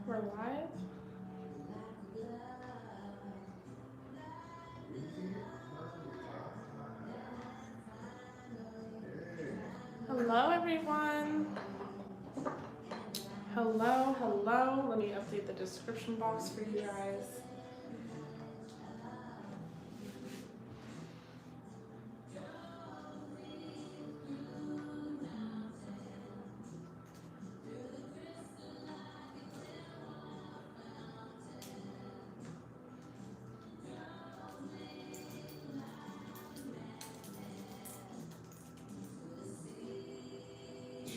We're live. Hello, everyone. Hello, hello. Let me update the description box for you guys.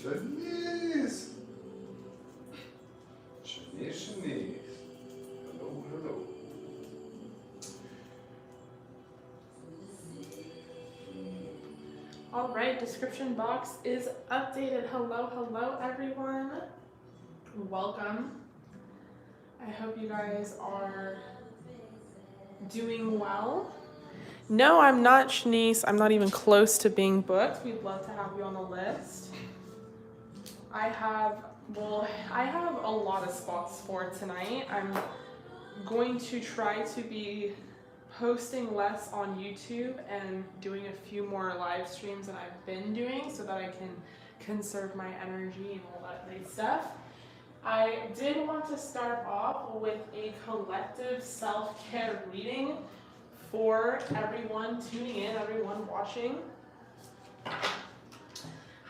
Shanice! Shanice. Hello, hello. All right, description box is updated. Hello, hello, everyone. Welcome. I hope you guys are doing well. No, I'm not Shanice. I'm not even close to being booked. We'd love to have you on the list. I have a lot of spots for tonight. I'm going to try to be posting less on YouTube and doing a few more live streams than I've been doing so that I can conserve my energy and all that great stuff. I did want to start off with a collective self-care reading for everyone tuning in, everyone watching.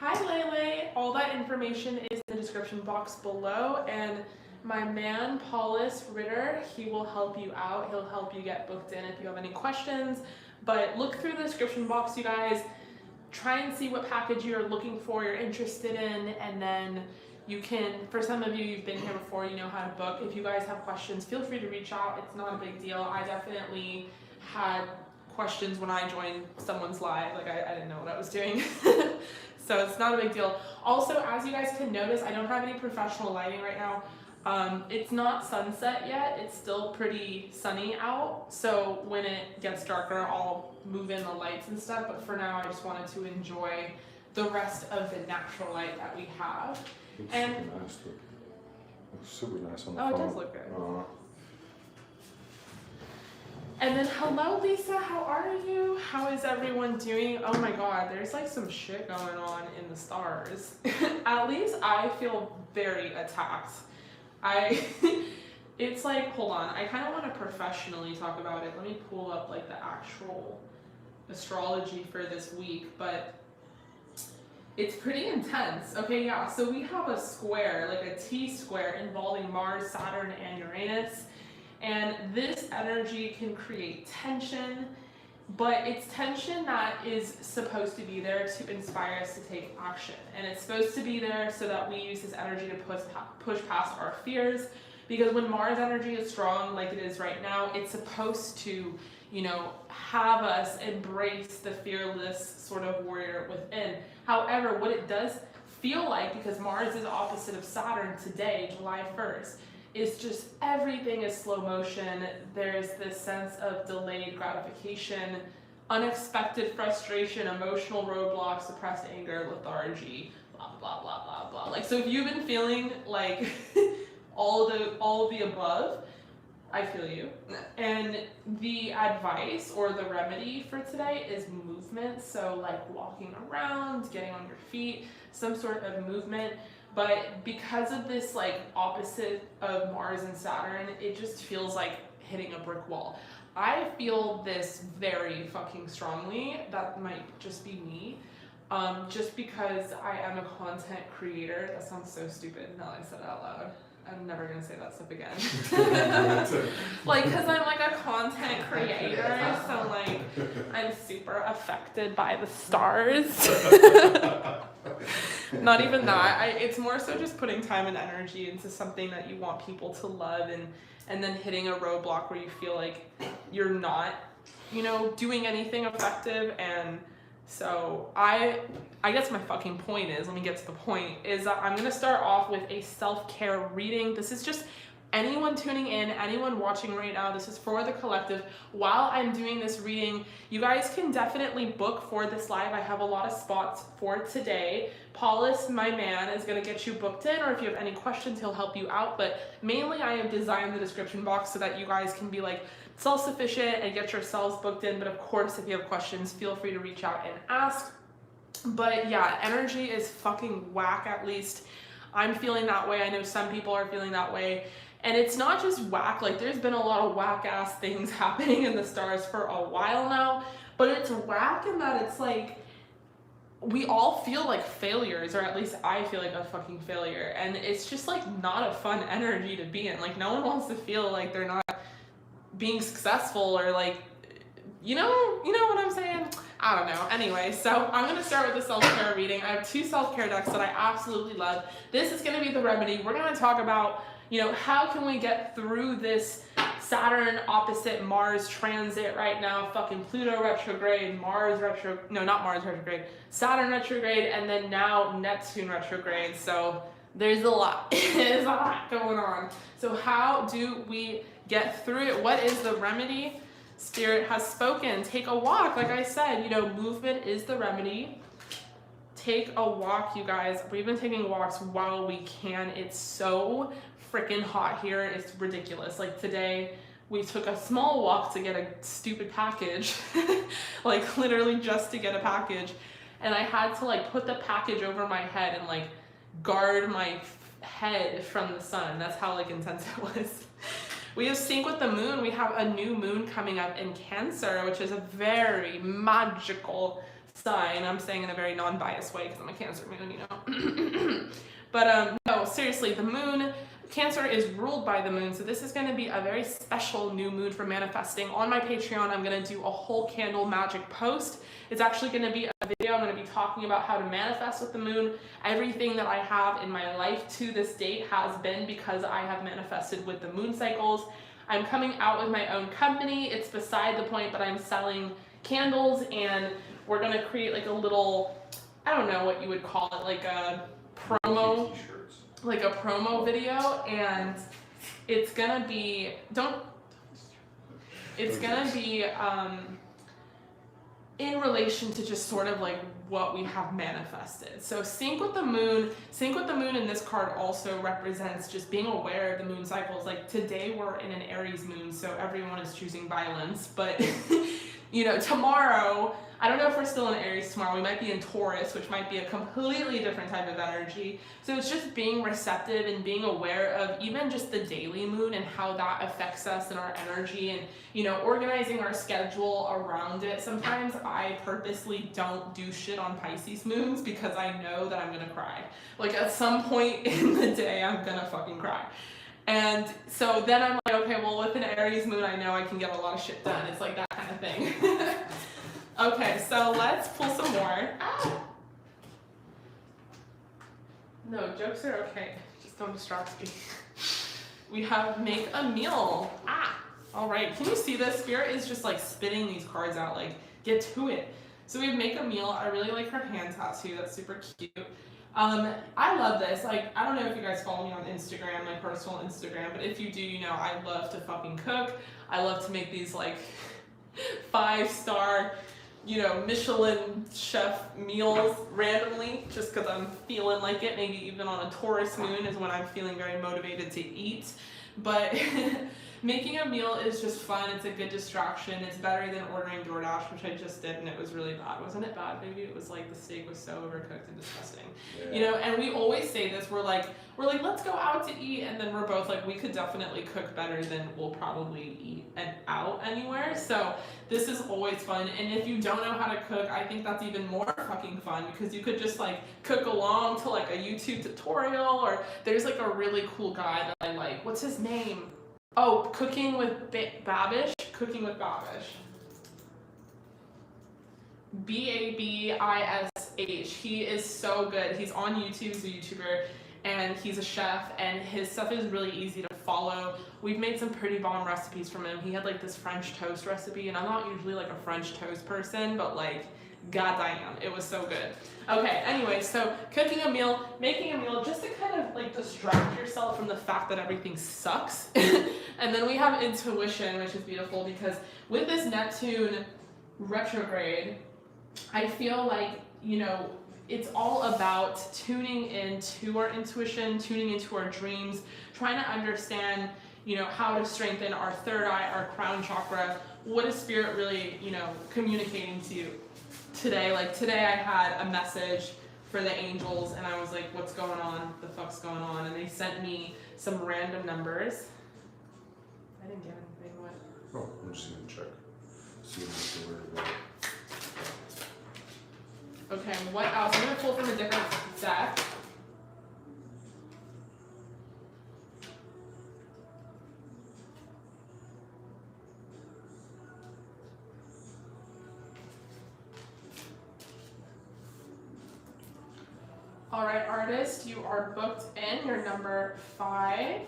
Hi Lele, all that information is in the description box below, and my man Paulus Ritter, he will help you out. He'll help you get booked in if you have any questions. But look through the description box, you guys. Try and see what package you're looking for, you're interested in, and then you can, for some of you, you've been here before, you know how to book. If you guys have questions, feel free to reach out. It's not a big deal. I definitely had questions when I joined someone's live. Like I didn't know what I was doing. So it's not a big deal. Also, as you guys can notice, I don't have any professional lighting right now. It's not sunset yet. It's still pretty sunny out. So when it gets darker, I'll move in the lights and stuff. But for now, I just wanted to enjoy the rest of the natural light that we have. Looks And super nice. Looks super nice on the oh, phone. it does look good. And then, hello Lisa, how are you? How is everyone doing? Oh my god, there's like some shit going on in the stars. At least I feel very attacked. It's like, hold on, I kind of want to professionally talk about it. Let me pull up like the actual astrology for this week, but it's pretty intense. Okay, yeah, so we have a square, like a T-square involving Mars, Saturn, and Uranus. And this energy can create tension, but it's tension that is supposed to be there to inspire us to take action. And it's supposed to be there so that we use this energy to push past our fears. Because when Mars energy is strong, like it is right now, it's supposed to, you know, have us embrace the fearless sort of warrior within. However, what it does feel like, because Mars is opposite of Saturn today, July 1st, is just everything is slow motion. There's this sense of delayed gratification, unexpected frustration, emotional roadblocks, suppressed anger, lethargy, blah, blah, blah, blah, blah. Like, so if you've been feeling like all of the above, I feel you. And the advice or the remedy for today is movement. So like walking around, getting on your feet, some sort of movement. But because of this like opposite of Mars and Saturn, it just feels like hitting a brick wall. I feel this very fucking strongly. That might just be me. Just because I am a content creator. That sounds so stupid now that I said it out loud. I'm never gonna say that stuff again. Like, cause I'm like a content creator, so like I'm super affected by the stars. Not even that. It's more so just putting time and energy into something that you want people to love, and then hitting a roadblock where you feel like you're not, you know, doing anything effective. And so I guess my fucking point is, let me get to the point, is that I'm going to start off with a self-care reading. This is just anyone tuning in, anyone watching right now, this is for the collective. While I'm doing this reading, you guys can definitely book for this live. I have a lot of spots for today. Paulus, my man, is going to get you booked in, or if you have any questions, he'll help you out. But mainly I have designed the description box so that you guys can be like self-sufficient and get yourselves booked in. But of course, if you have questions, feel free to reach out and ask. But yeah, energy is fucking whack, at least I'm feeling that way. I know some people are feeling that way. And it's not just whack, like there's been a lot of whack ass things happening in the stars for a while now, but it's whack in that it's like, we all feel like failures, or at least I feel like a fucking failure. And it's just like not a fun energy to be in. Like no one wants to feel like they're not being successful, or like, you know what I'm saying? I don't know. Anyway, so I'm going to start with the self-care reading. I have 2 self-care decks that I absolutely love. This is going to be the remedy. We're going to talk about, how can we get through this Saturn opposite Mars transit right now, fucking Pluto retrograde, Saturn retrograde, and then now Neptune retrograde. So there's a lot. There's a lot going on. So how do we get through it? What is the remedy? Spirit has spoken. Take a walk. Like I said, movement is the remedy. Take a walk, you guys. We've been taking walks while we can. It's so freaking hot here. It's ridiculous. Like today, we took a small walk to get a stupid package. Like literally just to get a package. And I had to like put the package over my head and like guard my head from the sun. That's how like intense it was. We have sync with the moon. We have a new moon coming up in Cancer, which is a very magical sign. I'm saying in a very non-biased way because I'm a Cancer moon, But no, seriously, the moon, Cancer is ruled by the moon. So this is going to be a very special new moon for manifesting. On my Patreon, I'm going to do a whole candle magic post. It's actually going to be a video. I'm going to be talking about how to manifest with the moon. Everything that I have in my life to this date has been because I have manifested with the moon cycles. I'm coming out with my own company. It's beside the point, but I'm selling candles, and we're going to create like a little, I don't know what you would call it, like a promo, like a promo video, and it's going to be, in relation to just sort of like what we have manifested. So sync with the moon in this card also represents just being aware of the moon cycles. Like today we're in an Aries moon, so everyone is choosing violence, but tomorrow, I don't know if we're still in Aries tomorrow. We might be in Taurus, which might be a completely different type of energy. So it's just being receptive and being aware of even just the daily moon and how that affects us and our energy, and, organizing our schedule around it. Sometimes I purposely don't do shit on Pisces moons because I know that I'm going to cry. Like at some point in the day, I'm going to fucking cry. And so then I'm like, okay, well, with an Aries moon, I know I can get a lot of shit done. It's like that kind of thing. Okay, so let's pull some more. Ah. No, jokes are okay. Just don't distract me. We have make a meal. All right. Can you see this? Spirit is just like spitting these cards out. Like, get to it. So we have make a meal. I really like her hand tattoo. That's super cute. I love this. Like, I don't know if you guys follow me on Instagram, my personal Instagram, but if you do, I love to fucking cook. I love to make these like 5-star, Michelin chef meals randomly, just because I'm feeling like it. Maybe even on a Taurus moon is when I'm feeling very motivated to eat. But making a meal is just fun. It's a good distraction. It's better than ordering DoorDash, which I just did, and it was really bad. Wasn't it bad? Maybe it was like the steak was so overcooked and disgusting. Yeah. And we always say this. We're like, let's go out to eat, and then we're both like, we could definitely cook better than we'll probably eat out anywhere. So this is always fun. And if you don't know how to cook, I think that's even more fucking fun, because you could just like cook along to like a YouTube tutorial, or there's like a really cool guy that I like. What's his name? Oh, Cooking with Babish. Cooking with Babish. Babish. He is so good. He's on YouTube. He's a YouTuber, and he's a chef, and his stuff is really easy to follow. We've made some pretty bomb recipes from him. He had like this French toast recipe, and I'm not usually like a French toast person, but like goddamn, it was so good. Okay, anyway, so cooking a meal, making a meal, just to kind of like distract yourself from the fact that everything sucks. And then we have intuition, which is beautiful because with this Neptune retrograde, I feel like, you know, it's all about tuning into our intuition, tuning into our dreams, trying to understand, you know, how to strengthen our third eye, our crown chakra. What is spirit really, you know, communicating to you today? Like today I had a message for the angels and I was like, what's going on? The fuck's going on? And they sent me some random numbers. I didn't get anything. What? Oh, I'm just gonna check. See what you're worried about. Okay, what else? I'm gonna pull from a different deck. All right, artist, you are booked in. You're number 5.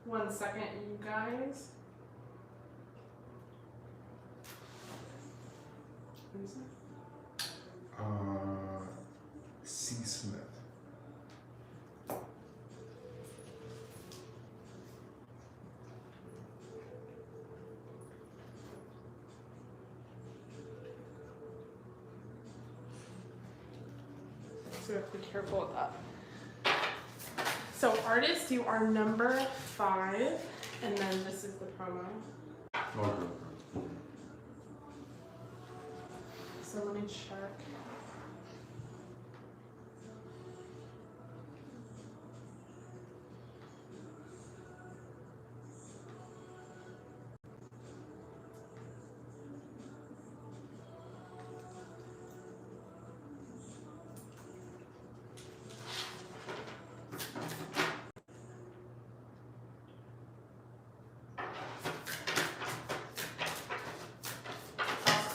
One second, you guys. Who's that? C. Smith. So we have to be careful with that. So artist, you are number 5, and then this is the promo. Okay. So let me check.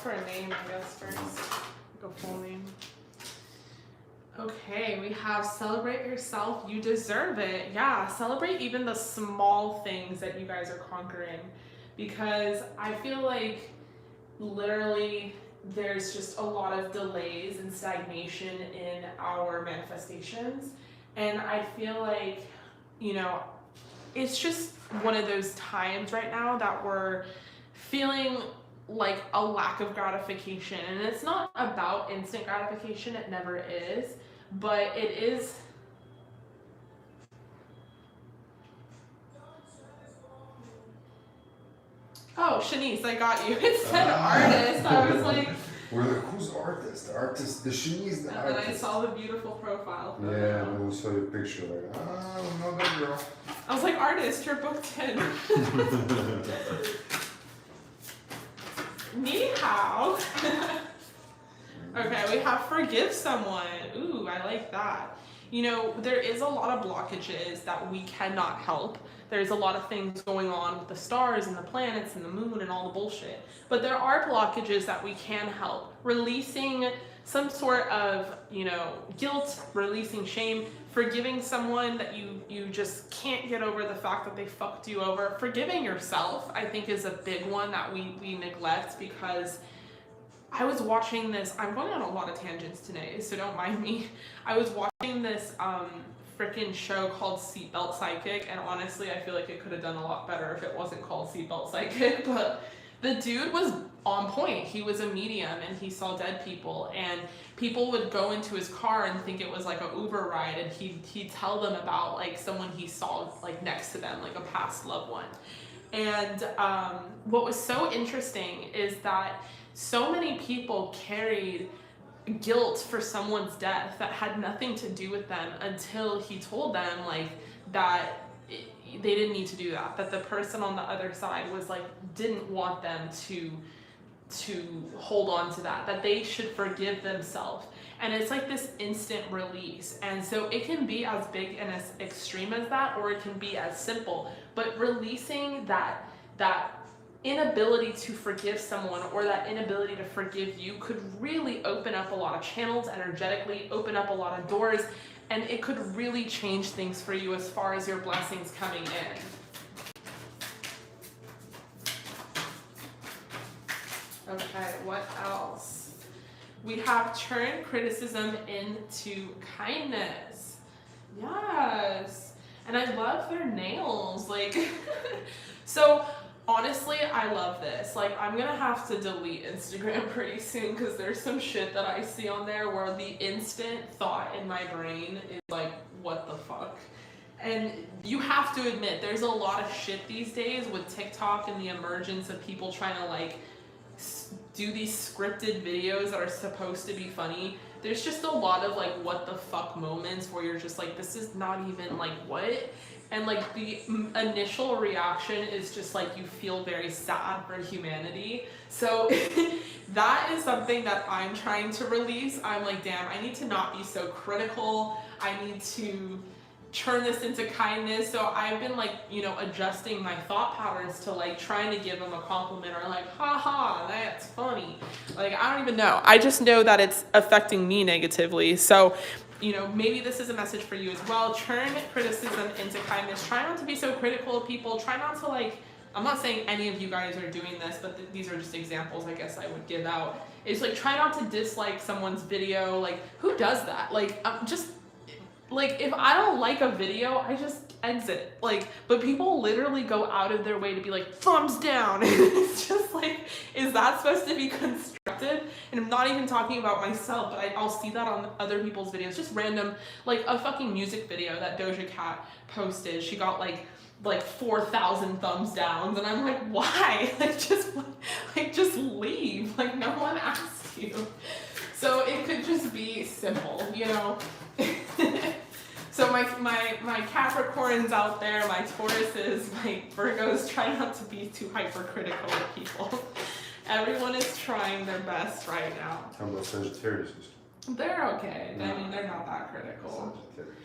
For a name, I guess, first. Like a full name. Okay, we have celebrate yourself, you deserve it. Yeah, celebrate even the small things that you guys are conquering. Because I feel like literally there's just a lot of delays and stagnation in our manifestations. And I feel like, you know, it's just one of those times right now that we're feeling like a lack of gratification, and it's not about instant gratification, it never is, but it is. Oh, Shanice, I got you. It said artist. I was like, We're like, who's artist? The artist, the Shanice, the and artist. then I saw the beautiful profile photo. Yeah, and then we saw your picture, like, no, that girl. I was like, artist, you're booked in. Ni hao. Okay, we have forgive someone. Ooh, I like that. You know, there is a lot of blockages that we cannot help. There's a lot of things going on with the stars and the planets and the moon and all the bullshit. But there are blockages that we can help. Releasing some sort of, you know, guilt, releasing shame, forgiving someone that you just can't get over the fact that they fucked you over. Forgiving yourself, I think, is a big one that we neglect, because I was watching this, I'm going on a lot of tangents today, so don't mind me. I was watching this freaking show called Seatbelt Psychic, and honestly, I feel like it could have done a lot better if it wasn't called Seatbelt Psychic, but the dude was on point. He was a medium and he saw dead people, and people would go into his car and think it was like an Uber ride, and he'd tell them about like someone he saw like next to them, like a past loved one. And what was so interesting is that so many people carried guilt for someone's death that had nothing to do with them until he told them like that they didn't need to do that, that the person on the other side was like didn't want them to hold on to that they should forgive themselves. And it's like this instant release, and so it can be as big and as extreme as that, or it can be as simple, but releasing that inability to forgive someone, or that inability to forgive you, could really open up a lot of channels energetically, open up a lot of doors, and it could really change things for you as far as your blessings coming in. Okay, what else? We have turn criticism into kindness. Yes. And I love their nails. Like, so honestly, I love this. Like, I'm gonna have to delete Instagram pretty soon because there's some shit that I see on there where the instant thought in my brain is like, what the fuck? And you have to admit, there's a lot of shit these days with TikTok and the emergence of people trying to like do these scripted videos that are supposed to be funny. There's just a lot of like what the fuck moments where you're just like, this is not even like what? And like the initial reaction is just like you feel very sad for humanity. So that is something that I'm trying to release. I'm like, damn, I need to not be so critical. I need to turn this into kindness. So I've been like, you know, adjusting my thought patterns to like trying to give them a compliment or like, haha, that's funny. Like, I don't even know. I just know that it's affecting me negatively. So, you know, maybe this is a message for you as well. Turn criticism into kindness. Try not to be so critical of people. Try not to like, I'm not saying any of you guys are doing this, but these are just examples I guess I would give out. It's like, try not to dislike someone's video. Like, who does that? Like, just, like, if I don't like a video, I just exit it. Like, but people literally go out of their way to be like, thumbs down. It's just like, is that supposed to be constructive? And I'm not even talking about myself, but I'll see that on other people's videos. Just random, like a fucking music video that Doja Cat posted. She got like 4,000 thumbs downs, and I'm like, why? Just leave. Like, no one asked you. So it could just be simple, you know? So my Capricorns out there, my Tauruses, my Virgos, try not to be too hypercritical of people. Everyone is trying their best right now. How about Sagittarius? They're okay. I mean, they're not that critical.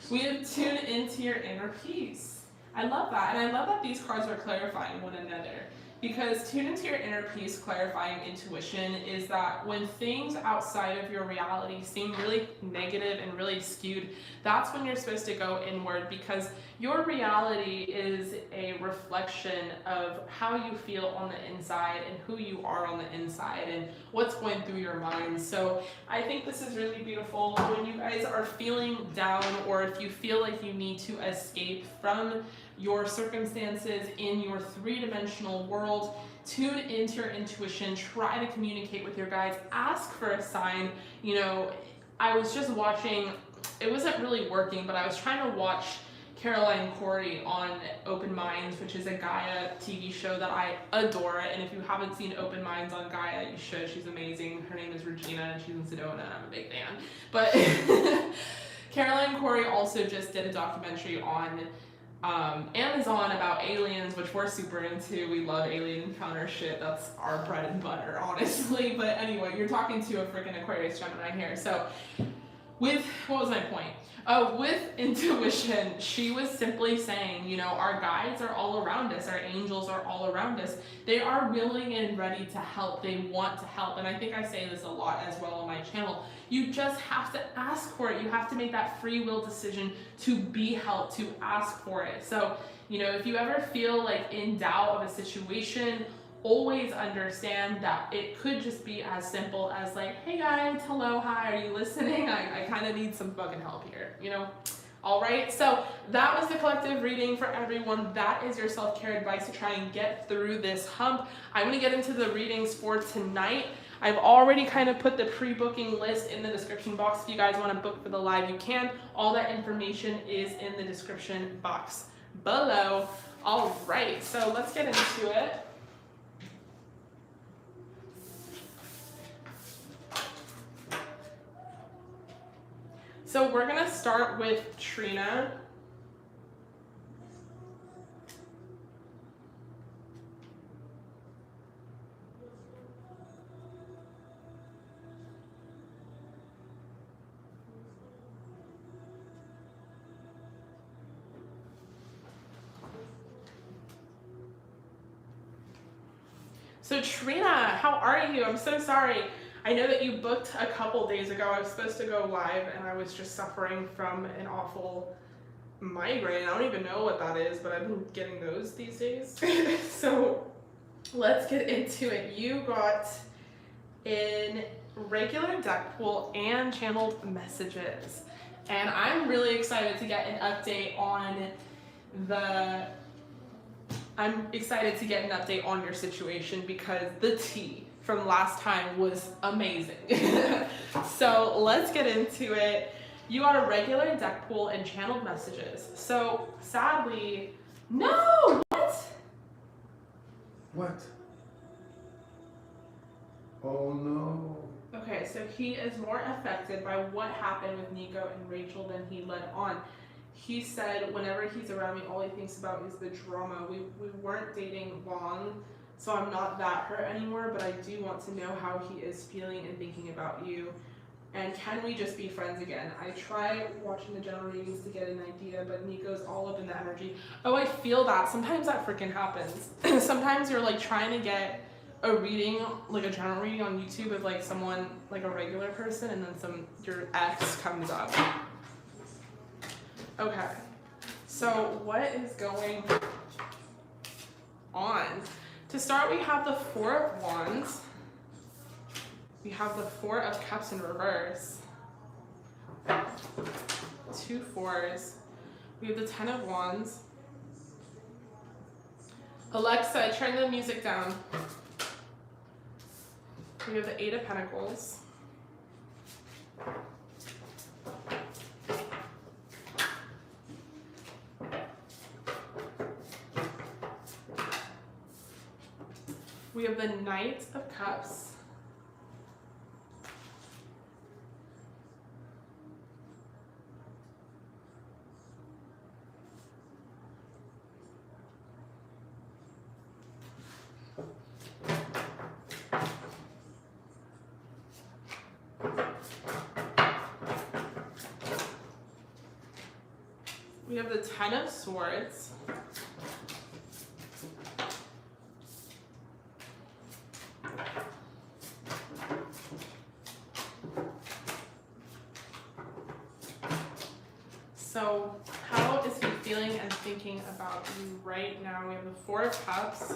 We have tune into your inner peace. I love that. And I love that these cards are clarifying one another. Because tune into your inner peace, clarifying intuition, is that when things outside of your reality seem really negative and really skewed, that's when you're supposed to go inward, because your reality is a reflection of how you feel on the inside and who you are on the inside and what's going through your mind. So I think this is really beautiful. When you guys are feeling down, or if you feel like you need to escape from your circumstances in your three-dimensional world, tune into your intuition, try to communicate with your guides, ask for a sign. You know, I was just watching, it wasn't really working, but I was trying to watch Caroline Corey on Open Minds, which is a Gaia TV show that I adore. And if you haven't seen Open Minds on Gaia, you should. She's amazing. Her name is Regina, and she's in Sedona, and I'm a big fan. But Caroline Corey also just did a documentary on Amazon about aliens, which we're super into. We love alien encounter shit. That's our bread and butter, honestly. But anyway, you're talking to a freaking Aquarius Gemini here. So what was my point? With intuition, she was simply saying, you know, our guides are all around us, our angels are all around us. They are willing and ready to help. They want to help. And I think I say this a lot as well on my channel. You just have to ask for it. You have to make that free will decision to be helped, to ask for it. So, you know, if you ever feel like in doubt of a situation, always understand that it could just be as simple as like, hey guys, hello, hi, are you listening? I kind of need some fucking help here, you know? All right, so that was the collective reading for everyone. That is your self-care advice to try and get through this hump. I'm going to get into the readings for tonight. I've already kind of put the pre-booking list in the description box. If you guys want to book for the live, you can. All that information is in the description box below. All right, so let's get into it. So we're going to start with Trina. So Trina, how are you? I'm so sorry. I know that you booked a couple days ago. I was supposed to go live and I was just suffering from an awful migraine. I don't even know what that is, but I've been getting those these days. So let's get into it. You got in regular deck pool and channeled messages. And I'm really excited to get an update on your situation because the tea from last time was amazing. So let's get into it. You got a regular deck pool and channeled messages. So sadly, no, what? What? Oh no. Okay, so he is more affected by what happened with Nico and Rachel than he led on. He said whenever he's around me, all he thinks about is the drama. We weren't dating long, so I'm not that hurt anymore, but I do want to know how he is feeling and thinking about you. And can we just be friends again? I try watching the general readings to get an idea, but Nico's all up in the energy. Oh, I feel that. Sometimes that freaking happens. Sometimes you're like trying to get a reading, like a general reading on YouTube of like someone, like a regular person, and then your ex comes up. Okay, so what is going on? To start, we have the Four of Wands. We have the Four of Cups in reverse. 2 4s. We have the 10 of Wands. Alexa, turn the music down. We have the 8 of Pentacles. We have the Knight of Cups. We have the 10 of Swords. So how is he feeling and thinking about you right now? We have the 4 of Cups.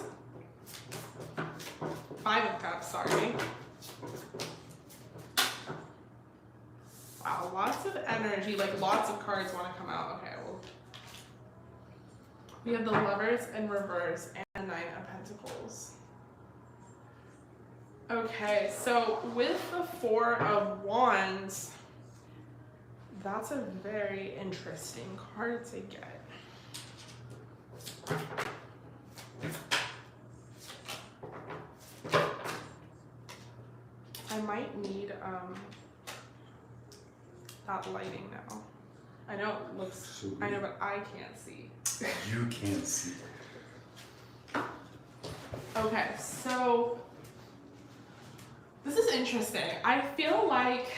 5 of Cups, sorry. Wow, lots of energy, like lots of cards want to come out. Okay, well. We have the Lovers in reverse and 9 of Pentacles. Okay, so with the 4 of Wands, that's a very interesting card to get. I might need that lighting now. I know it looks, I know, but I can't see. You can't see. Okay, so this is interesting. I feel like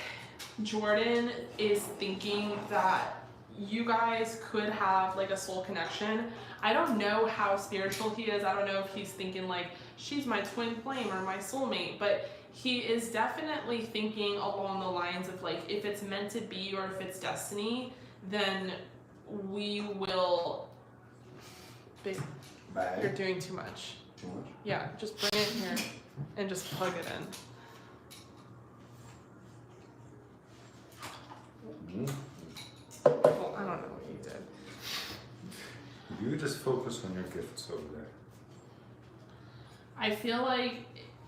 Jordan is thinking that you guys could have like a soul connection. I don't know how spiritual he is. I don't know if he's thinking like she's my twin flame or my soulmate, but he is definitely thinking along the lines of like if it's meant to be or if it's destiny, then we will. Bye. You're doing too much. Too much? Yeah, just bring it here and just plug it in. Well, I don't know what you did. You just focus on your gifts over there. I feel like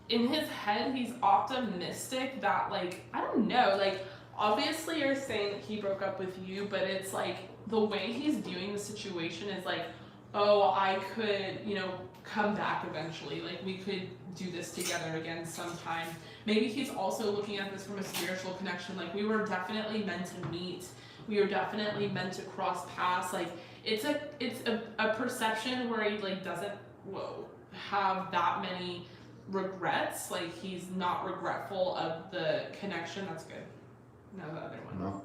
in his head he's optimistic that like, I don't know, like obviously you're saying that he broke up with you, but it's like the way he's viewing the situation is like, oh, I could, you know, come back eventually. Like we could do this together again sometime. Maybe he's also looking at this from a spiritual connection. Like we were definitely meant to meet. We were definitely meant to cross paths. Like it's a perception where he like doesn't have that many regrets. Like he's not regretful of the connection. That's good. No, the other one. No.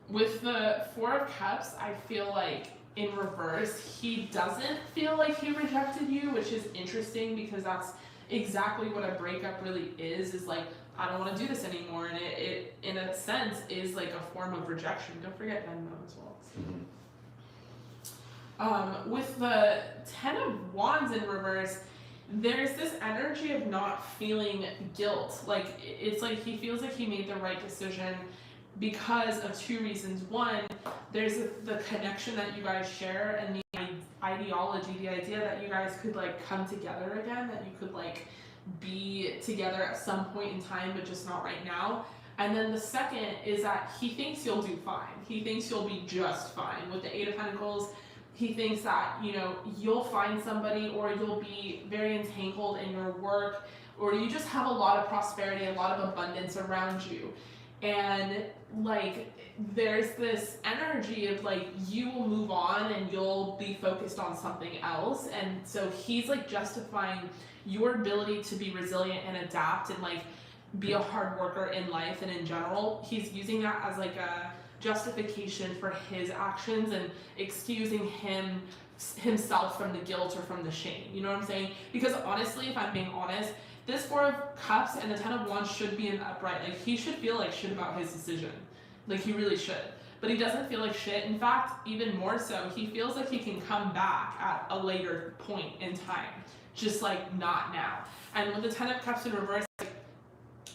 With the 4 of Cups, I feel like in reverse, he doesn't feel like he rejected you, which is interesting because that's exactly what a breakup really is like, I don't want to do this anymore. And it in a sense is like a form of rejection. Don't forget Venmo as well. Mm-hmm. With the 10 of Wands in reverse, there's this energy of not feeling guilt. Like, it's like he feels like he made the right decision because of two reasons. One, there's the connection that you guys share, and the ideology, the idea that you guys could like come together again, that you could like be together at some point in time, but just not right now. And then the second is that he thinks you'll do fine. He thinks you'll be just fine. With the Eight of Pentacles, he thinks that, you know, you'll find somebody, or you'll be very entangled in your work, or you just have a lot of prosperity, a lot of abundance around you. And like, there's this energy of like, you will move on and you'll be focused on something else. And so he's like justifying your ability to be resilient and adapt and like be a hard worker in life and in general. He's using that as like a justification for his actions and excusing himself from the guilt or from the shame. You know what I'm saying? Because honestly, if I'm being honest, this Four of Cups and the Ten of Wands should be an upright. Like, he should feel like shit about his decision. Like, he really should. But he doesn't feel like shit. In fact, even more so, he feels like he can come back at a later point in time. Just like, not now. And with the Ten of Cups in reverse, like,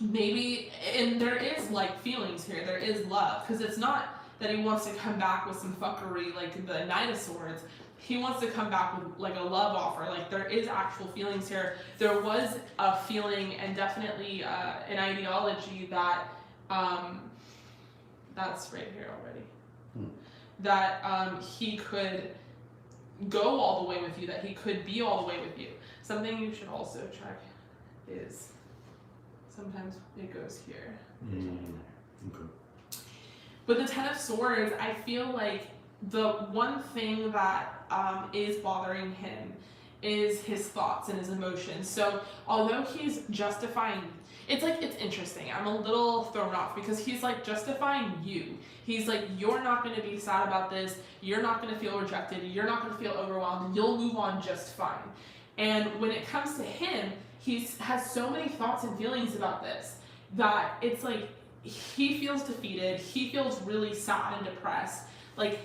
maybe, and there is like feelings here, there is love. Because it's not that he wants to come back with some fuckery like the Knight of Swords. He wants to come back with like a love offer. Like, there is actual feelings here. There was a feeling and definitely an ideology that, that's right here already, that he could go all the way with you, that he could be all the way with you. Something you should also check is sometimes it goes here. Okay. With the Ten of Swords, I feel like the one thing that is bothering him is his thoughts and his emotions. So although he's justifying, it's like, it's interesting. I'm a little thrown off because he's like justifying you. He's like, you're not going to be sad about this. You're not going to feel rejected. You're not going to feel overwhelmed. You'll move on just fine. And when it comes to him, he has so many thoughts and feelings about this that it's like, he feels defeated. He feels really sad and depressed. Like,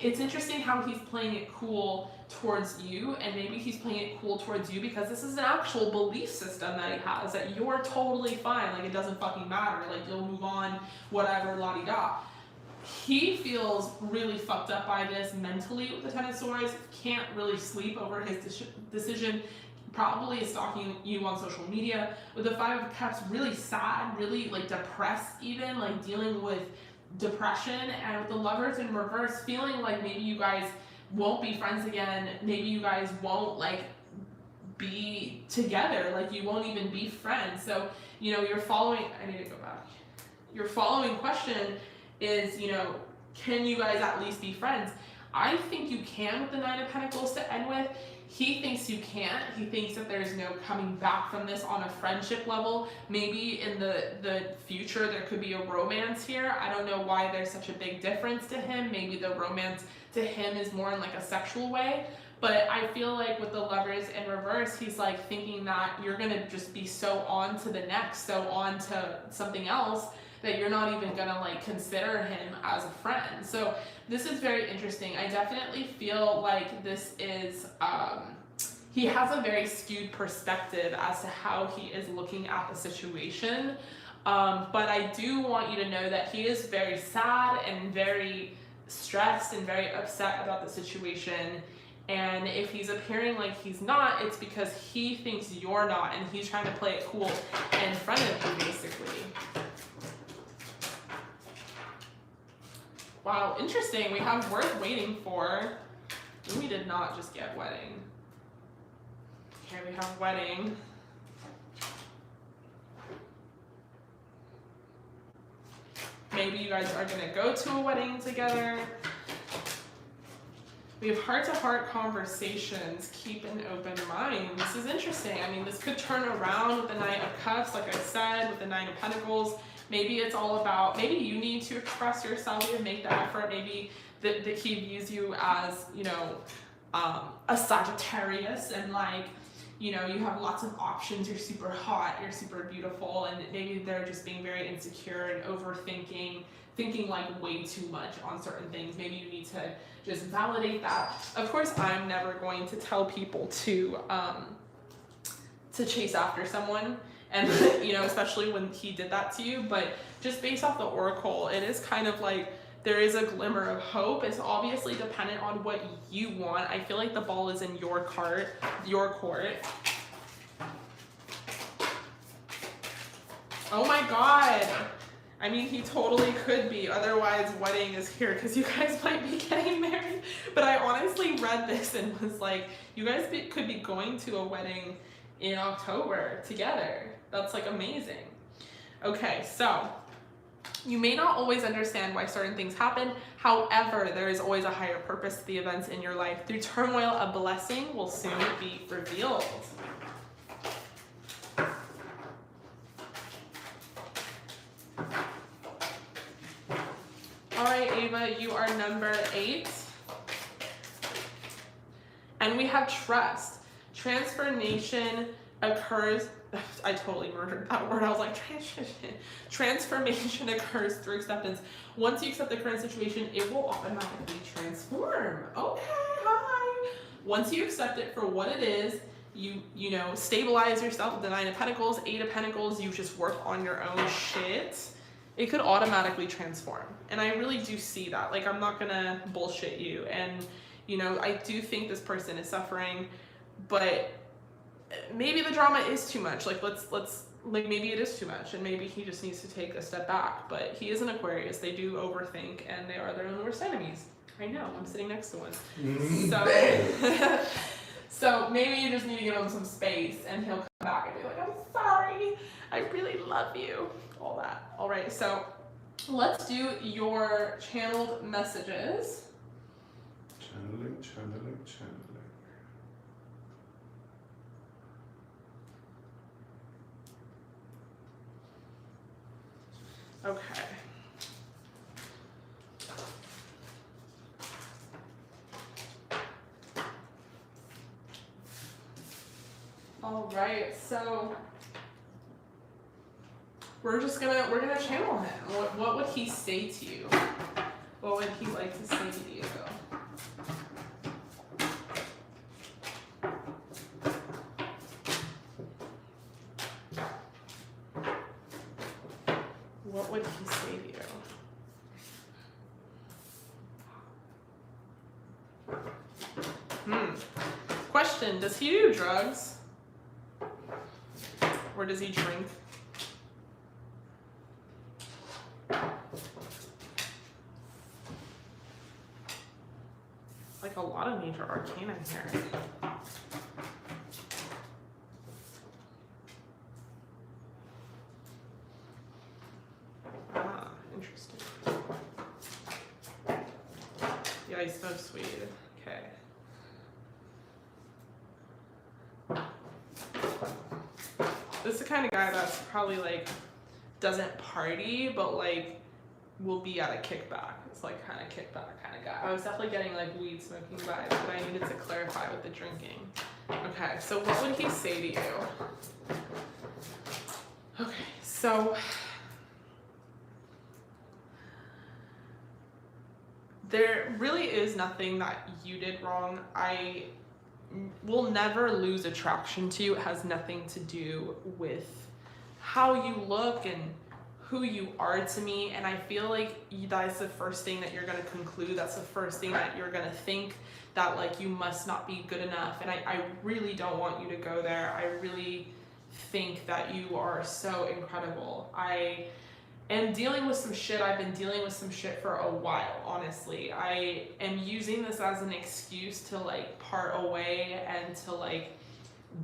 it's interesting how he's playing it cool towards you, and maybe he's playing it cool towards you because this is an actual belief system that he has, that you're totally fine, like it doesn't fucking matter, like you'll move on, whatever, la-di-da. He feels really fucked up by this mentally with the Ten of Swords, can't really sleep over his decision, probably is stalking you on social media. With the Five of Cups, really sad, really like depressed even, like dealing with depression. And with the Lovers in reverse, feeling like maybe you guys won't be friends again, maybe you guys won't like be together, like you won't even be friends. So, you know, your following, I need to go back. Your following question is, you know, can you guys at least be friends? I think you can with the Nine of Pentacles to end with. He thinks you can't. He thinks that there's no coming back from this on a friendship level. Maybe in the future there could be a romance here. I don't know why there's such a big difference to him. Maybe the romance to him is more in like a sexual way. But I feel like with the Lovers in reverse, he's like thinking that you're gonna just be so on to the next, so on to something else, that you're not even gonna like consider him as a friend. So this is very interesting. I definitely feel like this is, he has a very skewed perspective as to how he is looking at the situation. But I do want you to know that he is very sad and very stressed and very upset about the situation. And if he's appearing like he's not, it's because he thinks you're not, and he's trying to play it cool in front of you, basically. Wow, interesting. We have worth waiting for. We did not just get wedding. Here we have wedding. Maybe you guys are gonna go to a wedding together. We have heart-to-heart conversations. Keep an open mind. This is interesting. I mean, this could turn around with the Knight of Cups, like I said, with the Nine of Pentacles. Maybe it's all about, maybe you need to express yourself and make the effort. Maybe that he views you as, you know, a Sagittarius, and like, you know, you have lots of options. You're super hot, you're super beautiful, and maybe they're just being very insecure and overthinking, thinking like way too much on certain things. Maybe you need to just validate that. Of course, I'm never going to tell people to to chase after someone, and you know, especially when he did that to you. But just based off the oracle, it is kind of like there is a glimmer of hope. It's obviously dependent on what you want. I feel like the ball is in your court. Oh my God. I mean, he totally could be. Otherwise, wedding is here because you guys might be getting married. But I honestly read this and was like, you guys could be going to a wedding in October together. That's like amazing. Okay, so you may not always understand why certain things happen. However, there is always a higher purpose to the events in your life. Through turmoil, a blessing will soon be revealed. All right, Ava, you are number 8. And we have trust. Transformation occurs. I totally murdered that word. I was like, transformation occurs through acceptance. Once you accept the current situation, it will automatically transform. Okay, hi. Once you accept it for what it is, you know, stabilize yourself with the 9 of Pentacles, 8 of Pentacles, you just work on your own shit. It could automatically transform. And I really do see that. Like, I'm not gonna bullshit you. And, you know, I do think this person is suffering, but maybe the drama is too much. Like, let's like, maybe it is too much, and maybe he just needs to take a step back. But he is an Aquarius. They do overthink, and they are their own worst enemies. I know, I'm sitting next to one. So, so maybe you just need to give him some space, and he'll come back and be like, I'm sorry, I really love you, all that. All right, so let's do your channeled messages. Channeling. Okay. All right, so we're gonna channel him. What would he say to you? What would he like to say to you? What would he say to you? Question, does he do drugs? Or does he drink? Like a lot of major arcana here. Interesting. Yeah, he smokes weed. Okay. This is the kind of guy that's probably like doesn't party, but like will be at a kickback. It's like kind of kickback kind of guy. I was definitely getting like weed smoking vibes, but I needed to clarify with the drinking. Okay, so what would he say to you? Okay, so there really is nothing that you did wrong. I will never lose attraction to you. It has nothing to do with how you look and who you are to me. And I feel like that's the first thing that you're going to conclude. That's the first thing that you're going to think, that like you must not be good enough. And I really don't want you to go there. I really think that you are so incredible. I am dealing with some shit. I've been dealing with some shit for a while, honestly. I am using this as an excuse to like part away and to like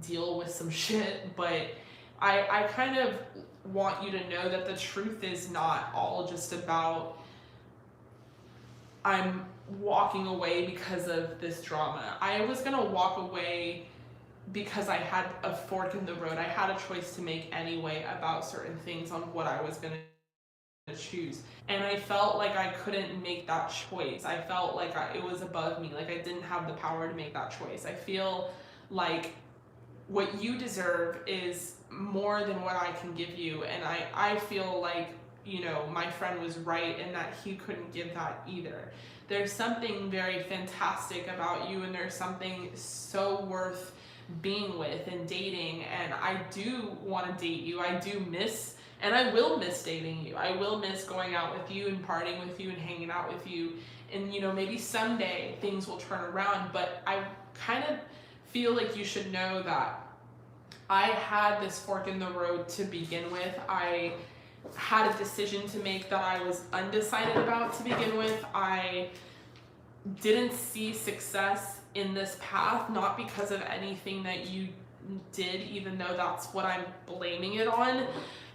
deal with some shit, but I kind of want you to know that the truth is not all just about I'm walking away because of this drama. I was gonna walk away because I had a fork in the road. I had a choice to make anyway about certain things on what I was gonna choose, and I felt like I couldn't make that choice. I felt like it was above me, like I didn't have the power to make that choice. I feel like what you deserve is more than what I can give you, and I feel like, you know, my friend was right in that he couldn't give that either. There's something very fantastic about you, and there's something so worth being with and dating, and I do want to date you. I do miss, and I will miss dating you. I will miss going out with you and partying with you and hanging out with you. And you know, maybe someday things will turn around, but I kind of feel like you should know that I had this fork in the road to begin with. I had a decision to make that I was undecided about to begin with. I didn't see success in this path, not because of anything that you did, even though that's what I'm blaming it on,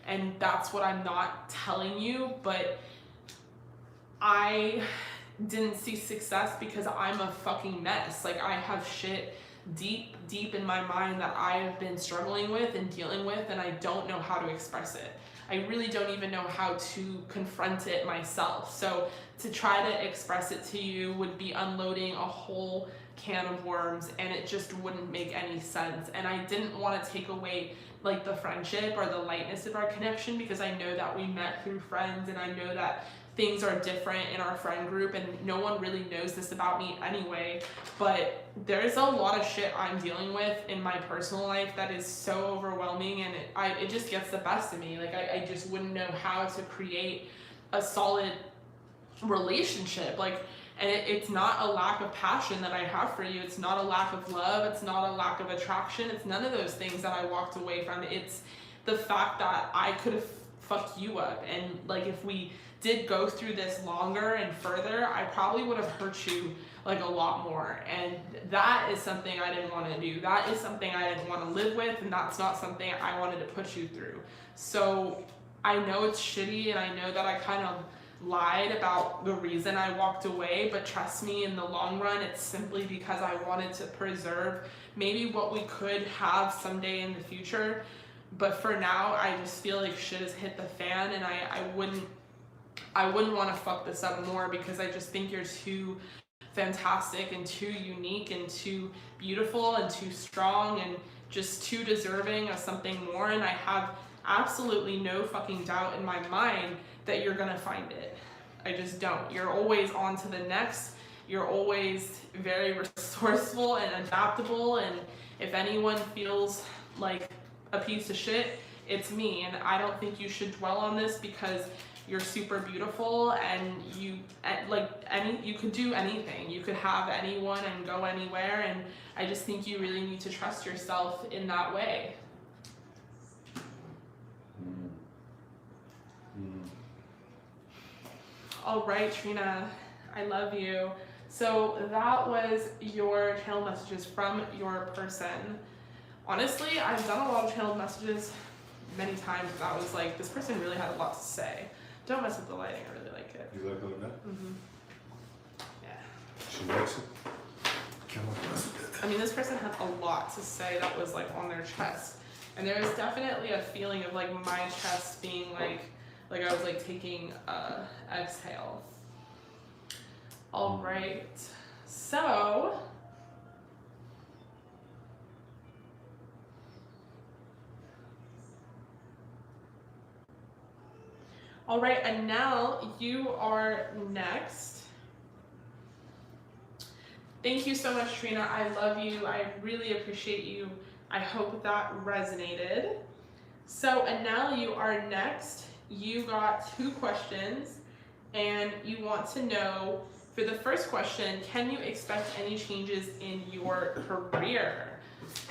and that's what I'm not telling you, but I didn't see success because I'm a fucking mess. Like, I have shit deep in my mind that I have been struggling with and dealing with, and I don't know how to express it. I really don't even know how to confront it myself. So to try to express it to you would be unloading a whole can of worms, and it just wouldn't make any sense. And I didn't want to take away like the friendship or the lightness of our connection, because I know that we met through friends, and I know that things are different in our friend group, and no one really knows this about me anyway, but there's a lot of shit I'm dealing with in my personal life that is so overwhelming, and it just gets the best of me. Like, I just wouldn't know how to create a solid relationship. Like, and it's not a lack of passion that I have for you. It's not a lack of love. It's not a lack of attraction. It's none of those things that I walked away from. It's the fact that I could have fucked you up, and like, if we did go through this longer and further, I probably would have hurt you like a lot more, and that is something I didn't want to do. That is something I didn't want to live with, and that's not something I wanted to put you through. So I know it's shitty, and I know that I kind of lied about the reason I walked away, but trust me, in the long run, it's simply because I wanted to preserve maybe what we could have someday in the future. But for now, I just feel like shit has hit the fan, and I wouldn't want to fuck this up more, because I just think you're too fantastic and too unique and too beautiful and too strong and just too deserving of something more. And I have absolutely no fucking doubt in my mind that you're gonna find it. I just don't. You're always on to the next. You're always very resourceful and adaptable, and if anyone feels like a piece of shit, it's me. And I don't think you should dwell on this, because you're super beautiful, and you could do anything. You could have anyone and go anywhere, and I just think you really need to trust yourself in that way. All right, Trina, I love you. So that was your channel messages from your person. Honestly, I've done a lot of channel messages many times, and I was like, this person really had a lot to say. Don't mess with the lighting, I really like it. You like it now? Mm-hmm. Yeah. She likes it? Come on. I mean, this person had a lot to say that was like on their chest. And there was definitely a feeling of like my chest being like I was like taking a exhale. All right, so all right, ANNEL, you are next. Thank you so much, Trina. I love you. I really appreciate you. I hope that resonated. So ANNEL, you are next. You got 2 questions, and you want to know, for the first question, can you expect any changes in your career?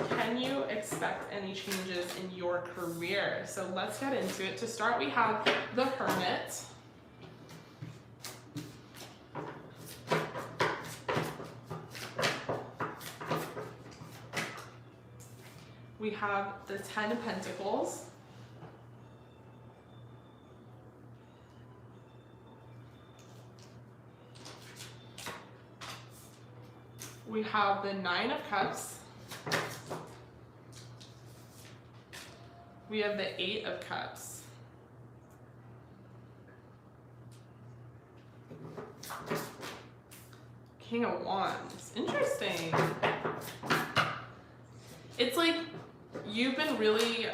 Can you expect any changes in your career? So let's get into it. To start, we have the Hermit. We have the 10 of Pentacles. We have the 9 of Cups. We have the 8 of Cups. King of Wands. Interesting. It's like you've been really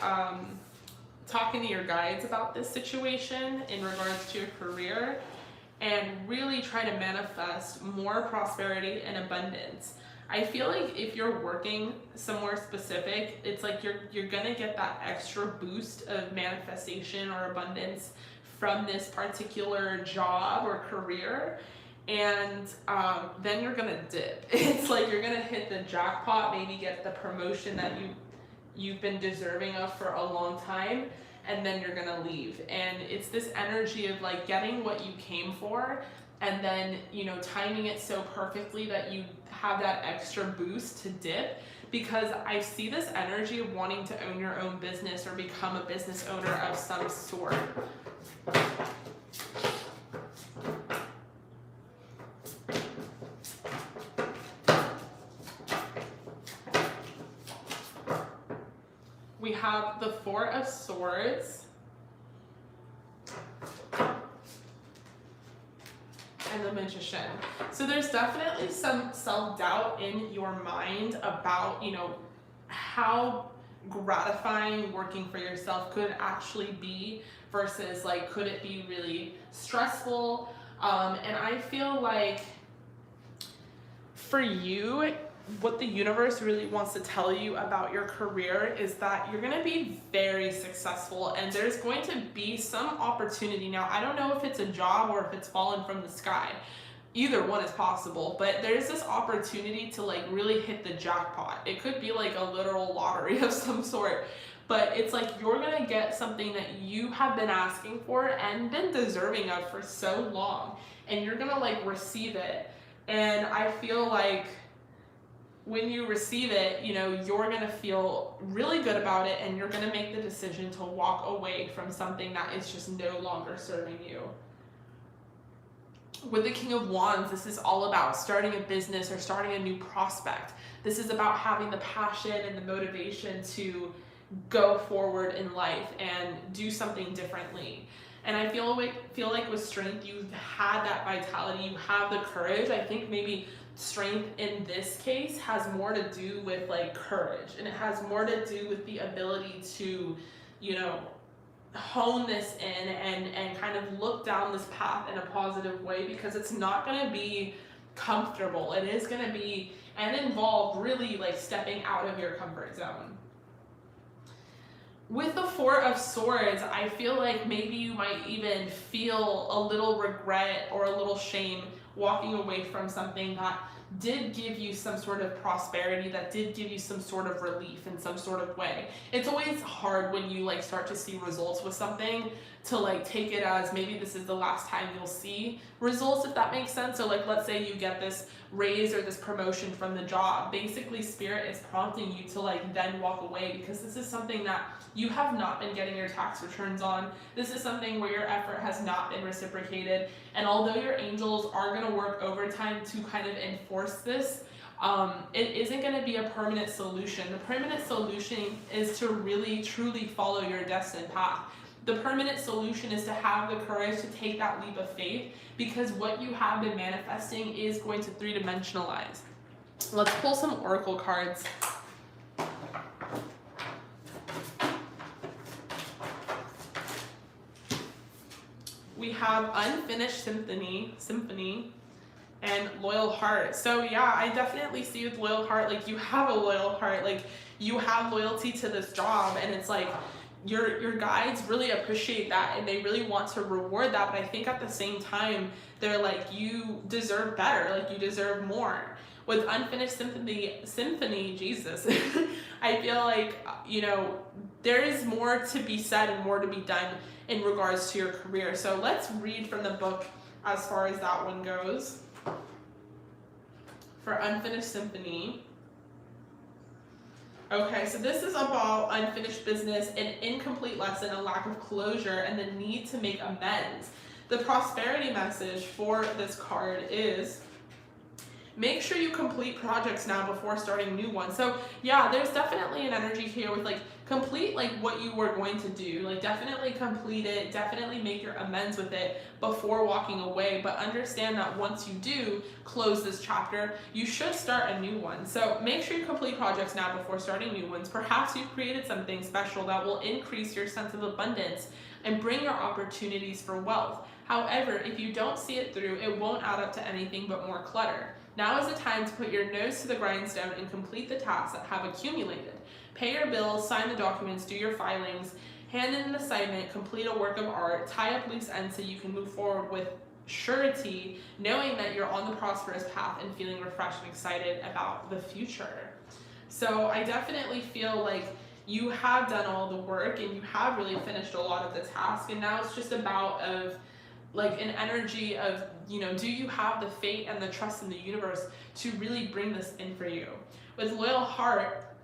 talking to your guides about this situation in regards to your career, and really try to manifest more prosperity and abundance. I feel like if you're working somewhere specific, it's like you're gonna get that extra boost of manifestation or abundance from this particular job or career, and then you're gonna dip. It's like you're gonna hit the jackpot, maybe get the promotion that you've been deserving of for a long time, and then you're gonna leave. And it's this energy of like getting what you came for, and then, you know, timing it so perfectly that you have that extra boost to dip, because I see this energy of wanting to own your own business or become a business owner of some sort. We have the Four of Swords and the Magician. So there's definitely some self-doubt in your mind about, you know, how gratifying working for yourself could actually be versus like, could it be really stressful? And I feel like for you, what the universe really wants to tell you about your career is that you're going to be very successful, and there's going to be some opportunity. Now, I don't know if it's a job or if it's fallen from the sky. Either one is possible, but there's this opportunity to like really hit the jackpot. It could be like a literal lottery of some sort, but it's like you're going to get something that you have been asking for and been deserving of for so long, and you're going to like receive it. And I feel like when you receive it, you know, you're going to feel really good about it, and you're going to make the decision to walk away from something that is just no longer serving you. With the King of Wands, this is all about starting a business or starting a new prospect. This is about having the passion and the motivation to go forward in life and do something differently. And I feel like with strength, you've had that vitality, you have the courage. I think maybe strength in this case has more to do with like courage, and it has more to do with the ability to, you know, hone this in and kind of look down this path in a positive way, because it's not going to be comfortable. It is going to be and involve really like stepping out of your comfort zone. With the Four of Swords, I feel like maybe you might even feel a little regret or a little shame walking away from something that did give you some sort of prosperity, that did give you some sort of relief in some sort of way. It's always hard when you like start to see results with something to like take it as maybe this is the last time you'll see results, if that makes sense. So like, let's say you get this raise or this promotion from the job. Basically, Spirit is prompting you to like then walk away, because this is something that you have not been getting your tax returns on. This is something where your effort has not been reciprocated. And although your angels are going to work overtime to kind of enforce this, it isn't going to be a permanent solution. The permanent solution is to really, truly follow your destined path. The permanent solution is to have the courage to take that leap of faith, because what you have been manifesting is going to three-dimensionalize. Let's pull some oracle cards. We have Unfinished Symphony, and Loyal Heart. So yeah, I definitely see with Loyal Heart, like you have a loyal heart, like you have loyalty to this job, and it's like your guides really appreciate that, and they really want to reward that. But I think at the same time, they're like, you deserve better, like you deserve more. With Unfinished Symphony, Jesus, I feel like, you know, there is more to be said and more to be done in regards to your career. So let's read from the book as far as that one goes. For Unfinished Symphony. Okay, so this is about unfinished business, an incomplete lesson, a lack of closure, and the need to make amends. The prosperity message for this card is, make sure you complete projects now before starting new ones. So yeah, there's definitely an energy here with like complete like what you were going to do, like definitely complete it, definitely make your amends with it before walking away. But understand that once you do close this chapter, you should start a new one. So make sure you complete projects now before starting new ones. Perhaps you've created something special that will increase your sense of abundance and bring your opportunities for wealth. However, if you don't see it through, it won't add up to anything but more clutter. Now is the time to put your nose to the grindstone and complete the tasks that have accumulated. Pay your bills, sign the documents, do your filings, hand in an assignment, complete a work of art, tie up loose ends so you can move forward with surety, knowing that you're on the prosperous path and feeling refreshed and excited about the future. So I definitely feel like you have done all the work and you have really finished a lot of the task, and now it's just about like an energy of, you know, do you have the faith and the trust in the universe to really bring this in for you? With loyal heart,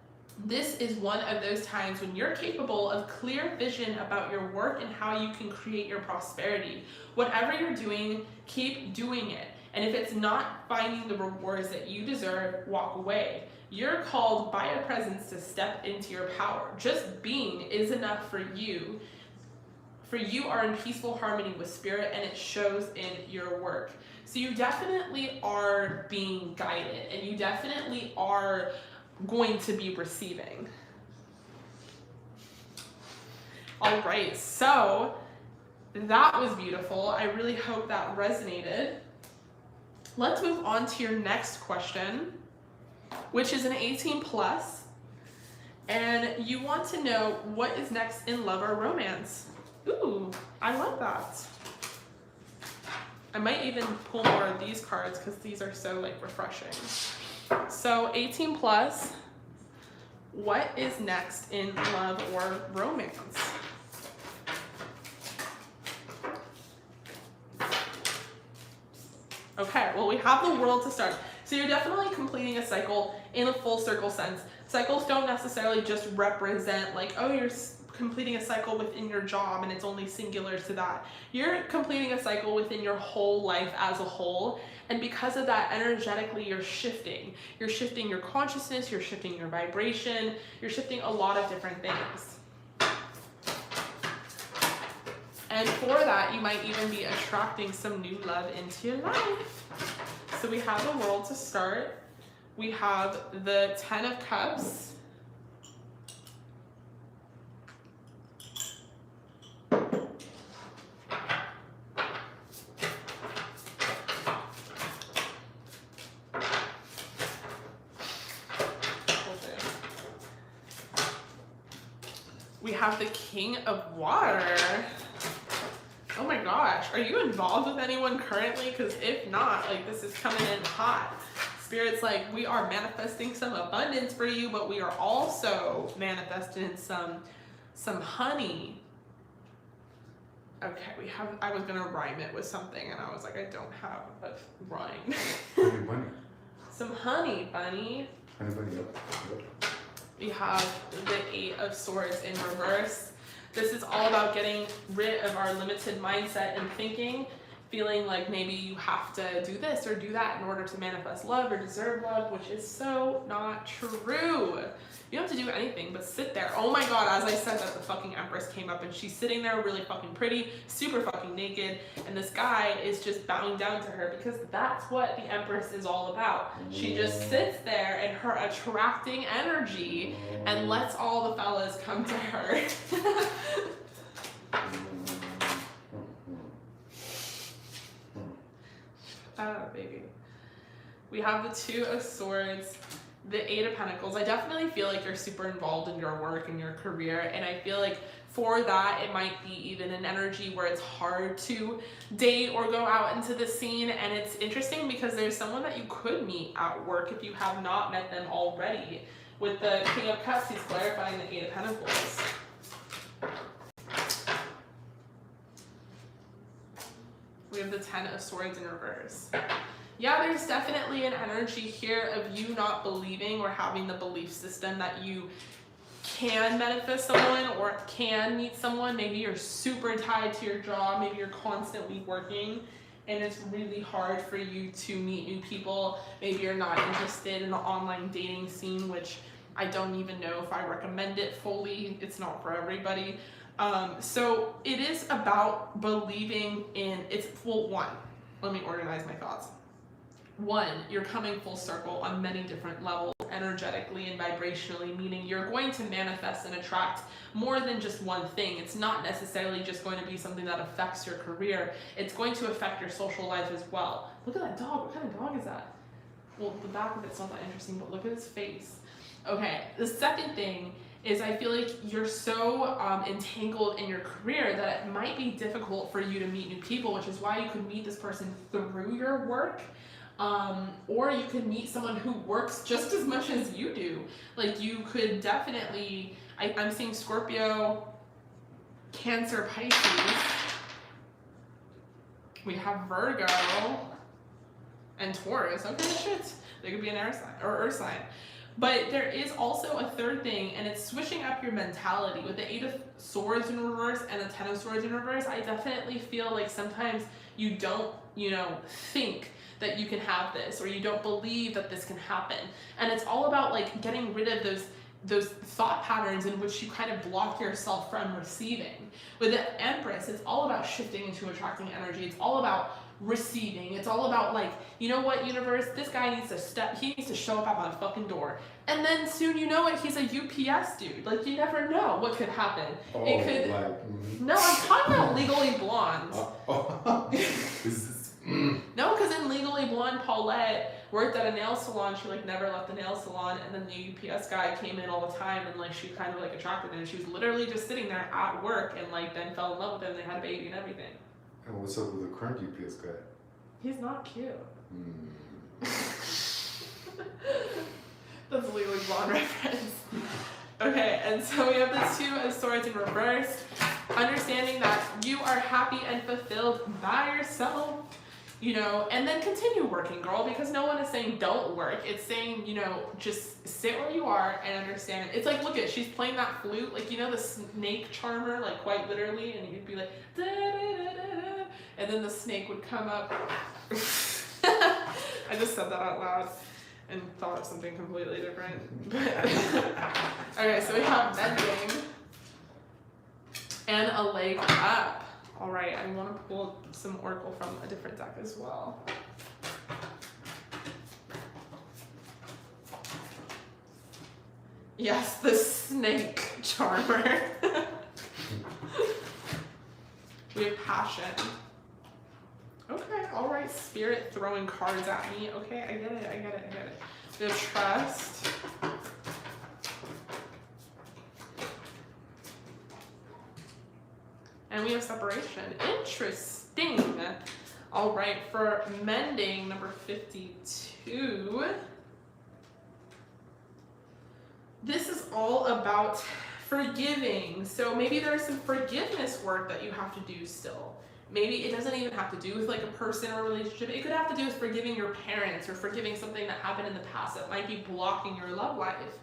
this is one of those times when you're capable of clear vision about your work and how you can create your prosperity. Whatever you're doing, keep doing it. And if it's not finding the rewards that you deserve, walk away. You're called by a presence to step into your power. Just being is enough for you. For you are in peaceful harmony with spirit, and it shows in your work. So you definitely are being guided, and you definitely are going to be receiving. All right, so that was beautiful. I really hope that resonated. Let's move on to your next question, which is an 18 plus, and you want to know what is next in love or romance. Ooh, I love that. I might even pull more of these cards because these are so like refreshing. So 18 plus, what is next in love or romance? Okay, well, we have the world to start. So you're definitely completing a cycle in a full circle sense. Cycles don't necessarily just represent like, oh, you're completing a cycle within your job and it's only singular to that. You're completing a cycle within your whole life as a whole. And because of that, energetically, you're shifting. You're shifting your consciousness, you're shifting your vibration, you're shifting a lot of different things. And for that, you might even be attracting some new love into your life. So we have the world to start. We have the 10 of Cups. We have the King of Water. Oh my gosh, are you involved with anyone currently? Because if not, like, this is coming in hot. Spirit's like, we are manifesting some abundance for you, but we are also manifesting some honey. Okay, we have, I was gonna rhyme it with something and I was like, I don't have a rhyme. Honey bunny. Some honey bunny. Honey bunny, yep. We have the 8 of Swords in reverse. This is all about getting rid of our limited mindset and thinking, feeling like maybe you have to do this or do that in order to manifest love or deserve love, which is so not true. You don't have to do anything but sit there. Oh my god, as I said that, the fucking Empress came up and she's sitting there really fucking pretty, super fucking naked, and this guy is just bowing down to her because that's what the Empress is all about. She just sits there in her attracting energy and lets all the fellas come to her. Baby. We have the 2 of Swords, the 8 of Pentacles. I definitely feel like you're super involved in your work and your career, and I feel like for that it might be even an energy where it's hard to date or go out into the scene. And it's interesting because there's someone that you could meet at work if you have not met them already. With the King of Cups, he's clarifying the 8 of Pentacles. We have the 10 of Swords in reverse. Yeah, there's definitely an energy here of you not believing or having the belief system that you can manifest someone or can meet someone. Maybe you're super tied to your job, maybe you're constantly working and it's really hard for you to meet new people. Maybe you're not interested in the online dating scene, which I don't even know if I recommend it fully. It's not for everybody. So it is about believing in, it's, well, one, let me organize my thoughts. One, you're coming full circle on many different levels, energetically and vibrationally, meaning you're going to manifest and attract more than just one thing. It's not necessarily just going to be something that affects your career. It's going to affect your social life as well. Look at that dog. What kind of dog is that? well, the back of it's not that interesting, but look at his face. Okay, the second thing is I feel like you're so entangled in your career that it might be difficult for you to meet new people, which is why you could meet this person through your work. Or you could meet someone who works just as much as you do. Like you could definitely, I'm seeing Scorpio, Cancer, Pisces. We have Virgo and Taurus. Okay, shit. They could be an air sign or earth sign. But there is also a third thing, and it's switching up your mentality. With the 8 of Swords in reverse and the 10 of Swords in reverse, I definitely feel like sometimes you don't, think that you can have this, or you don't believe that this can happen. And it's all about like getting rid of those thought patterns in which you kind of block yourself from receiving. With the Empress, it's all about shifting into attracting energy. It's all about receiving. It's all about like, you know what, universe, this guy needs to show up at my fucking door. And then soon you know it, he's a UPS dude. Like you never know what could happen. Oh, it could No, I'm talking about Legally Blonde. No, because in Legally Blonde, Paulette worked at a nail salon. She like never left the nail salon, and then the UPS guy came in all the time, and like she kind of like attracted him. She was literally just sitting there at work, and like then fell in love with him. They had a baby and everything. And what's up with the current UPS guy? He's not cute. That's a Legally Blonde reference. Okay, and so we have the 2 of Swords in reverse. Understanding that you are happy and fulfilled by yourself. And then continue working, girl, because no one is saying don't work. It's saying, just sit where you are and understand. It's like, look she's playing that flute, like, the snake charmer, like quite literally, and you'd be like, da, da, da, da, da, and then the snake would come up. I just said that out loud and thought of something completely different. Okay, so we have bending and a leg up. All right, I want to pull some oracle from a different deck as well. Yes, the snake charmer. We have passion. Okay, all right, spirit throwing cards at me. Okay, I get it. We have trust. And we have separation. Interesting. All right, for mending, number 52. This is all about forgiving. So maybe there's some forgiveness work that you have to do still. Maybe it doesn't even have to do with like a person or a relationship. It could have to do with forgiving your parents or forgiving something that happened in the past that might be blocking your love life.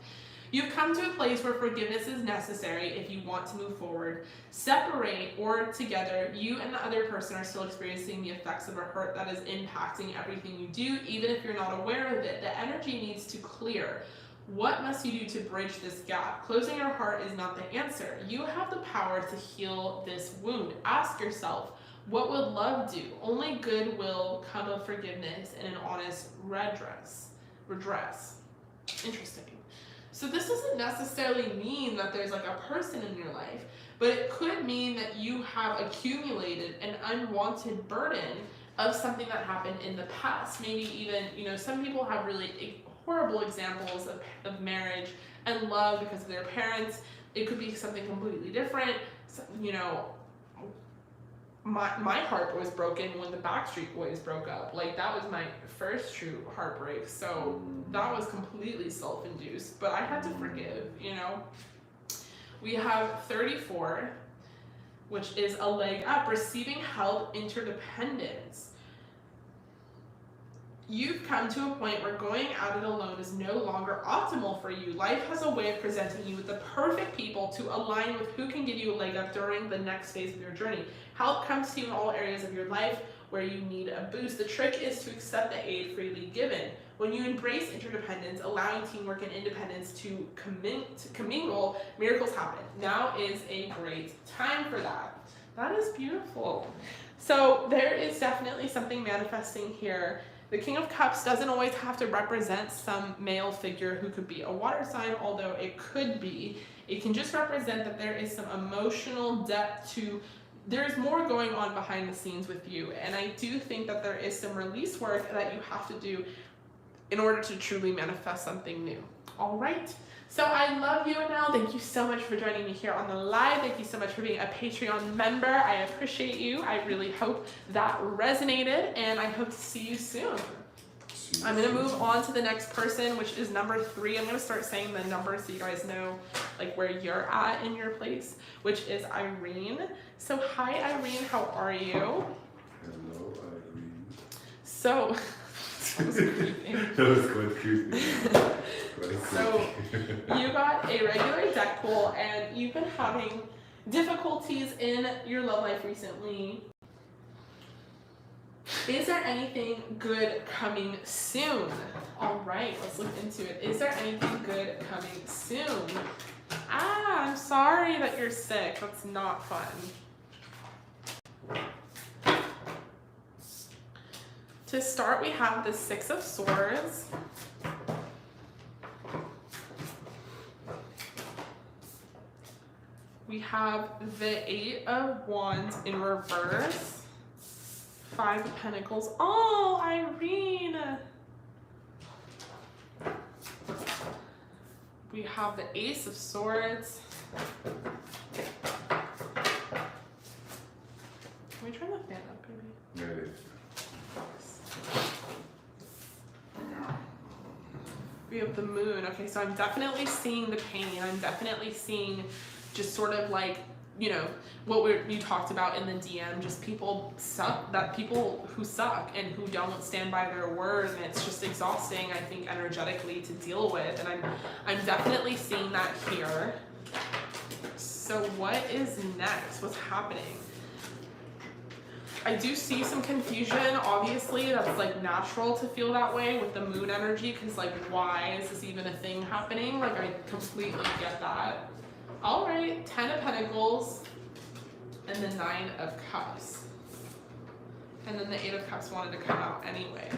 You've come to a place where forgiveness is necessary if you want to move forward. Separate or together, you and the other person are still experiencing the effects of a hurt that is impacting everything you do, even if you're not aware of it. The energy needs to clear. What must you do to bridge this gap? Closing your heart is not the answer. You have the power to heal this wound. Ask yourself, what would love do? Only good will come of forgiveness and an honest redress. Interesting. So this doesn't necessarily mean that there's like a person in your life, but it could mean that you have accumulated an unwanted burden of something that happened in the past. Maybe even, some people have really horrible examples of marriage and love because of their parents. It could be something completely different. So, my heart was broken when the Backstreet Boys broke up. Like that was my first true heartbreak. So that was completely self-induced, but I had to forgive, We have 34, which is a leg up, receiving help, interdependence. You've come to a point where going at it alone is no longer optimal for you. Life has a way of presenting you with the perfect people to align with who can give you a leg up during the next phase of your journey. Help comes to you in all areas of your life where you need a boost. The trick is to accept the aid freely given. When you embrace interdependence, allowing teamwork and independence to commingle, miracles happen. Now is a great time for that. That is beautiful. So there is definitely something manifesting here. The King of Cups doesn't always have to represent some male figure who could be a water sign, although it could be. It can just represent that there is some emotional depth to, there's more going on behind the scenes with you. And I do think that there is some release work that you have to do in order to truly manifest something new. All right. So I love you, ANNEL. Thank you so much for joining me here on the live. Thank you so much for being a Patreon member. I appreciate you. I really hope that resonated, and I hope to see you soon. I'm going to move on to the next person, which is number 3. I'm going to start saying the numbers so you guys know like where you're at in your place, which is Irene. So hi, Irene. How are you? Hello, Irene. So... that was creepy. That was quite creepy. So you got a regular deck pull, and you've been having difficulties in your love life recently. Is there anything good coming soon? All right, let's look into it. Is there anything good coming soon? I'm sorry that you're sick. That's not fun. To start, we have the 6 of Swords. We have the 8 of Wands in reverse. 5 of Pentacles. Oh, Irene! We have the Ace of Swords. Can we turn the fan up, baby? Yeah, it is. We have the Moon. Okay, so I'm definitely seeing the pain. I'm definitely seeing just sort of like, you know, what you talked about in the DM, just people who suck and who don't stand by their word, and it's just exhausting, I think, energetically to deal with, and I'm definitely seeing that here. So what is next? What's happening? I do see some confusion, obviously. That's like natural to feel that way with the Moon energy, because like, why is this even a thing happening? Like, I completely get that. All right, 10 of Pentacles and the 9 of Cups. And then the 8 of Cups wanted to come out anyway.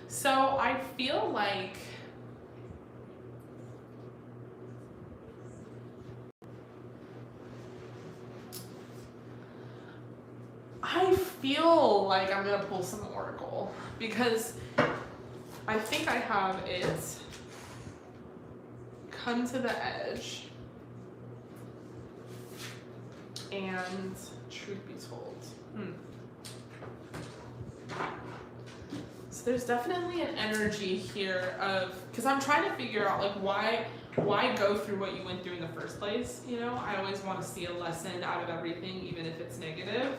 So I feel like I'm gonna pull some Oracle, because I think I have it. Come to the edge. And truth be told. So there's definitely an energy here of, because I'm trying to figure out like why go through what you went through in the first place, you know? I always want to see a lesson out of everything, even if it's negative.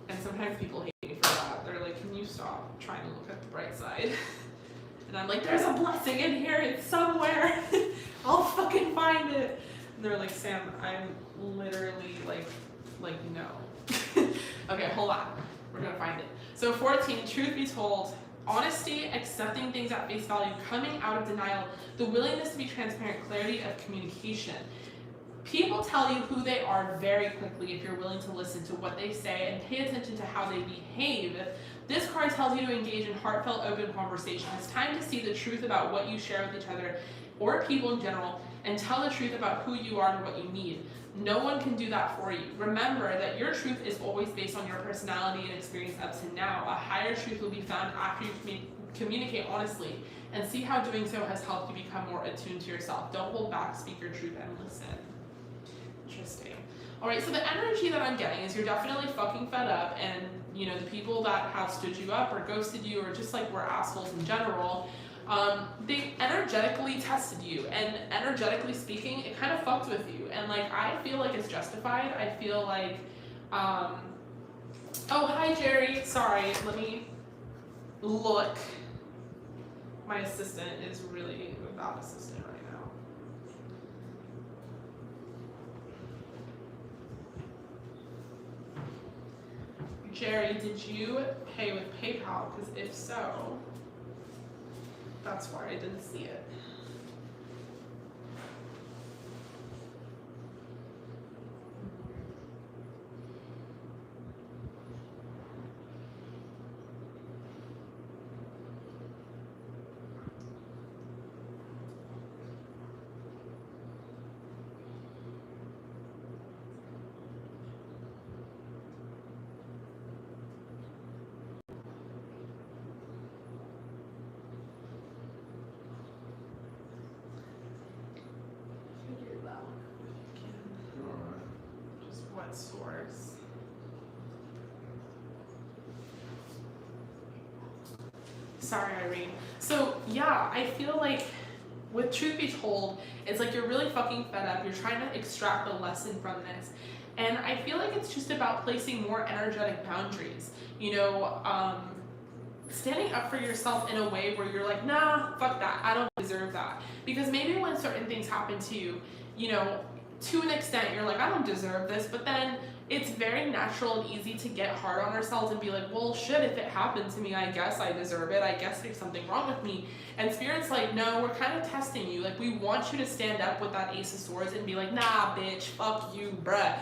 And sometimes people hate me for that. They're like, can you stop trying to look at the bright side? And I'm like, there's a blessing in here, it's somewhere. I'll fucking find it. And they're like, Sam, I'm literally like no. Okay, hold on. We're gonna find it. So 14, truth be told, honesty, accepting things at face value, coming out of denial, the willingness to be transparent, clarity of communication. People tell you who they are very quickly if you're willing to listen to what they say and pay attention to how they behave. This card tells you to engage in heartfelt, open conversation. It's time to see the truth about what you share with each other or people in general, and tell the truth about who you are and what you need. No one can do that for you. Remember that your truth is always based on your personality and experience up to now. A higher truth will be found after you communicate honestly, and see how doing so has helped you become more attuned to yourself. Don't hold back, speak your truth, and listen. Interesting. All right, so the energy that I'm getting is you're definitely fucking fed up, and you know, the people that have stood you up or ghosted you or just like were assholes in general, they energetically tested you, and energetically speaking, it kind of fucked with you, and like, I feel like it's justified. I feel like, oh, hi Jerry, sorry, let me look. My assistant is really a bad assistant right now. Jerry, did you pay with PayPal? Because if so, that's why I didn't see it. Sorry, Irene. So yeah, I feel like with truth be told, it's like you're really fucking fed up. You're trying to extract a lesson from this. And I feel like it's just about placing more energetic boundaries. You know, standing up for yourself in a way where you're like, nah, fuck that. I don't deserve that. Because maybe when certain things happen to you, you know, to an extent, you're like, I don't deserve this. But then it's very natural and easy to get hard on ourselves and be like, well, shit, if it happened to me, I guess I deserve it. I guess there's something wrong with me. And Spirit's like, no, we're kind of testing you. Like, we want you to stand up with that Ace of Swords and be like, nah, bitch, fuck you, bruh.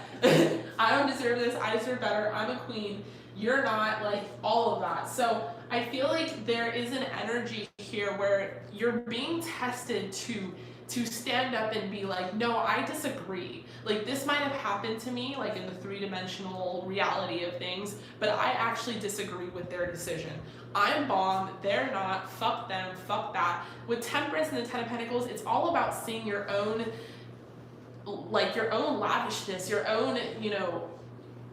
I don't deserve this. I deserve better. I'm a queen. You're not, like, all of that. So I feel like there is an energy here where you're being tested to stand up and be like, no, I disagree. Like, this might have happened to me, like in the three-dimensional reality of things, but I actually disagree with their decision. I'm bomb, they're not, fuck them, fuck that. With Temperance and the Ten of Pentacles, it's all about seeing your own, like, your own lavishness, your own, you know,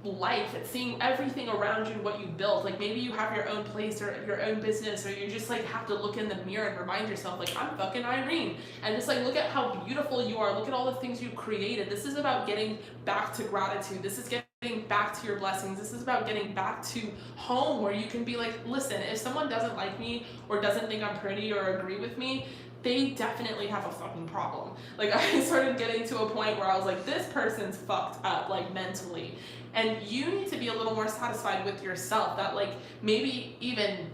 life. It's seeing everything around you and what you built. Like, maybe you have your own place or your own business, or you just like have to look in the mirror and remind yourself, like, I'm fucking Irene, and just like look at how beautiful you are, look at all the things you've created. This is about getting back to gratitude. This is getting back to your blessings. This is about getting back to home, where you can be like, listen, if someone doesn't like me or doesn't think I'm pretty or agree with me, they definitely have a fucking problem. Like, I started getting to a point where I was like, this person's fucked up, like, mentally. And you need to be a little more satisfied with yourself, that, like, maybe even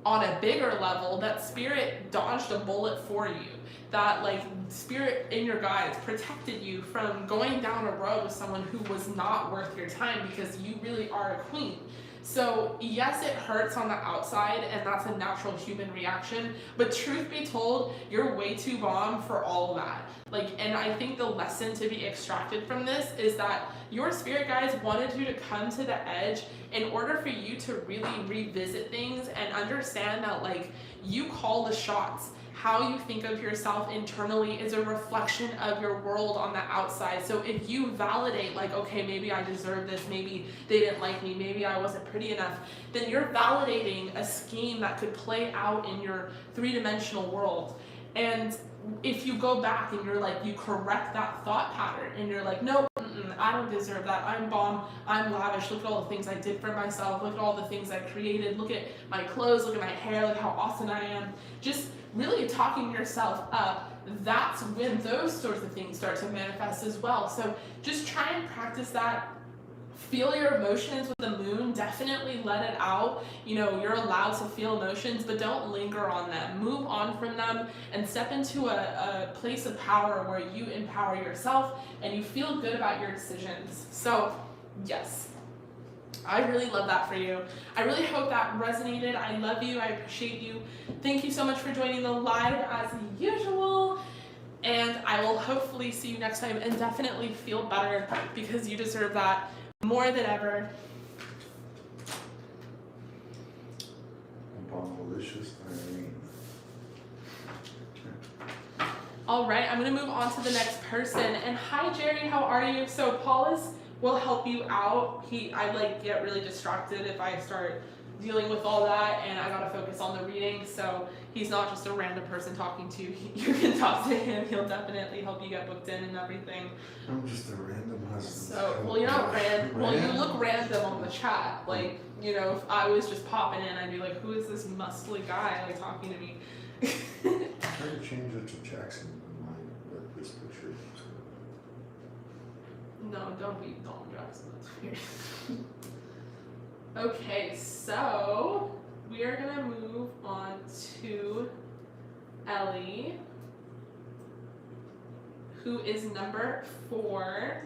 on a bigger level, that Spirit dodged a bullet for you. That, like, Spirit in your guides protected you from going down a road with someone who was not worth your time, because you really are a queen. So yes, it hurts on the outside, and that's a natural human reaction, but truth be told, you're way too bomb for all that. Like, and I think the lesson to be extracted from this is that your spirit guides wanted you to come to the edge in order for you to really revisit things and understand that, like, you call the shots. How you think of yourself internally is a reflection of your world on the outside. So if you validate, like, okay, maybe I deserve this, maybe they didn't like me, maybe I wasn't pretty enough, then you're validating a scheme that could play out in your three-dimensional world. And if you go back and you're like, you correct that thought pattern and you're like, nope, I don't deserve that, I'm bomb, I'm lavish, look at all the things I did for myself, look at all the things I created, look at my clothes, look at my hair, look how awesome I am, just really talking yourself up, that's when those sorts of things start to manifest as well. So just try and practice that. Feel your emotions with the moon, definitely let it out. You know, you're allowed to feel emotions, but don't linger on them. Move on from them and step into a place of power where you empower yourself and you feel good about your decisions. So yes, I really love that for you. I really hope that resonated. I love you. I appreciate you. Thank you so much for joining the live as usual. And I will hopefully see you next time, and definitely feel better, because you deserve that more than ever. Bombalicious Irene. All right, I'm gonna move on to the next person. And hi, Jerry, how are you? So Paulus will help you out. I like get really distracted if I start dealing with all that, and I gotta focus on the reading. So he's not just a random person talking to you. You can talk to him. He'll definitely help you get booked in and everything. I'm just a random husband. So, well, you're not random. Well, you look random on the chat. Like, you know, if I was just popping in, I'd be like, who is this muscly guy, like, talking to me? I'm trying to change it to Jackson in mind, but this picture. No, don't be Don Jackson. That's weird. Okay, so we are gonna move on to Ellie, who is number 4.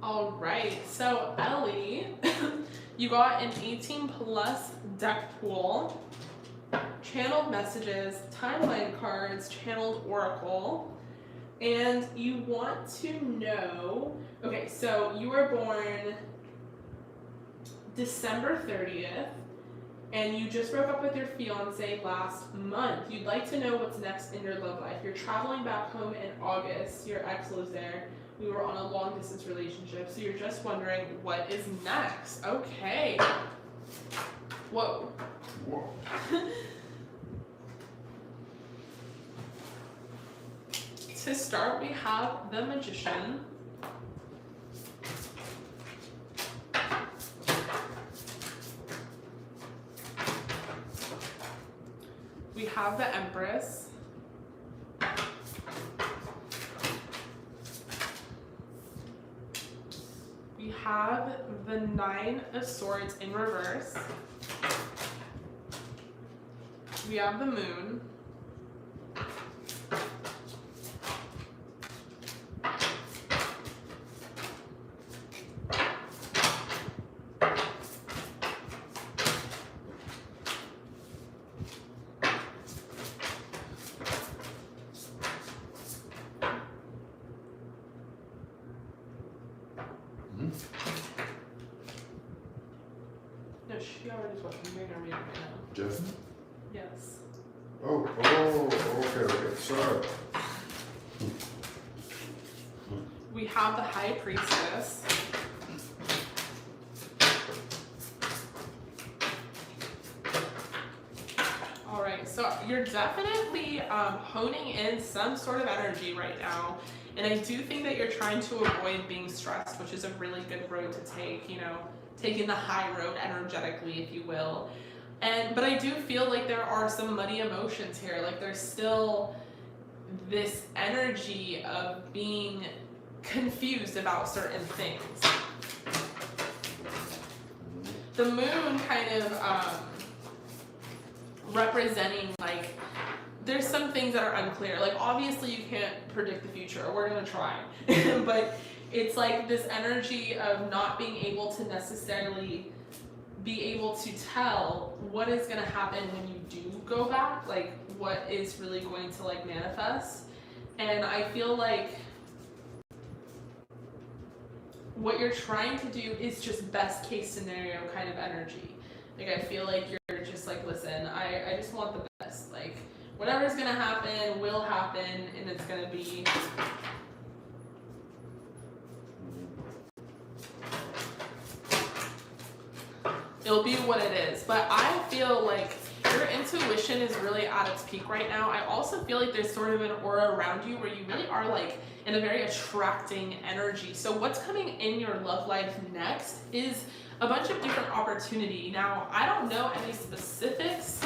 All right, so Ellie, you got an 18 plus deck pool, channeled messages, timeline cards, channeled oracle, And you want to know, okay, so you were born December 30th, and you just broke up with your fiance last month. You'd like to know what's next in your love life. You're traveling back home in August. Your ex lives there. We were on a long distance relationship, so you're just wondering what is next. Okay. Whoa. Whoa. To start, we have the Magician. We have the Empress. We have the Nine of Swords in reverse. We have the Moon. No, she already told me. We're reading right now. Just? Yes. Oh, okay, sorry. We have the High Priestess. All right, so you're definitely honing in some sort of energy right now. And I do think that you're trying to avoid being stressed, which is a really good road to take, you know, taking the high road energetically, if you will. But I do feel like there are some muddy emotions here. Like there's still this energy of being confused about certain things. The Moon kind of representing like there's some things that are unclear. Like obviously you can't predict the future. We're gonna try, but it's like this energy of not being able to necessarily be able to tell what is going to happen when you do go back, like what is really going to like manifest. And I feel like what you're trying to do is just best case scenario kind of energy. Like I feel like you're just like, listen, I just want the best. Like whatever's going to happen will happen, and it's going to be it'll be what it is. But I feel like your intuition is really at its peak right now. I also feel like there's sort of an aura around you where you really are like in a very attracting energy. So what's coming in your love life next is a bunch of different opportunity. Now, I don't know any specifics.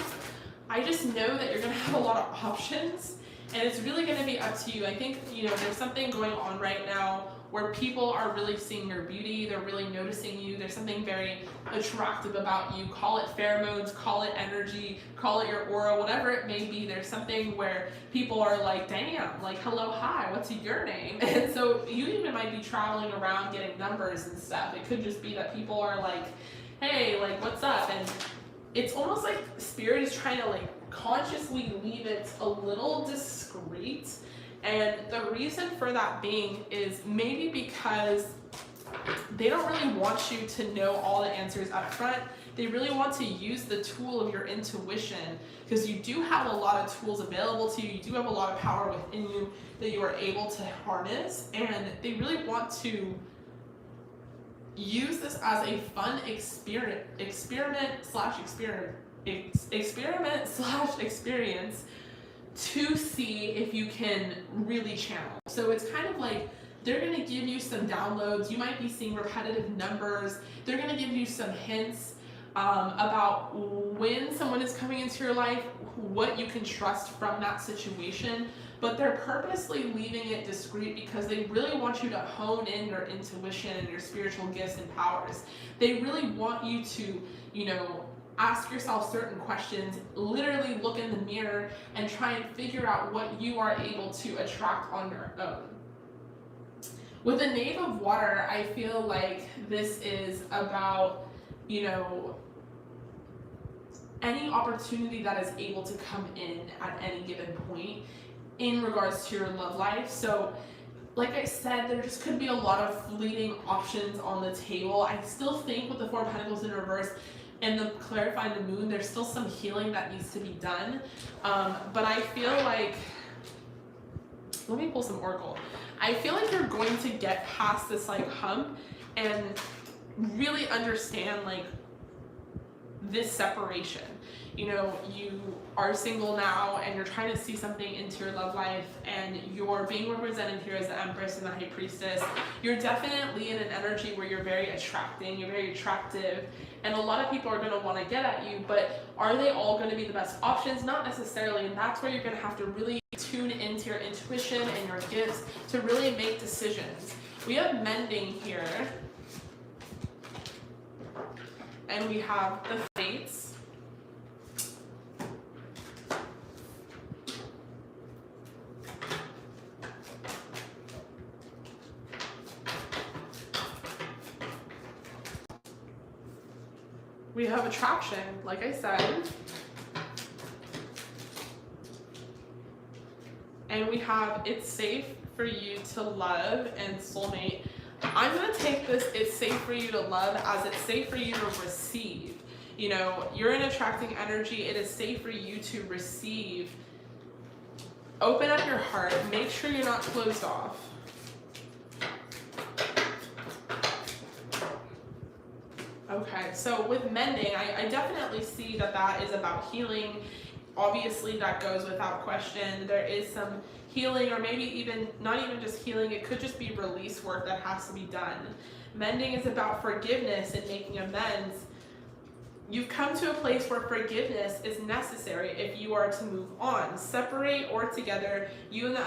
I just know that you're gonna have a lot of options, and it's really gonna be up to you. I think, you know, there's something going on right now where people are really seeing your beauty, they're really noticing you, there's something very attractive about you. Call it pheromones, call it energy, call it your aura, whatever it may be. There's something where people are like, damn, like, hello, hi, what's your name? And so you even might be traveling around getting numbers and stuff. It could just be that people are like, hey, like, what's up? And it's almost like Spirit is trying to like consciously leave it a little discreet. And the reason for that being is maybe because they don't really want you to know all the answers up front. They really want to use the tool of your intuition, because you do have a lot of tools available to you. You do have a lot of power within you that you are able to harness, and they really want to use this as a fun experiment slash experience to see if you can really channel. So it's kind of like they're going to give you some downloads. You might be seeing repetitive numbers. They're going to give you some hints about when someone is coming into your life, what you can trust from that situation. But they're purposely leaving it discreet because they really want you to hone in your intuition and your spiritual gifts and powers. They really want you to, you know, ask yourself certain questions, literally look in the mirror and try and figure out what you are able to attract on your own. With the Knave of Water, I feel like this is about, you know, any opportunity that is able to come in at any given point. in regards to your love life. So like I said, there just could be a lot of fleeting options on the table. I still think with the Four of Pentacles in reverse and the clarifying the moon, there's still some healing that needs to be done. But I feel like, let me pull some oracle. I feel like you're going to get past this like hump and really understand like this separation. You know, you are single now and you're trying to see something into your love life, and you're being represented here as the Empress and the High Priestess. You're definitely in an energy where you're very attracting, you're very attractive, and a lot of people are going to want to get at you, but are they all going to be the best options? Not necessarily, and that's where you're going to have to really tune into your intuition and your gifts to really make decisions. We have mending here, and we have the fates. We have attraction, like I said. And we have it's safe for you to love and soulmate. I'm going to take this it's safe for you to love as it's safe for you to receive. You know, you're in attracting energy. It is safe for you to receive. Open up your heart. Make sure you're not closed off. Okay, so with mending, I definitely see that that is about healing. Obviously, that goes without question. There is some healing, or maybe even, not even just healing, it could just be release work that has to be done. Mending is about forgiveness and making amends. You've come to a place where forgiveness is necessary if you are to move on. Separate or together, you and the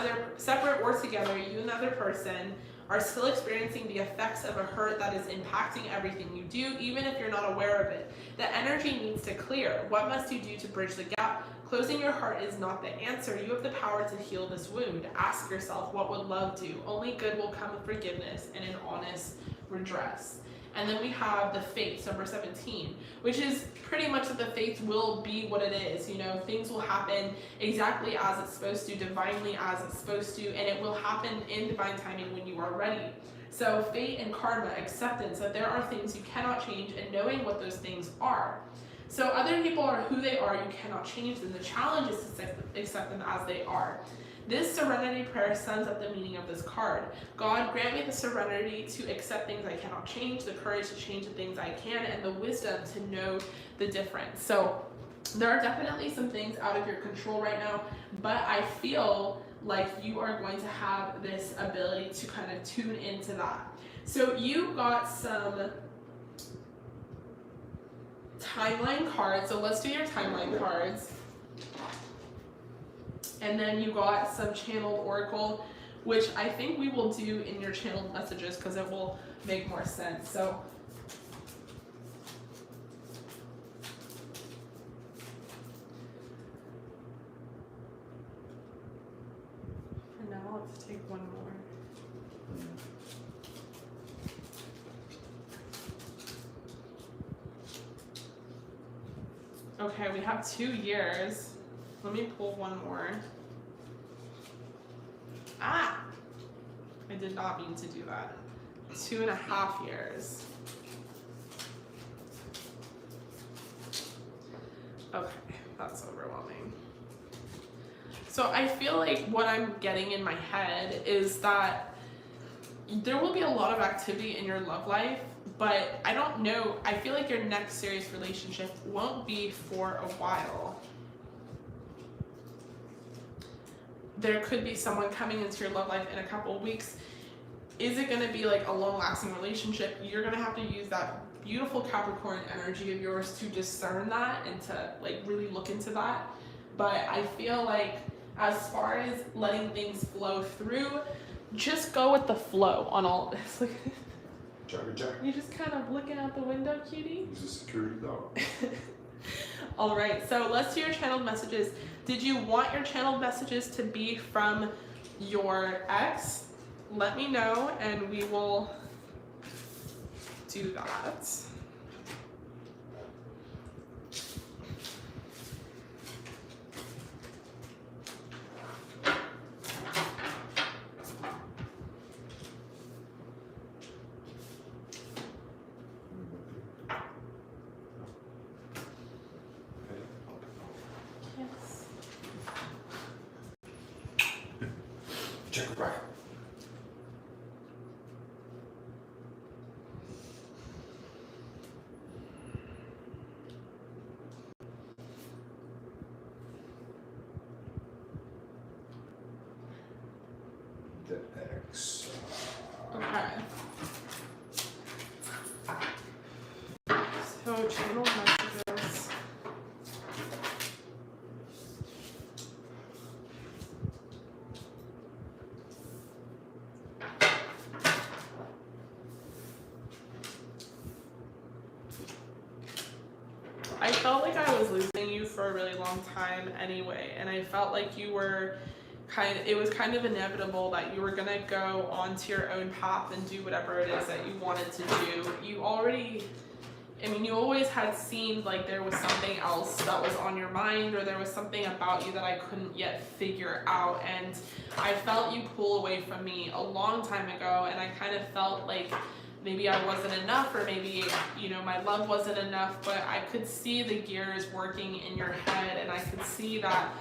other person are still experiencing the effects of a hurt that is impacting everything you do, even if you're not aware of it. The energy needs to clear. What must you do to bridge the gap? Closing your heart is not the answer. You have the power to heal this wound. Ask yourself, what would love do? Only good will come with forgiveness and an honest redress. And then we have the fates, number 17, which is pretty much that the fates will be what it is. You know, things will happen exactly as it's supposed to, divinely as it's supposed to, and it will happen in divine timing when you are ready. So fate and karma, acceptance that there are things you cannot change, and knowing what those things are. So other people are who they are, you cannot change them. The challenge is to accept them as they are. This serenity prayer sums up the meaning of this card. God, grant me the serenity to accept things I cannot change, the courage to change the things I can, and the wisdom to know the difference. So there are definitely some things out of your control right now, but I feel like you are going to have this ability to kind of tune into that. So you got some timeline cards. So let's do your timeline cards. And then you got some channeled oracle, which I think we will do in your channeled messages because it will make more sense. So for now, let's take one more. Okay, we have 2 years. Let me pull one more. Ah! I did not mean to do that. 2.5 years. Okay, that's overwhelming. So I feel like what I'm getting in my head is that there will be a lot of activity in your love life, but I don't know, I feel like your next serious relationship won't be for a while. There could be someone coming into your love life in a couple of weeks. Is it going to be like a long-lasting relationship? You're going to have to use that beautiful Capricorn energy of yours to discern that and to like really look into that. But I feel like as far as letting things flow through, just go with the flow on all of this. Like, you just kind of looking out the window, cutie? He's a security dog. All right, so let's do your channeled messages. Did you want your channeled messages to be from your ex? Let me know and we will do that. Check it back. The X. Okay. So channel messages. I felt like I was losing you for a really long time anyway, and I felt like you were it was kind of inevitable that you were gonna go onto your own path and do whatever it is that you wanted to do. You already, I mean, you always had seemed like there was something else that was on your mind, or there was something about you that I couldn't yet figure out, and I felt you pull away from me a long time ago, and I kind of felt like maybe I wasn't enough, or maybe, you know, my love wasn't enough, but I could see the gears working in your head, and I could see that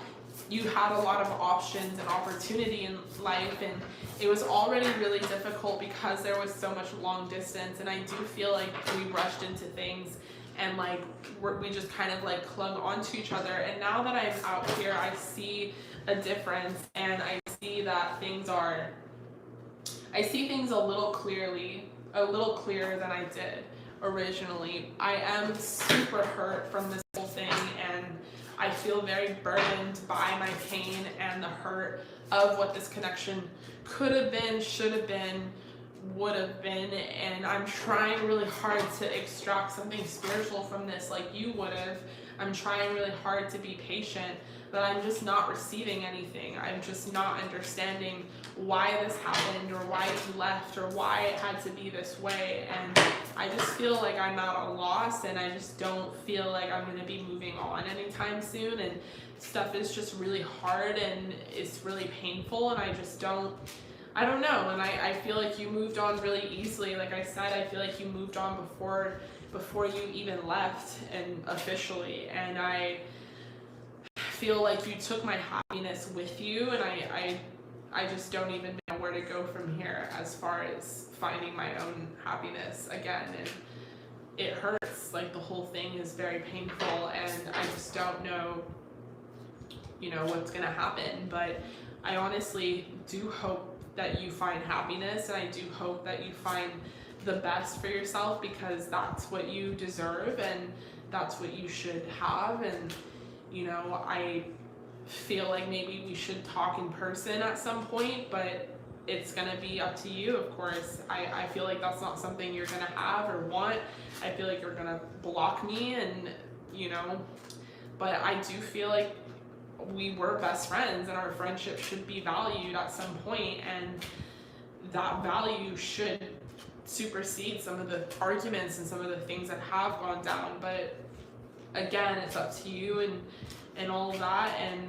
you had a lot of options and opportunity in life, and it was already really difficult because there was so much long distance, and I do feel like we rushed into things and like we just kind of like clung onto each other. And now that I'm out here, I see a difference, and I see that I see things a little clearer than I did originally. I am super hurt from this whole thing, and I feel very burdened by my pain and the hurt of what this connection could have been, should have been, would have been, and I'm trying really hard to extract something spiritual from this like you would have. I'm trying really hard to be patient, but I'm just not receiving anything. I'm just not understanding why this happened, or why you left, or why it had to be this way, and I just feel like I'm at a loss, and I just don't feel like I'm going to be moving on anytime soon, and stuff is just really hard, and it's really painful, and I don't know, and I feel like you moved on really easily. Like I said, I feel like you moved on before you even left, and officially, and I feel like you took my happiness with you, and I just don't even know where to go from here as far as finding my own happiness again, and it hurts. Like the whole thing is very painful, and I just don't know, you know, what's gonna happen, but I honestly do hope that you find happiness, and I do hope that you find the best for yourself, because that's what you deserve, and that's what you should have. And you know, I feel like maybe we should talk in person at some point, but it's gonna be up to you, of course. I feel like that's not something you're gonna have or want. I feel like you're gonna block me, and you know, but I do feel like we were best friends, and our friendship should be valued at some point, and that value should supersede some of the arguments and some of the things that have gone down. But again, it's up to you and all of that, and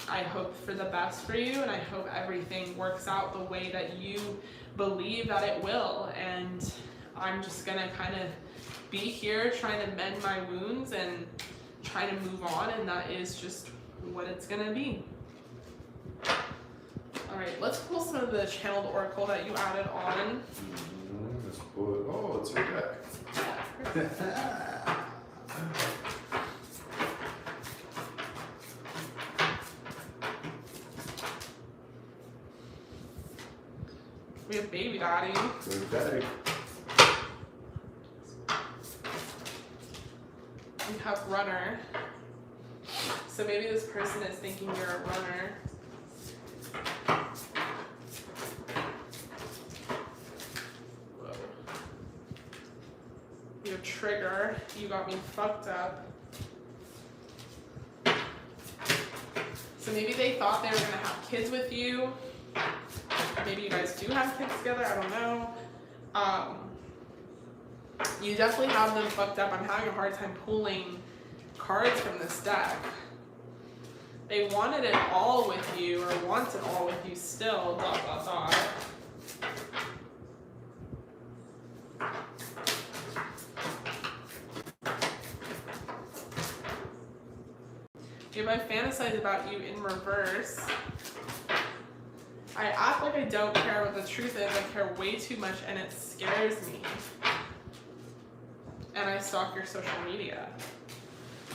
I hope for the best for you, and I hope everything works out the way that you believe that it will. And I'm just gonna kind of be here trying to mend my wounds and try to move on, and that is just what it's gonna be. All right, let's pull some of the channeled oracle that you added on. Let's pull it. Oh, it's your deck. We have baby daddy. Good day. We have runner. So maybe this person is thinking you're a runner. Whoa. We have trigger. You got me fucked up. So maybe they thought they were gonna have kids with you. Maybe you guys do have kids together, I don't know. You definitely have them fucked up. I'm having a hard time pulling cards from this deck. They wanted it all with you, or want it all with you still, blah, blah, blah. If I fantasize about you in reverse, I act like I don't care, but the truth is I care way too much and it scares me. And I stalk your social media.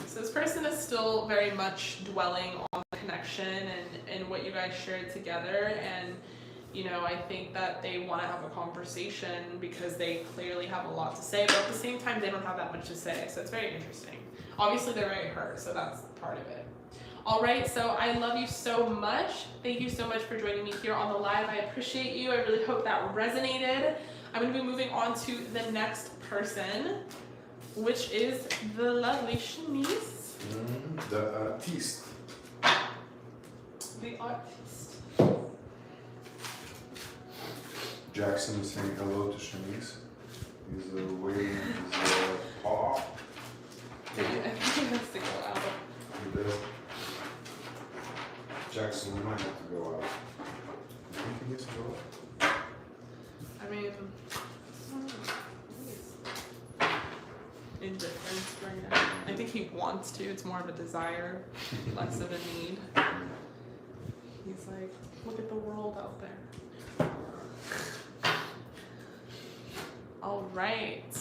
So this person is still very much dwelling on the connection and what you guys shared together. And, you know, I think that they want to have a conversation because they clearly have a lot to say, but at the same time, they don't have that much to say. So it's very interesting. Obviously, they're very hurt, so that's part of it. All right, so I love you so much. Thank you so much for joining me here on the live. I appreciate you. I really hope that resonated. I'm going to be moving on to the next person, which is the lovely Shanice. The artiste. The artist. Jackson is saying hello to Shanice. He's waving his paw. I think he has to go out. He does. Jackson, we might have to go out. You think he needs to go out? I mean, indifference right now. I think he wants to. It's more of a desire, less of a need. He's like, look at the world out there. All right.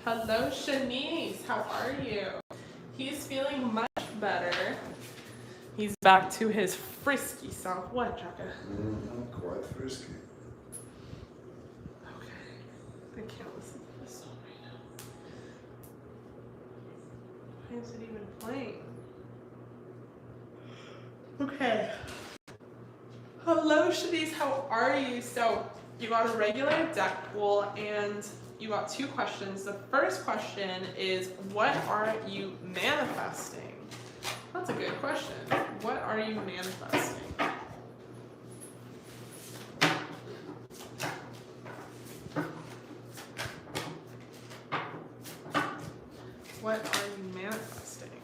Hello, Shanice. How are you? He's feeling much better. He's back to his frisky self. What, Chaka? Quite frisky. Okay. I can't listen to this song right now. Why is it even playing? Okay. Hello, Shanice. How are you? So, you got a regular deck pool and you got two questions. The first question is, what are you manifesting? That's a good question. What are you manifesting? What are you manifesting?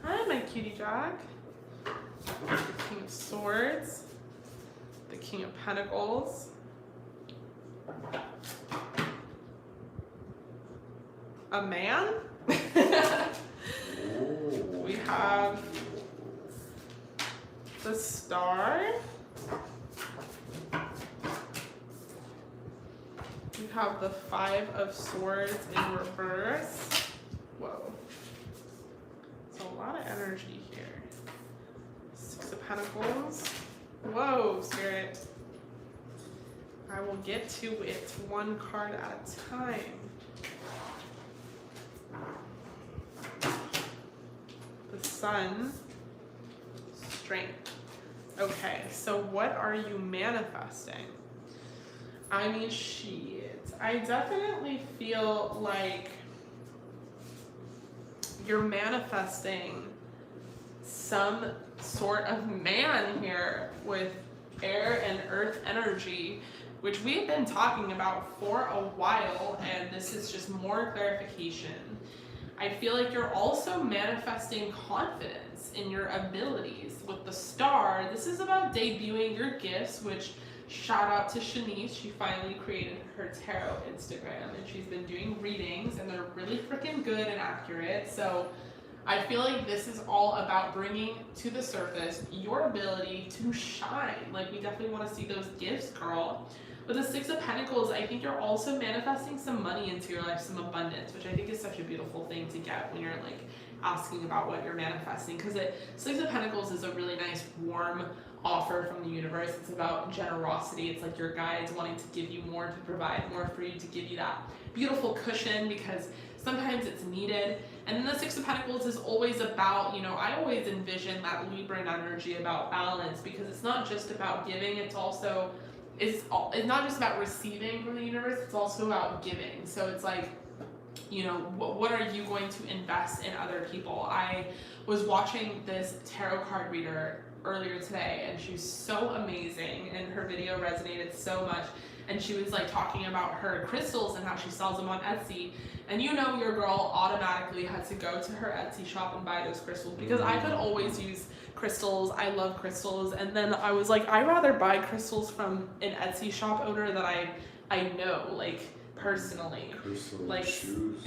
Hi, my cutie Jack. The King of Swords. The King of Pentacles. A man? We have the Star. We have the Five of Swords in reverse. Whoa. There's a lot of energy here. Six of Pentacles. Whoa, Spirit. I will get to it one card at a time. The Sun. Strength. Okay, so what are you manifesting? I mean, shit. I definitely feel like you're manifesting some sort of man here with air and earth energy, which we've been talking about for a while, and this is just more clarification. I feel like you're also manifesting confidence in your abilities. With the Star, this is about debuting your gifts, which shout out to Shanice. She finally created her tarot Instagram and she's been doing readings and they're really freaking good and accurate. So I feel like this is all about bringing to the surface your ability to shine. Like, we definitely want to see those gifts, girl. With the Six of Pentacles, I think you're also manifesting some money into your life, some abundance, which I think is such a beautiful thing to get when you're like asking about what you're manifesting. Because Six of Pentacles is a really nice, warm offer from the universe. It's about generosity. It's like your guides wanting to give you more, to provide more for you, to give you that beautiful cushion, because sometimes it's needed. And then the Six of Pentacles is always about, you know, I always envision that Libran energy about balance, because it's not just about giving, it's also, it's not just about receiving from the universe, it's also about giving. So it's like, you know, what are you going to invest in other people? I was watching this tarot card reader earlier today and she's so amazing and her video resonated so much. And she was like talking about her crystals and how she sells them on Etsy. And you know, your girl automatically had to go to her Etsy shop and buy those crystals, because I could always use crystals. I love crystals. And then I was like, I'd rather buy crystals from an Etsy shop owner that I know, like personally. Crystal like shoes.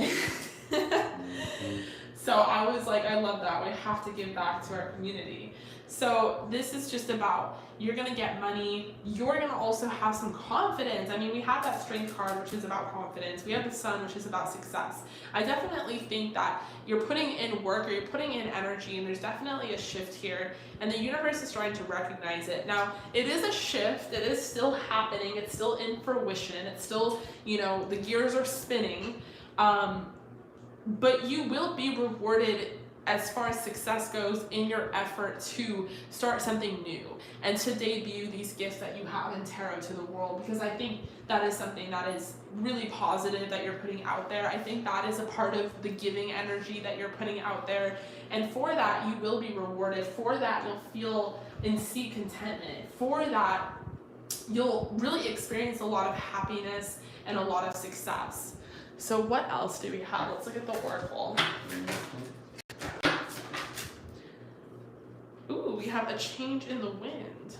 So I was like, I love that. We have to give back to our community. So this is just about, you're going to get money. You're going to also have some confidence. I mean, we have that strength card, which is about confidence. We have the sun, which is about success. I definitely think that you're putting in work, or you're putting in energy, and there's definitely a shift here. And the universe is trying to recognize it. Now, it is a shift. It is still happening. It's still in fruition. It's still, you know, the gears are spinning. But you will be rewarded as far as success goes in your effort to start something new and to debut these gifts that you have in tarot to the world, because I think that is something that is really positive that you're putting out there. I think that is a part of the giving energy that you're putting out there, and for that you will be rewarded. For that you'll feel and see contentment. For that you'll really experience a lot of happiness and a lot of success. So what else do we have? Let's look at the oracle. Ooh, we have a change in the wind.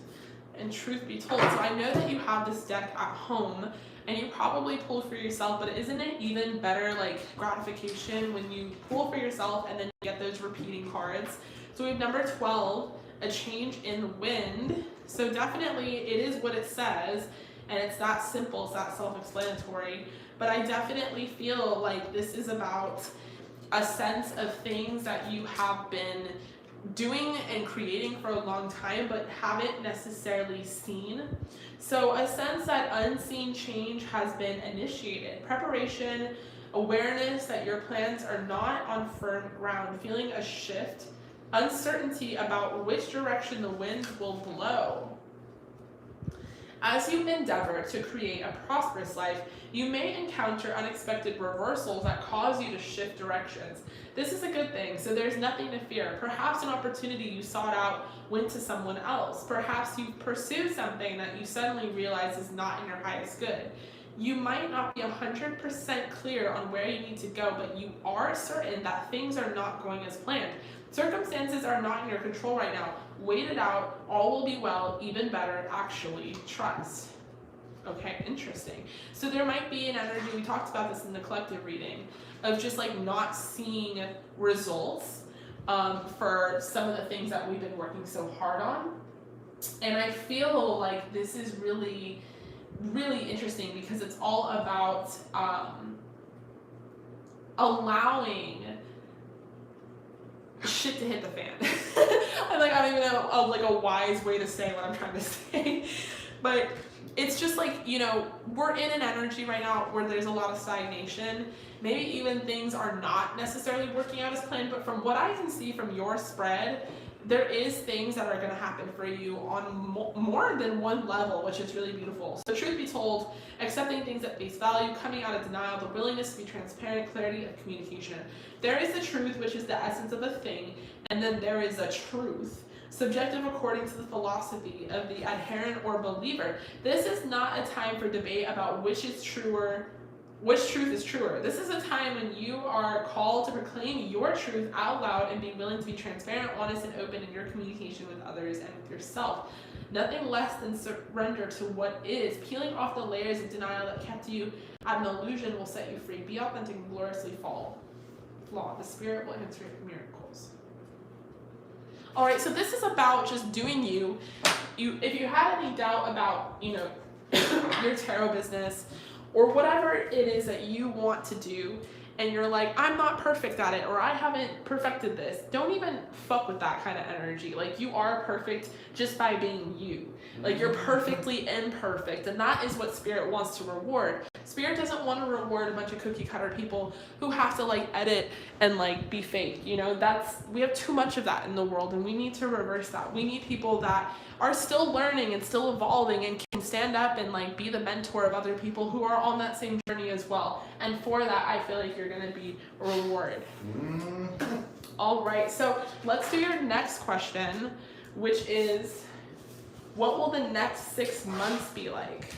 And truth be told, so I know that you have this deck at home and you probably pull for yourself, but isn't it even better, like, gratification when you pull for yourself and then you get those repeating cards? So we have number 12, a change in the wind. So definitely it is what it says, and it's that simple, it's that self-explanatory. But I definitely feel like this is about a sense of things that you have been doing and creating for a long time but haven't necessarily seen. So a sense that unseen change has been initiated. Preparation, awareness that your plans are not on firm ground, feeling a shift, uncertainty about which direction the wind will blow. As you endeavor to create a prosperous life, you may encounter unexpected reversals that cause you to shift directions. This is a good thing, so there's nothing to fear. Perhaps an opportunity you sought out went to someone else. Perhaps you pursued something that you suddenly realize is not in your highest good. You might not be 100% clear on where you need to go, but you are certain that things are not going as planned. Circumstances are not in your control right now. Wait it out, all will be well, even better, actually, trust. Okay, interesting. So there might be an energy, we talked about this in the collective reading, of just like not seeing results for some of the things that we've been working so hard on. And I feel like this is really, really interesting because it's all about allowing shit to hit the fan. I don't even know a wise way to say what I'm trying to say, but it's just like, you know, we're in an energy right now where there's a lot of stagnation. Maybe even things are not necessarily working out as planned, but from what I can see from your spread, there is things that are going to happen for you on more than one level, which is really beautiful. So truth be told, accepting things at face value, coming out of denial, the willingness to be transparent, clarity of communication. There is the truth, which is the essence of a thing, and then there is a truth, subjective according to the philosophy of the adherent or believer. This is not a time for debate about which is truer, which truth is truer. This is a time when you are called to proclaim your truth out loud and be willing to be transparent, honest, and open in your communication with others and with yourself. Nothing less than surrender to what is. Peeling off the layers of denial that kept you at an illusion will set you free. Be authentic and gloriously flawed. The Spirit will answer your miracles. Alright, so this is about just doing you. If you had any doubt about, you know, your tarot business, or whatever it is that you want to do, and you're like, I'm not perfect at it, or I haven't perfected this, don't even fuck with that kind of energy. Like, you are perfect just by being you. Like, you're perfectly imperfect, and that is what Spirit wants to reward. Spirit doesn't want to reward a bunch of cookie cutter people who have to like edit and like be fake. You know, we have too much of that in the world, and we need to reverse that. We need people that are still learning and still evolving and can stand up and like be the mentor of other people who are on that same journey as well. And for that, I feel like you're going to be rewarded. All right, so let's do your next question, which is, what will the next 6 months be like?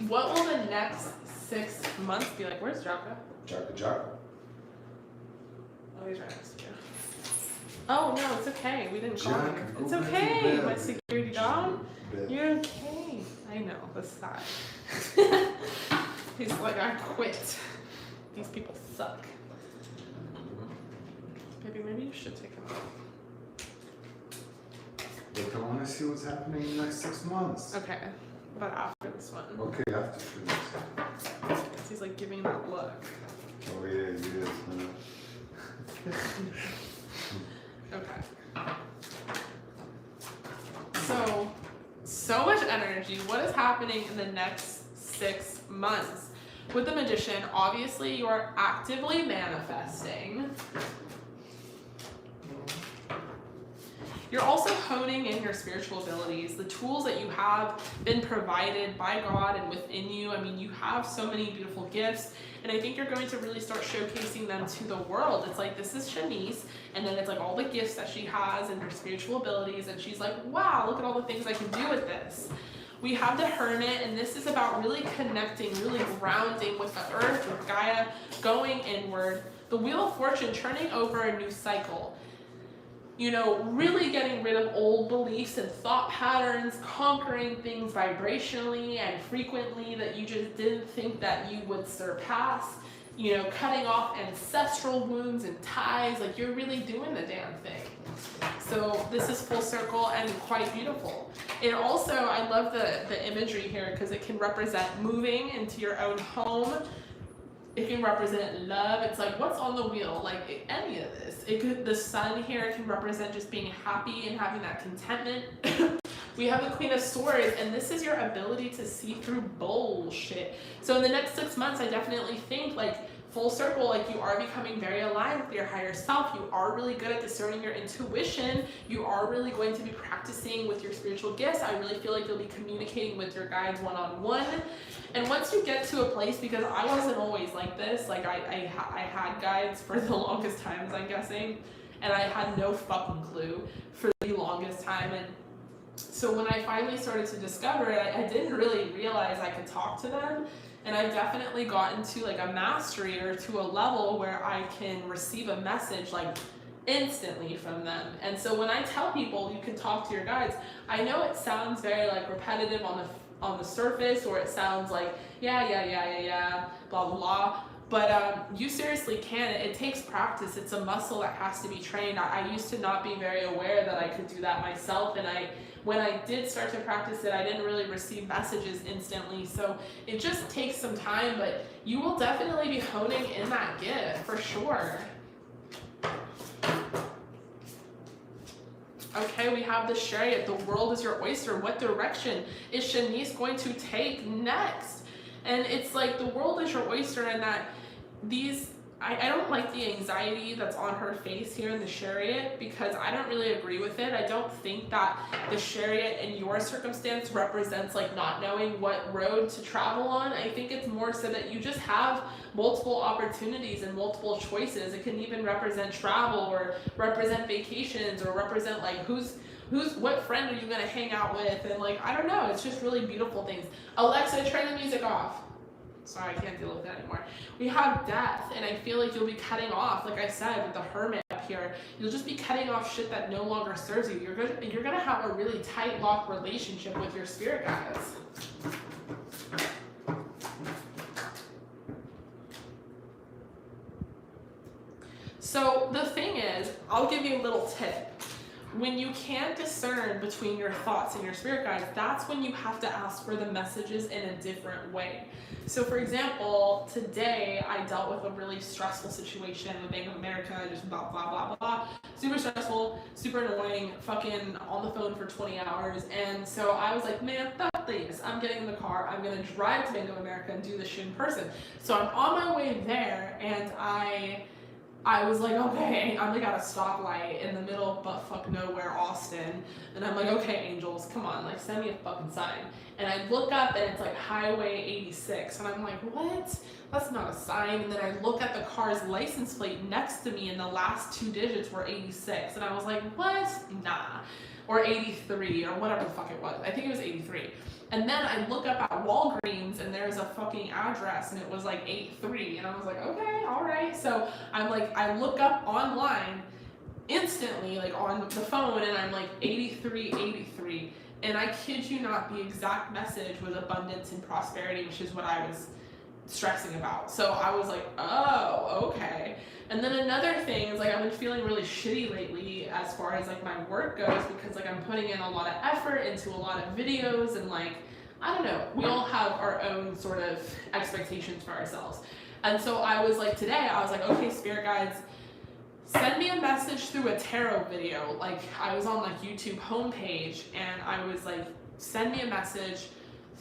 What will the next 6 months be like? Where's Jaka? Jaka. Oh, he's right next to you. Oh, no, it's okay. We didn't call Jack, him. go It's back to okay, bed. my security dog. Bed. You're okay. I know, that's sad. He's like, I quit. These people suck. Maybe you should take him out. But I want to see what's happening in the next 6 months. Okay, but after this one. Okay, after 3 months. Because he's like giving that look. Oh yeah, he is. Okay. So much energy. What is happening in the next 6 months? With the Magician, obviously you are actively manifesting. You're also honing in your spiritual abilities, the tools that you have been provided by God and within you. I mean, you have so many beautiful gifts, and I think you're going to really start showcasing them to the world. It's like, this is Shanice, and then it's like all the gifts that she has and her spiritual abilities, and she's like, wow, look at all the things I can do with this. We have the Hermit, and this is about really connecting, really grounding with the earth, with Gaia, going inward. The Wheel of Fortune, turning over a new cycle. You know, really getting rid of old beliefs and thought patterns, conquering things vibrationally and frequently that you just didn't think that you would surpass. You know, cutting off ancestral wounds and ties, like you're really doing the damn thing. So this is full circle and quite beautiful. It also, I love the imagery here because it can represent moving into your own home. It can represent love. It's like, what's on the wheel? Like any of this. It could, the sun here can represent just being happy and having that contentment. We have the Queen of Swords, and this is your ability to see through bullshit. So in the next 6 months, I definitely think like full circle, like you are becoming very aligned with your higher self. You are really good at discerning your intuition. You are really going to be practicing with your spiritual gifts. I really feel like you'll be communicating with your guides one-on-one. And once you get to a place, because I wasn't always like this, like I had guides for the longest times, I'm guessing, and I had no fucking clue for the longest time. And so when I finally started to discover it, I didn't really realize I could talk to them. And I've definitely gotten to like a mastery or to a level where I can receive a message like instantly from them. And so when I tell people you can talk to your guides, I know it sounds very like repetitive on the surface, or it sounds like yeah, blah blah blah. But you seriously can. It takes practice. It's a muscle that has to be trained. I used to not be very aware that I could do that myself, and when I did start to practice it, I didn't really receive messages instantly. So it just takes some time, but you will definitely be honing in that gift for sure. Okay, we have the Chariot. The world is your oyster. What direction is Shanice going to take next? And it's like the world is your oyster, and that I don't like the anxiety that's on her face here in the Chariot, because I don't really agree with it. I don't think that the Chariot in your circumstance represents like not knowing what road to travel on. I think it's more so that you just have multiple opportunities and multiple choices. It can even represent travel, or represent vacations, or represent like what friend are you gonna hang out with, and like I don't know, it's just really beautiful things. Alexa, turn the music off. Sorry, I can't deal with that anymore. We have death, and I feel like you'll be cutting off, like I said, with the Hermit up here. You'll just be cutting off shit that no longer serves you. You're gonna have a really tight locked relationship with your spirit guides. So the thing is, I'll give you a little tip. When you can't discern between your thoughts and your spirit guides, that's when you have to ask for the messages in a different way. So for example, today I dealt with a really stressful situation with Bank of America, just blah, blah, blah, blah. Super stressful, super annoying, fucking on the phone for 20 hours. And so I was like, man, fuck this. I'm getting in the car. I'm going to drive to Bank of America and do this shit in person. So I'm on my way there, and I was like, okay, I'm like at a stoplight in the middle of buttfuck nowhere, Austin, and I'm like, okay, angels, come on, like send me a fucking sign. And I look up, and it's like Highway 86, and I'm like, what? That's not a sign. And then I look at the car's license plate next to me, and the last 2 digits were 86, and I was like, what? Nah. Or 83, or whatever the fuck it was. I think it was 83. And then I look up at Walgreens, and there's a fucking address, and it was like 83, and I was like, okay, all right. So I'm like, I look up online instantly, like on the phone, and I'm like 83. And I kid you not, the exact message was abundance and prosperity, which is what I was stressing about. So I was like, oh, okay. And then another thing is, like, I've been feeling really shitty lately as far as like my work goes, because like I'm putting in a lot of effort into a lot of videos, and like, I don't know, we all have our own sort of expectations for ourselves. And so I was like, today I was like, okay, spirit guides, send me a message through a tarot video. Like, I was on like YouTube homepage, and I was like, send me a message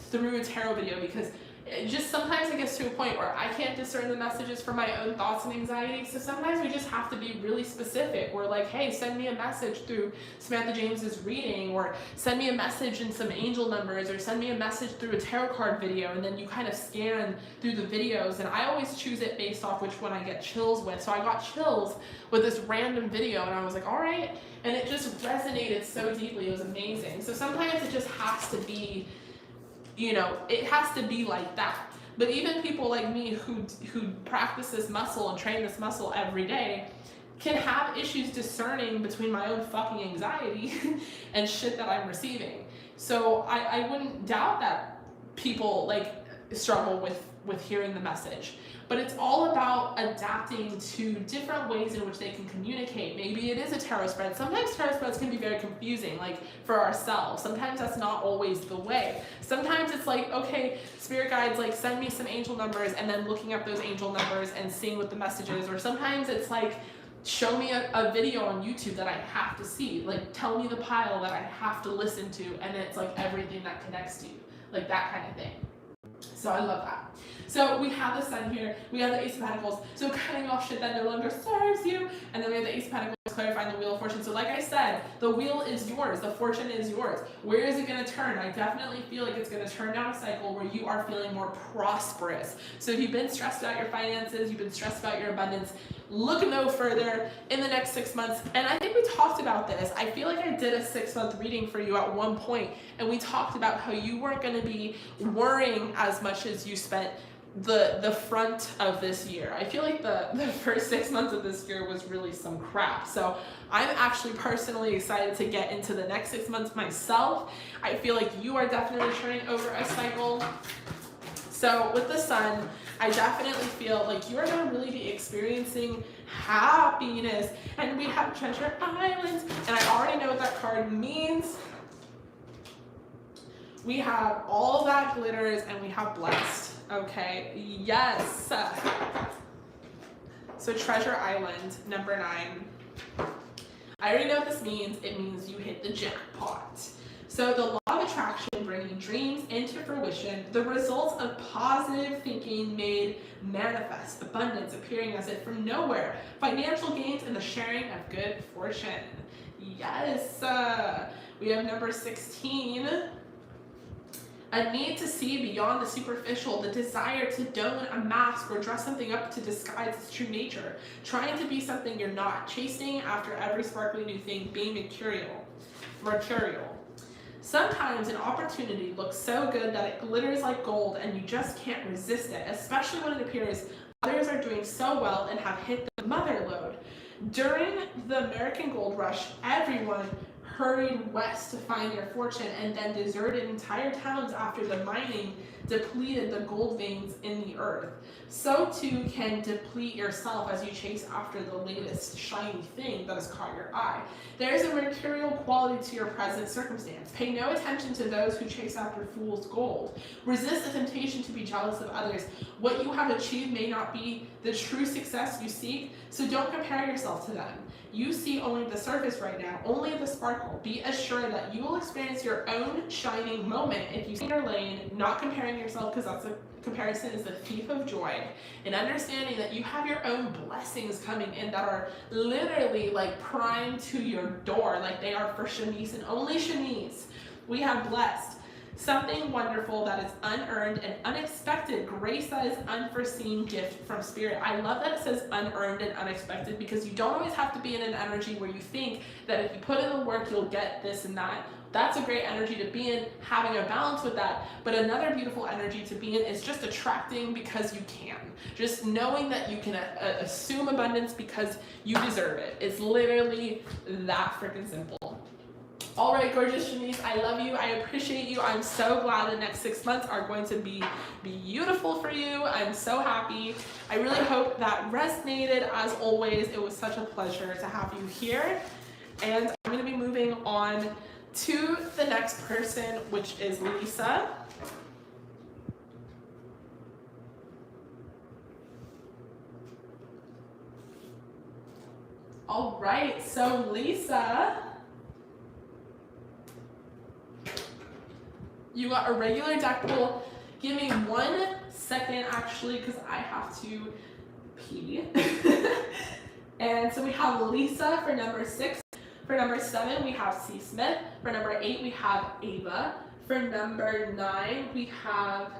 through a tarot video, because it just sometimes it gets to a point where I can't discern the messages from my own thoughts and anxiety. So sometimes we just have to be really specific. We're like, hey, send me a message through Samantha James's reading, or send me a message in some angel numbers, or send me a message through a tarot card video. And then you kind of scan through the videos, and I always choose it based off which one I get chills with. So I got chills with this random video, and I was like, all right. And it just resonated so deeply. It was amazing. So sometimes it just has to be, you know, it has to be like that. But even people like me who practice this muscle and train this muscle every day can have issues discerning between my own fucking anxiety and shit that I'm receiving. So I wouldn't doubt that people like struggle with hearing the message. But it's all about adapting to different ways in which they can communicate. Maybe it is a tarot spread. Sometimes tarot spreads can be very confusing, like for ourselves. Sometimes that's not always the way. Sometimes it's like, okay, spirit guides, like send me some angel numbers, and then looking up those angel numbers and seeing what the message is. Or sometimes it's like, show me a video on YouTube that I have to see. Like, tell me the pile that I have to listen to, and it's like everything that connects to you. Like that kind of thing. So I love that. So we have the Sun here, we have the Ace of Pentacles, so cutting off shit that no longer serves you, and then we have the Ace of Pentacles clarifying the Wheel of Fortune. So like I said, the wheel is yours, the fortune is yours. Where is it going to turn? I definitely feel like it's going to turn down a cycle where you are feeling more prosperous. So if you've been stressed about your finances, you've been stressed about your abundance, look no further in the next 6 months. And I think we talked about this. I feel like I did a 6-month reading for you at one point, and we talked about how you weren't going to be worrying as much as you spent the front of this year. I feel like the first 6 months of this year was really some crap. So I'm actually personally excited to get into the next 6 months myself. I feel like you are definitely turning over a cycle. So with the Sun, I definitely feel like you are going to really be experiencing happiness. And we have Treasure Island, and I already know what that card means. We have all that glitters, and we have blessed. Okay, yes. So Treasure Island, number 9. I already know what this means. It means you hit the jackpot. So the law of attraction, bringing dreams into fruition, the results of positive thinking made manifest, abundance appearing as if from nowhere, financial gains, and the sharing of good fortune. Yes. We have number 16. A need to see beyond the superficial, the desire to don a mask or dress something up to disguise its true nature, trying to be something you're not, chasing after every sparkly new thing, being mercurial. Sometimes an opportunity looks so good that it glitters like gold and you just can't resist it, especially when it appears others are doing so well and have hit the mother lode. During the American Gold Rush, everyone hurried west to find their fortune and then deserted entire towns after the mining depleted the gold veins in the earth. So too can deplete yourself as you chase after the latest shiny thing that has caught your eye. There is a mercurial quality to your present circumstance. Pay no attention to those who chase after fool's gold. Resist the temptation to be jealous of others. What you have achieved may not be the true success you seek, so don't compare yourself to them. You see only the surface right now, only the sparkle. Be assured that you will experience your own shining moment if you stay in your lane, not comparing yourself, because that's a comparison is the thief of joy, and understanding that you have your own blessings coming in that are literally like primed to your door, like they are for Shanice and only Shanice. We have blessed. Something wonderful that is unearned and unexpected. Grace that is unforeseen gift from spirit. I love that it says unearned and unexpected, because you don't always have to be in an energy where you think that if you put in the work, you'll get this and that. That's a great energy to be in, having a balance with that. But another beautiful energy to be in is just attracting because you can. Just knowing that you can assume abundance because you deserve it. It's literally that freaking simple. All right, gorgeous Shanice, I love you. I appreciate you. I'm so glad the next 6 months are going to be beautiful for you. I'm so happy. I really hope that resonated. As always, it was such a pleasure to have you here. And I'm going to be moving on to the next person, which is Lisa. All right, so Lisa, you got a regular deck pull. Give me 1 second, actually, because I have to pee. And so we have Lisa for number 6. For number 7, we have C. Smith. For number 8, we have Ava. For number 9, we have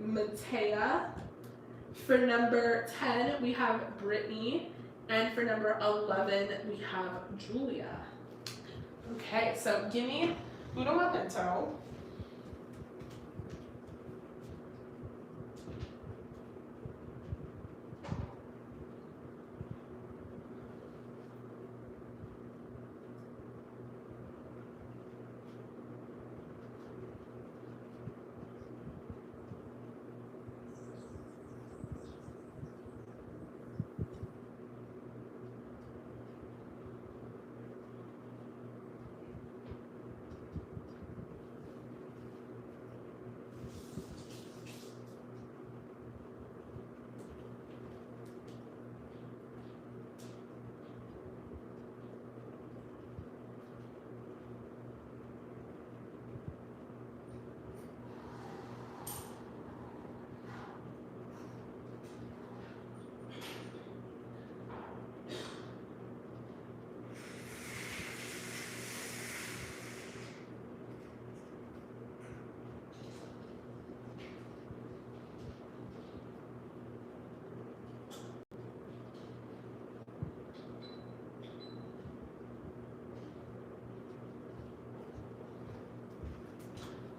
Matea. For number 10, we have Brittany. And for number 11, we have Julia. Okay, so give me uno momento.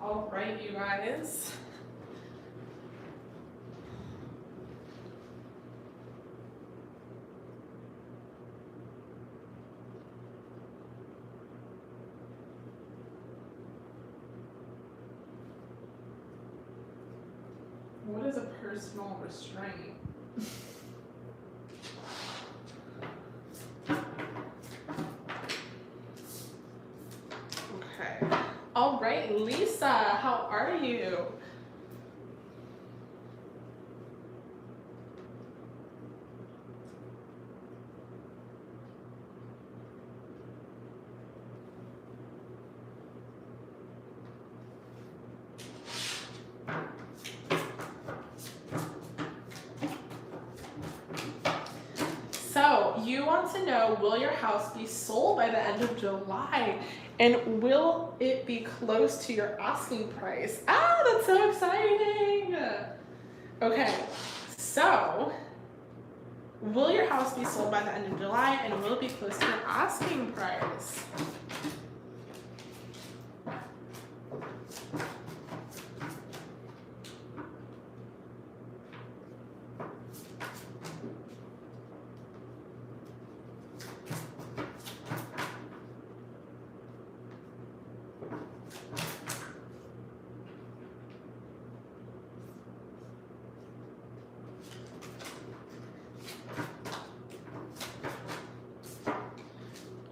All right, you guys. What is a personal restraint? Okay. All right, Lisa, how are you? So you want to know, will your house be sold by the end of July? And will it be close to your asking price? Ah, that's so exciting. Okay, so will your house be sold by the end of July, and will it be close to your asking price?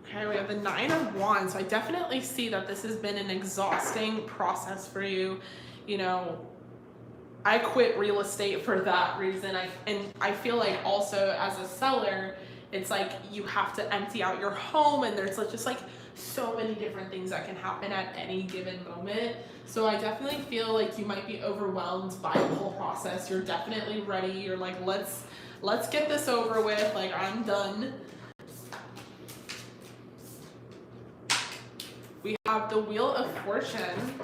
Okay, we have the 9 of Wands. So I definitely see that this has been an exhausting process for you. You know, I quit real estate for that reason. I feel like also as a seller, it's like you have to empty out your home, and there's just like so many different things that can happen at any given moment. So I definitely feel like you might be overwhelmed by the whole process. You're definitely ready. You're like, let's get this over with. Like, I'm done. have the Wheel of Fortune.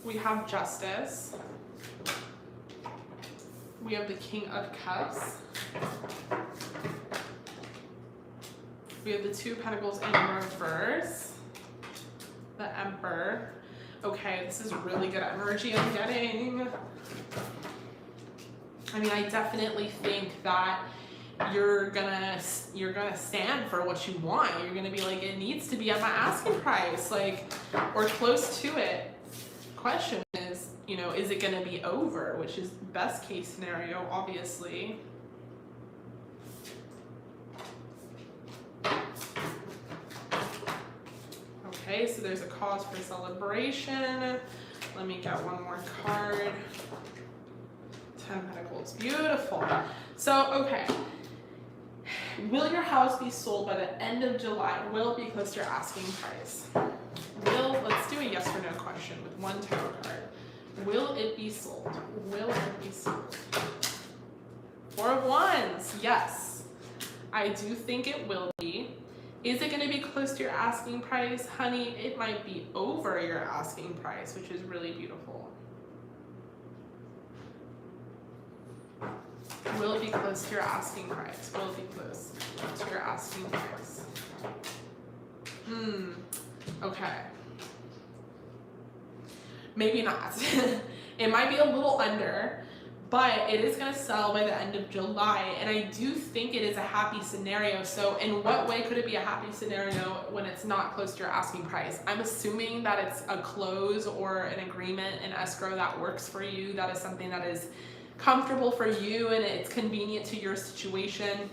We have Justice. We have the King of Cups. We have the Two of Pentacles in reverse. The Emperor. Okay, this is really good energy I'm getting. I mean, I definitely think that you're gonna stand for what you want. You're gonna be like, it needs to be at my asking price, like, or close to it. Question is, you know, is it gonna be over? Which is best case scenario, obviously. Okay, so there's a cause for celebration. Let me get one more card. 10 Pentacles, beautiful. So, okay. Will your house be sold by the end of July? Will it be close to your asking price? Let's do a yes or no question with one tarot card. Will it be sold? Will it be sold? Four of Wands, yes. I do think it will be. Is it gonna be close to your asking price? Honey, it might be over your asking price, which is really beautiful. Will it be close to your asking price? Will it be close to your asking price? Okay. Maybe not. It might be a little under, but it is going to sell by the end of July, and I do think it is a happy scenario. So in what way could it be a happy scenario when it's not close to your asking price? I'm assuming that it's a close or an agreement, an escrow that works for you, that is something that is comfortable for you and it's convenient to your situation.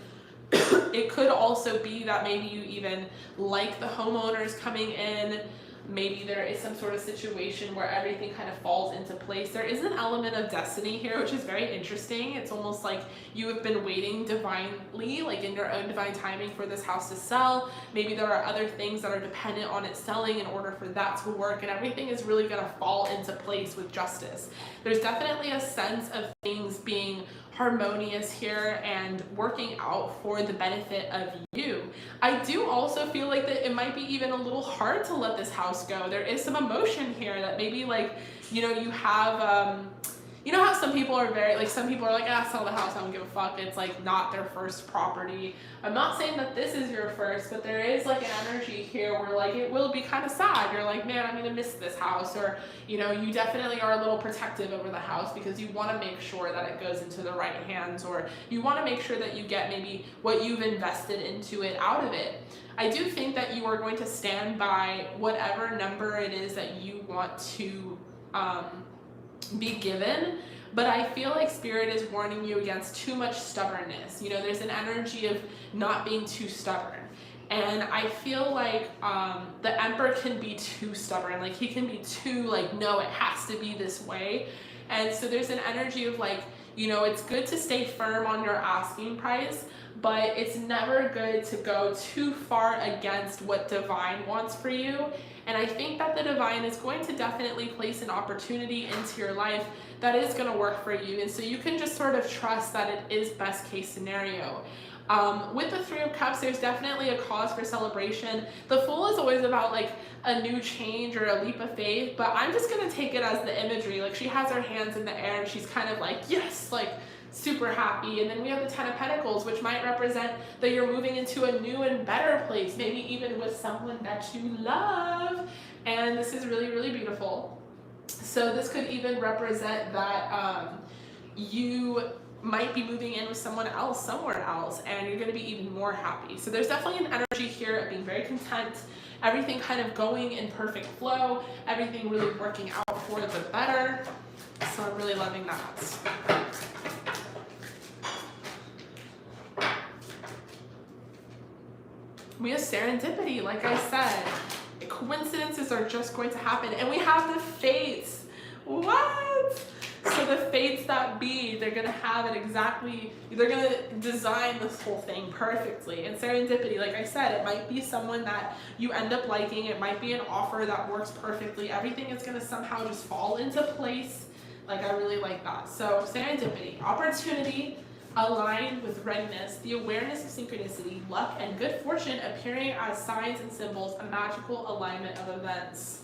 It could also be that maybe you even like the homeowners coming in. Maybe there is some sort of situation where everything kind of falls into place. There is an element of destiny here, which is very interesting. It's almost like you have been waiting divinely, like in your own divine timing, for this house to sell. Maybe there are other things that are dependent on it selling in order for that to work, and everything is really going to fall into place with Justice. There's definitely a sense of things being harmonious here and working out for the benefit of you. I do also feel like that it might be even a little hard to let this house go. There is some emotion here that maybe, like, you know, you have you know how some people are very, like, some people are like, sell the house, I don't give a fuck. It's like not their first property. I'm not saying that this is your first, but there is like an energy here where, like, it will be kind of sad. You're like, man, I'm gonna miss this house. Or, you know, you definitely are a little protective over the house because you want to make sure that it goes into the right hands, or you want to make sure that you get maybe what you've invested into it out of it. I do think that you are going to stand by whatever number it is that you want to be given, but I feel like Spirit is warning you against too much stubbornness. You know, there's an energy of not being too stubborn, and I feel like the Emperor can be too stubborn. Like, he can be too, like, no, it has to be this way. And so there's an energy of, like, you know, it's good to stay firm on your asking price, but it's never good to go too far against what Divine wants for you. And I think that the Divine is going to definitely place an opportunity into your life that is going to work for you. And so you can just sort of trust that it is best case scenario. With the Three of Cups, there's definitely a cause for celebration. The Fool is always about, like, a new change or a leap of faith, but I'm just going to take it as the imagery. Like, she has her hands in the air and she's kind of like, yes, like, super happy. And then we have the Ten of Pentacles, which might represent that you're moving into a new and better place, maybe even with someone that you love. And this is really, really beautiful. So this could even represent that you might be moving in with someone else somewhere else, and you're going to be even more happy. So there's definitely an energy here of being very content, everything kind of going in perfect flow, everything really working out for the better. So I'm really loving that. We have serendipity, like I said. Coincidences are just going to happen. And we have the fates. What? So the fates that be, they're going to have it exactly, they're going to design this whole thing perfectly. And serendipity, like I said, it might be someone that you end up liking. It might be an offer that works perfectly. Everything is going to somehow just fall into place. Like, I really like that. So serendipity, opportunity aligned with readiness, the awareness of synchronicity, luck, and good fortune appearing as signs and symbols, a magical alignment of events.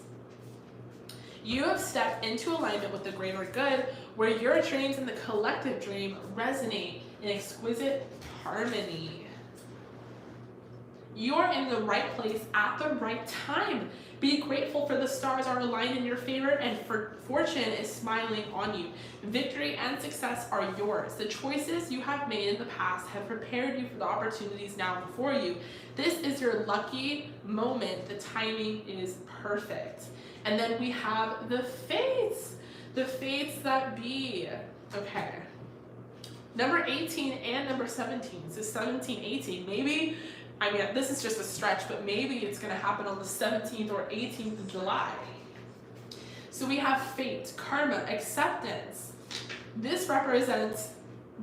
You have stepped into alignment with the greater good, where your dreams and the collective dream resonate in exquisite harmony. You are in the right place at the right time. Be grateful for the stars are aligned in your favor and for fortune is smiling on you. Victory and success are yours. The choices you have made in the past have prepared you for the opportunities now before you. This is your lucky moment. The timing is perfect. And then we have the fates that be. Okay. Number 18 and number 17. So 17, 18. Maybe, I mean, this is just a stretch, but maybe it's going to happen on the 17th or 18th of July. So we have fate, karma, acceptance. This represents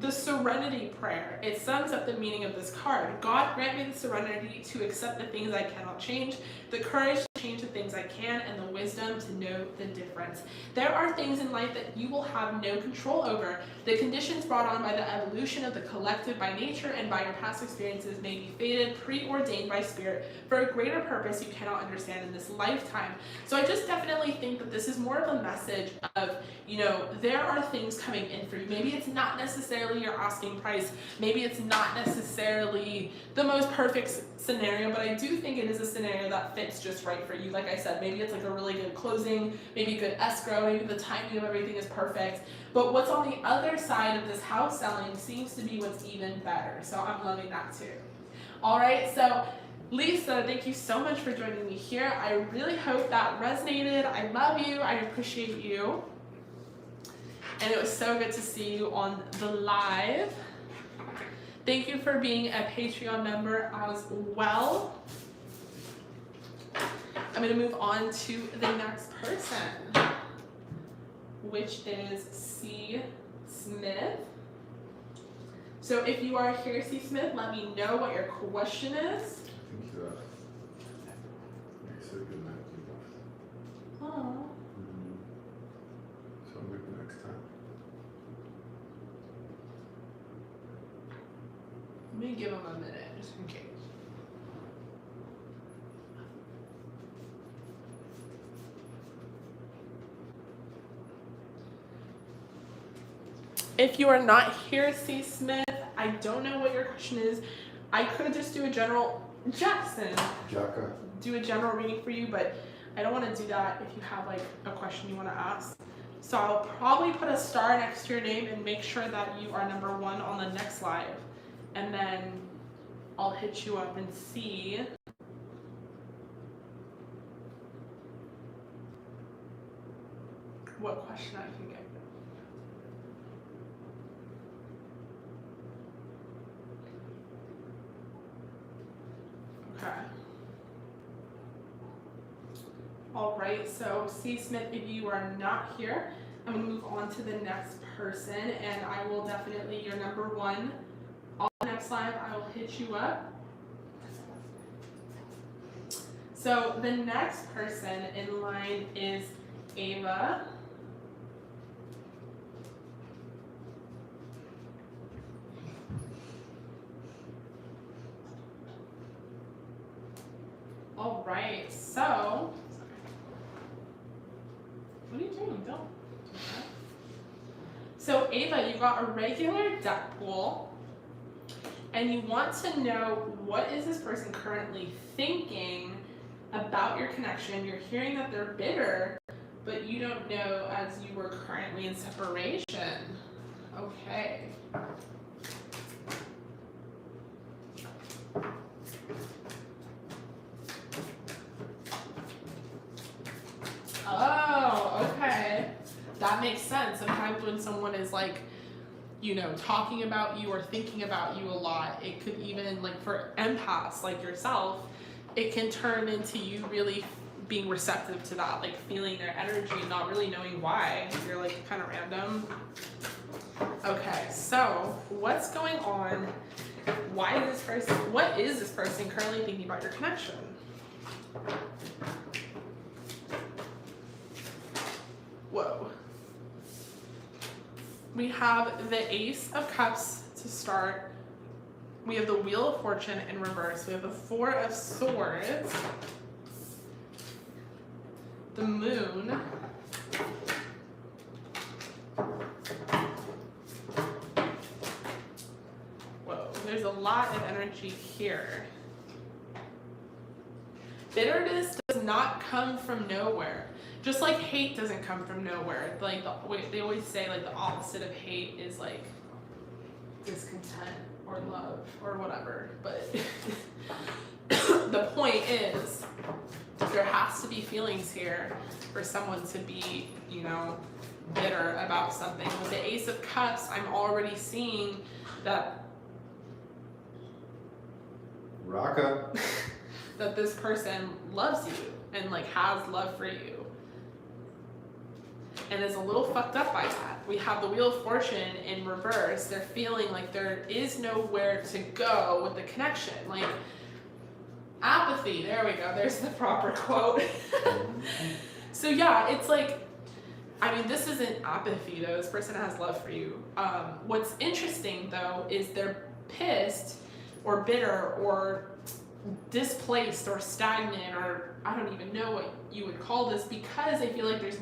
the serenity prayer. It sums up the meaning of this card. God grant me the serenity to accept the things I cannot change, the courage to change the things I can, and the wisdom to know the difference. There are things in life that you will have no control over. The conditions brought on by the evolution of the collective by nature and by your past experiences may be fated, preordained by spirit for a greater purpose you cannot understand in this lifetime. So I just definitely think that this is more of a message of, you know, there are things coming in for you. Maybe it's not necessarily your asking price. Maybe it's not necessarily the most perfect scenario, but I do think it is a scenario that fits just right for you. Like I said, maybe it's like a really good closing, maybe good escrow, maybe the timing of everything is perfect. But what's on the other side of this house selling seems to be what's even better. So I'm loving that too. All right, so Lisa, thank you so much for joining me here. I really hope that resonated. I love you. I appreciate you. And it was so good to see you on the live. Thank you for being a Patreon member as well. I'm going to move on to the next person, which is C. Smith. So if you are here, C. Smith, let me know what your question is. I think that makes it good night. Oh. So maybe next time. Let me give him a minute, just in case. If you are not here, C. Smith, I don't know what your question is. I could just do a general, Jackson, Jacka. do a general reading for you, but I don't want to do that if you have like a question you want to ask. So I'll probably put a star next to your name and make sure that you are number 1 on the next live. And then I'll hit you up and see what question I can get. Okay. All right, so C. Smith, if you are not here, I'm gonna move on to the next person, and I will definitely, you're number 1. On the next live, I will hit you up. So the next person in line is Ava. All right, so, what are you doing? Don't. Okay. So Ava, you got a regular deck pool, and you want to know what is this person currently thinking about your connection. You're hearing that they're bitter, but you don't know as you were currently in separation. Okay. Oh, okay. That makes sense. Sometimes when someone is like, you know, talking about you or thinking about you a lot, it could even, like for empaths like yourself, it can turn into you really being receptive to that, like feeling their energy, not really knowing why. You're like kind of random. Okay, so what's going on? Why is this person, what is this person currently thinking about your connection? Whoa. We have the Ace of Cups to start. We have the Wheel of Fortune in reverse. We have the Four of Swords. The Moon. Whoa, there's a lot of energy here. Bitterness does not come from nowhere. Just like hate doesn't come from nowhere. Like they always say, like the opposite of hate is like discontent or love or whatever. But the point is, there has to be feelings here for someone to be, you know, bitter about something. With the Ace of Cups, I'm already seeing that Raka. that this person loves you and like has love for you and is a little fucked up by that. We have the Wheel of Fortune in reverse. They're feeling like there is nowhere to go with the connection. Like apathy. There we go. There's the proper quote. So yeah, it's like, I mean, this isn't apathy though. This person has love for you. What's interesting though is they're pissed or bitter or displaced or stagnant, or I don't even know what you would call this, because I feel like there's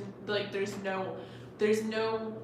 no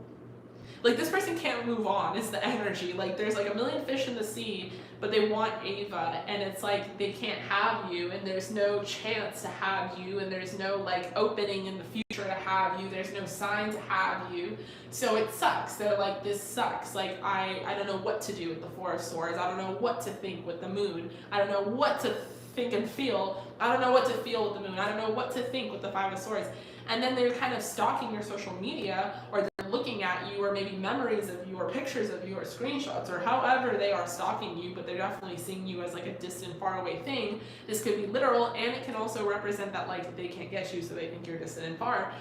like this person can't move on is the energy. Like there's like a million fish in the sea, but they want Ava, and it's like they can't have you, and there's no chance to have you, and there's no like opening in the future to have you, there's no sign to have you, so it sucks. They're like, this sucks, like I don't know what to do with the Four of Swords, I don't know what to think with the Moon, I don't know what to think and feel, I don't know what to feel with the Moon, I don't know what to think with the Five of Swords. And then they're kind of stalking your social media, or they're looking at you, or maybe memories of you, or pictures of you, or screenshots, or however they are stalking you, but they're definitely seeing you as like a distant, faraway thing. This could be literal, and it can also represent that like they can't get you, so they think you're distant and far.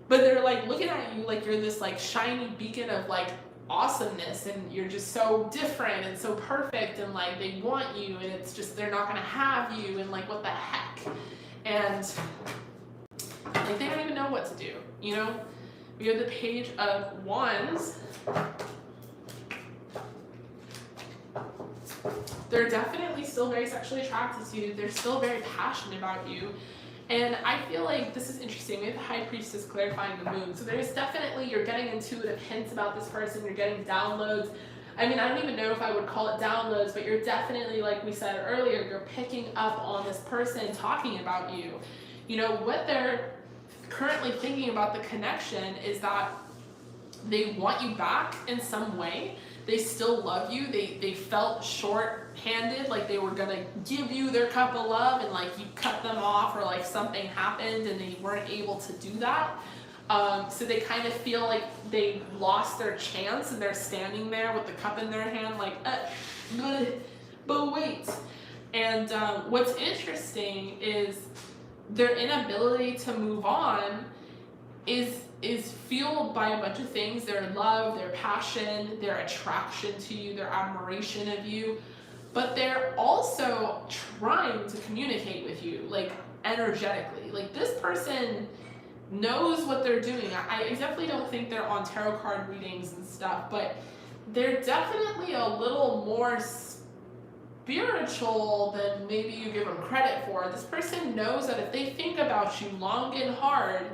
But they're like looking at you like you're this like shiny beacon of like awesomeness, and you're just so different and so perfect, and like they want you, and it's just they're not gonna have you, and like what the heck. And like they don't even know what to do, you know? We have the Page of Wands. They're definitely still very sexually attracted to you. They're still very passionate about you. And I feel like this is interesting. We have the High Priestess clarifying the Moon. So there's definitely, you're getting intuitive hints about this person. You're getting downloads. I mean, I don't even know if I would call it downloads, but you're definitely, like we said earlier, you're picking up on this person talking about you. You know, what they're currently thinking about the connection is that they want you back in some way. They still love you. They felt short-handed, like they were gonna give you their cup of love, and like you cut them off, or like something happened and they weren't able to do that. So they kind of feel like they lost their chance, and they're standing there with the cup in their hand like, but wait. And what's interesting is their inability to move on is fueled by a bunch of things: their love, their passion, their attraction to you, their admiration of you, but they're also trying to communicate with you, like energetically. Like this person knows what they're doing. I definitely don't think they're on tarot card readings and stuff, but they're definitely a little more spiritual than maybe you give them credit for. This person knows that if they think about you long and hard,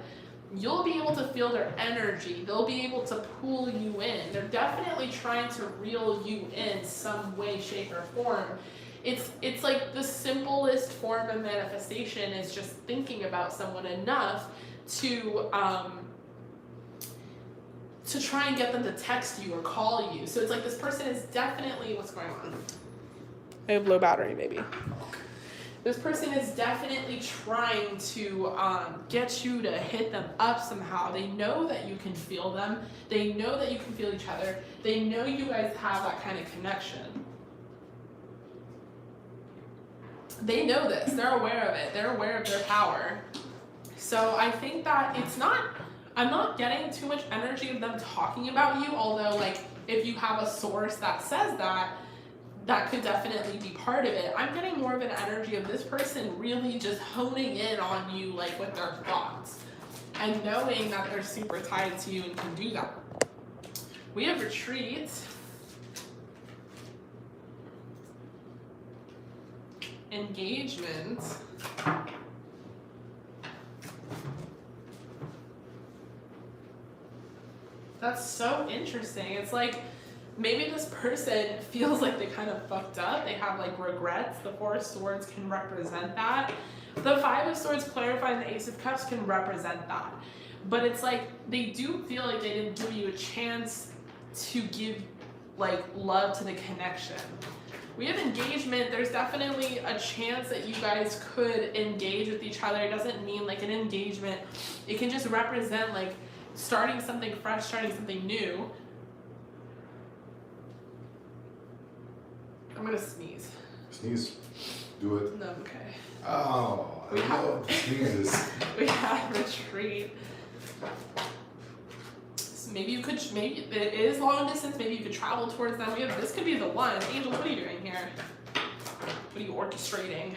you'll be able to feel their energy. They'll be able to pull you in. They're definitely trying to reel you in some way, shape, or form. It's like the simplest form of manifestation is just thinking about someone enough to try and get them to text you or call you. So it's like this person is definitely, what's going on? I have low battery, maybe. This person is definitely trying to get you to hit them up somehow. They know that you can feel them. They know that you can feel each other. They know you guys have that kind of connection. They know this. They're aware of it. They're aware of their power. So I think that I'm not getting too much energy of them talking about you, although like if you have a source that says that could definitely be part of it. I'm getting more of an energy of this person really just honing in on you, like with their thoughts, and knowing that they're super tied to you and can do that. We have retreat. Engagement. That's so interesting. It's like maybe this person feels like they kind of fucked up. They have like regrets. The Four of Swords can represent that. The Five of Swords clarifying the Ace of Cups can represent that. But it's like they do feel like they didn't give you a chance to give like love to the connection. We have engagement. There's definitely a chance that you guys could engage with each other. It doesn't mean like an engagement. It can just represent like starting something fresh, starting something new. I'm gonna sneeze. Sneeze. Do it. No, okay. Oh, I love sneezes. We have retreat. So maybe you could, maybe it is long distance, maybe you could travel towards them. We have, this could be the one. Angel, what are you doing here? What are you orchestrating?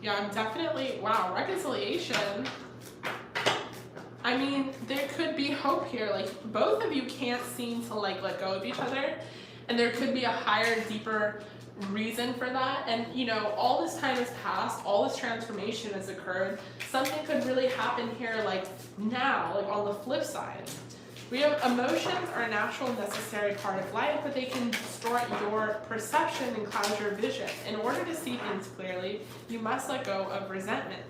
Yeah, I'm definitely, wow, reconciliation. I mean, there could be hope here. Like, both of you can't seem to like let go of each other, and there could be a higher, deeper reason for that. And you know, all this time has passed, all this transformation has occurred. Something could really happen here, like now, like on the flip side. We have emotions are a natural, necessary part of life, but they can distort your perception and cloud your vision. In order to see things clearly, you must let go of resentment.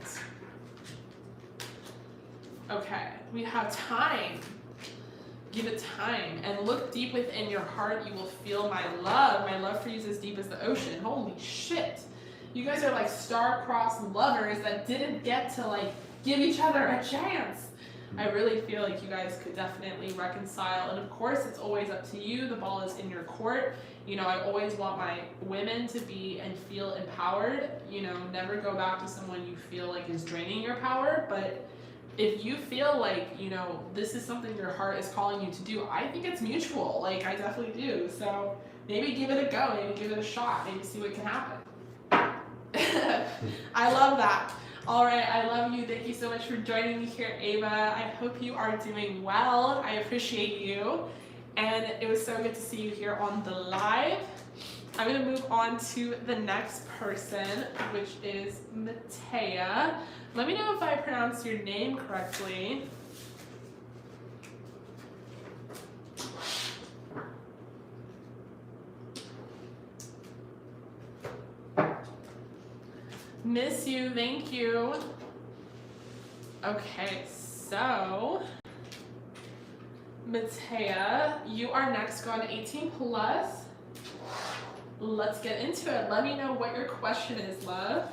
Okay, we have time. Give it time and look deep within your heart. You will feel my love. My love for you is as deep as the ocean. Holy shit. You guys are like star-crossed lovers that didn't get to like give each other a chance. I really feel like you guys could definitely reconcile. And of course, it's always up to you. The ball is in your court. You know, I always want my women to be and feel empowered. You know, never go back to someone you feel like is draining your power. But if you feel like, you know, this is something your heart is calling you to do, I think it's mutual. Like, I definitely do. So maybe give it a go. Maybe give it a shot. Maybe see what can happen. I love that. All right, I love you. Thank you so much for joining me here, Ava. I hope you are doing well. I appreciate you. And it was so good to see you here on the live. I'm gonna move on to the next person, which is Matea. Let me know if I pronounced your name correctly. Miss you, thank you. Okay, so Matea, you are next. Go on 18 plus. Let's get into it. Let me know what your question is, love.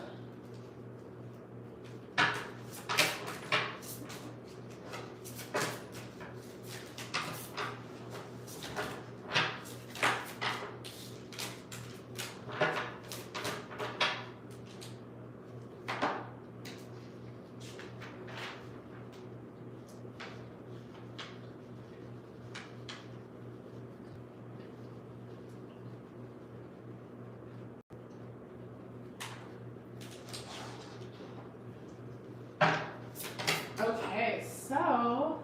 Okay, so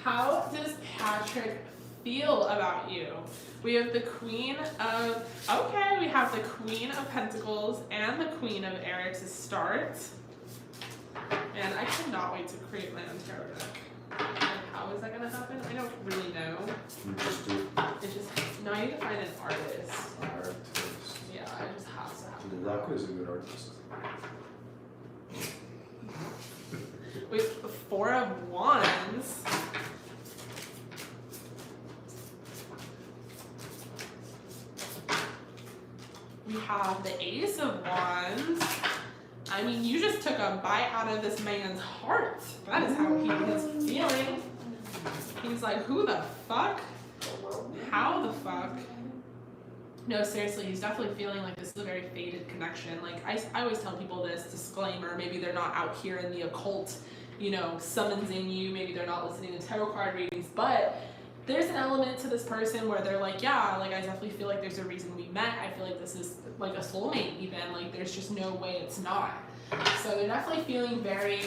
how does Patrick feel about you? We have the Queen of, okay, we have the Queen of Pentacles and the Queen of Air to start. And I cannot wait to create my own tarot deck. How is that gonna happen? I don't really know. You just do It's just, no, I need to find an artist. artist. Yeah, I just have to have The Rock is a good artist. with the Four of Wands. We have the Ace of Wands. I mean, you just took a bite out of this man's heart. That is how he is feeling. He's like, who the fuck? How the fuck? No, seriously, he's definitely feeling like this is a very faded connection. Like, I always tell people this, disclaimer, maybe they're not out here in the occult, you know, summonsing you. Maybe they're not listening to tarot card readings, but there's an element to this person where they're like, yeah, like I definitely feel like there's a reason we met. I feel like this is like a soulmate even. Like there's just no way it's not. So they're definitely feeling very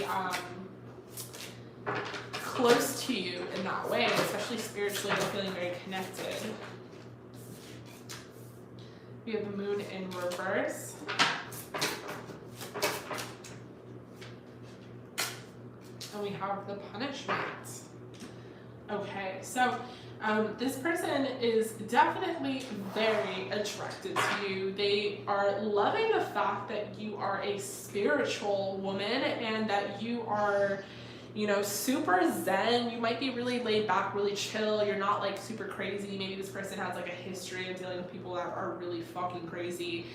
close to you in that way, especially spiritually. They're feeling very connected. We have the moon in reverse. And we have the punishment. Okay, so this person is definitely very attracted to you. They are loving the fact that you are a spiritual woman and that you are, you know, super zen. You might be really laid back, really chill. You're not like super crazy. Maybe this person has like a history of dealing with people that are really fucking crazy.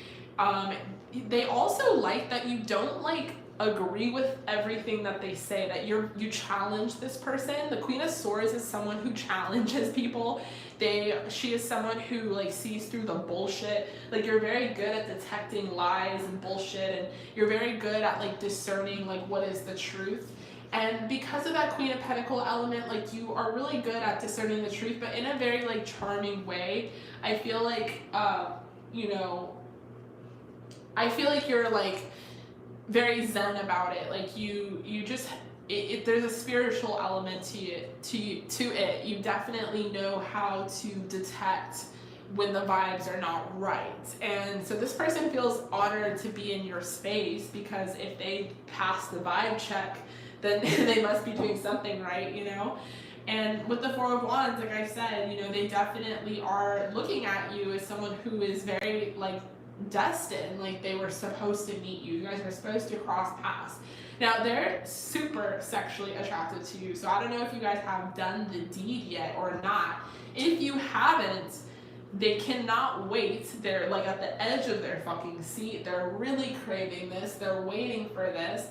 They also like that you don't like agree with everything that they say, that you challenge this person. The Queen of Swords is someone who challenges people. She is someone who like sees through the bullshit. Like you're very good at detecting lies and bullshit, and you're very good at like discerning like what is the truth. And because of that Queen of Pentacle element, like you are really good at discerning the truth, but in a very like charming way. I feel like you know, I feel like you're like very zen about it. Like you just there's a spiritual element to it. You definitely know how to detect when the vibes are not right. And so this person feels honored to be in your space, because if they pass the vibe check, then they must be doing something right, you know? And with the Four of Wands, like I said, you know, they definitely are looking at you as someone who is very like destined, like they were supposed to meet you. You guys are supposed to cross paths. Now they're super sexually attracted to you, so I don't know if you guys have done the deed yet or not. If you haven't, they cannot wait. They're like at the edge of their fucking seat. They're really craving this. They're waiting for this.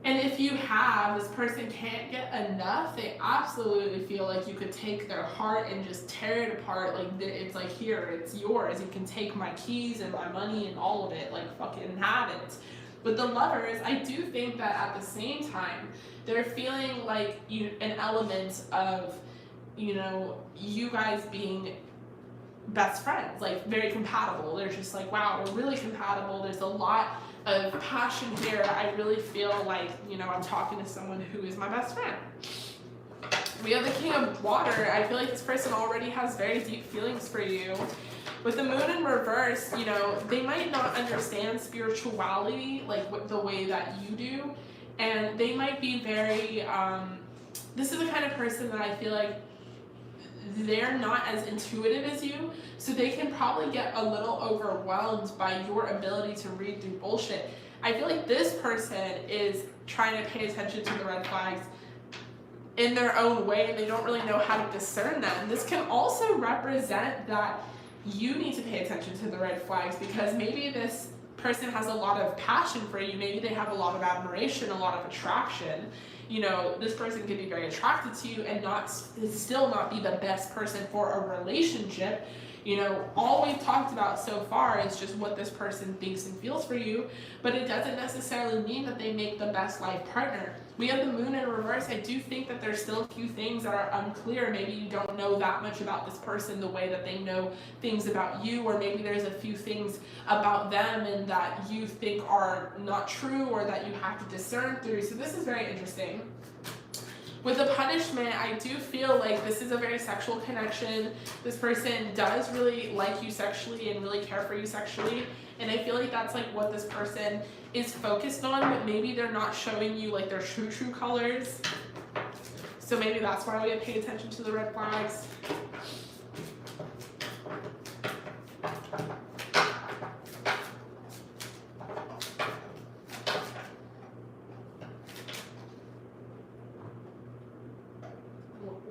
And if you have, this person can't get enough. They absolutely feel like you could take their heart and just tear it apart. Like it's like, here, it's yours. You can take my keys and my money and all of it. Like fucking have it. With the Lovers, I do think that at the same time, they're feeling like an element of, you know, you guys being best friends, like very compatible. They're just like, wow, we're really compatible. There's a lot of passion here. I really feel like, you know, I'm talking to someone who is my best friend. We have the King of Water. I feel like this person already has very deep feelings for you. With the Moon in reverse, you know, they might not understand spirituality like the way that you do, and they might be very this is the kind of person that I feel like they're not as intuitive as you, so they can probably get a little overwhelmed by your ability to read through bullshit. I feel like this person is trying to pay attention to the red flags in their own way, and they don't really know how to discern them. This can also represent that you need to pay attention to the red flags, because maybe this person has a lot of passion for you. Maybe they have a lot of admiration, a lot of attraction. You know, this person could be very attracted to you and still not be the best person for a relationship. You know, all we've talked about so far is just what this person thinks and feels for you, but it doesn't necessarily mean that they make the best life partner. We have the Moon in reverse. I do think that there's still a few things that are unclear. Maybe you don't know that much about this person the way that they know things about you, or maybe there's a few things about them and that you think are not true or that you have to discern through. So this is very interesting. With the punishment, I do feel like this is a very sexual connection. This person does really like you sexually and really care for you sexually. And I feel like that's like what this person is focused on, but maybe they're not showing you like their true colors. So maybe that's why we have to pay attention to the red flags.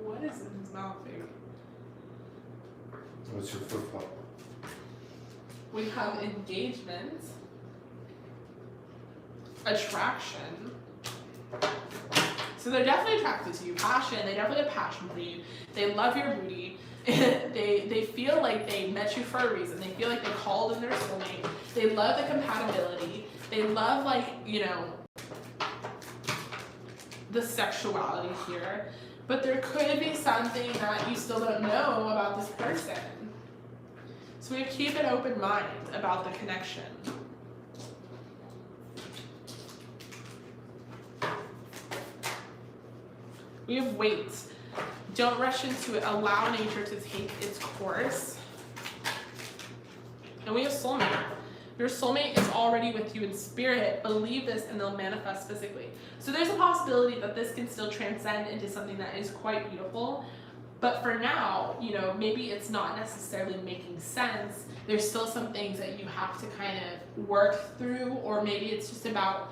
What is in his mouth here? What's your flip-flop? We have engagement, attraction. So they're definitely attracted to you. Passion, they definitely have passion for you. They love your booty. they feel like they met you for a reason. They feel like they called in their soulmate. They love the compatibility. They love, like, you know, the sexuality here, but there could be something that you still don't know about this person. So we have to keep an open mind about the connection. We have wait. Don't rush into it. Allow nature to take its course. And we have soulmate. Your soulmate is already with you in spirit. Believe this and they'll manifest physically. So there's a possibility that this can still transcend into something that is quite beautiful. But for now, you know, maybe it's not necessarily making sense. There's still some things that you have to kind of work through, or maybe it's just about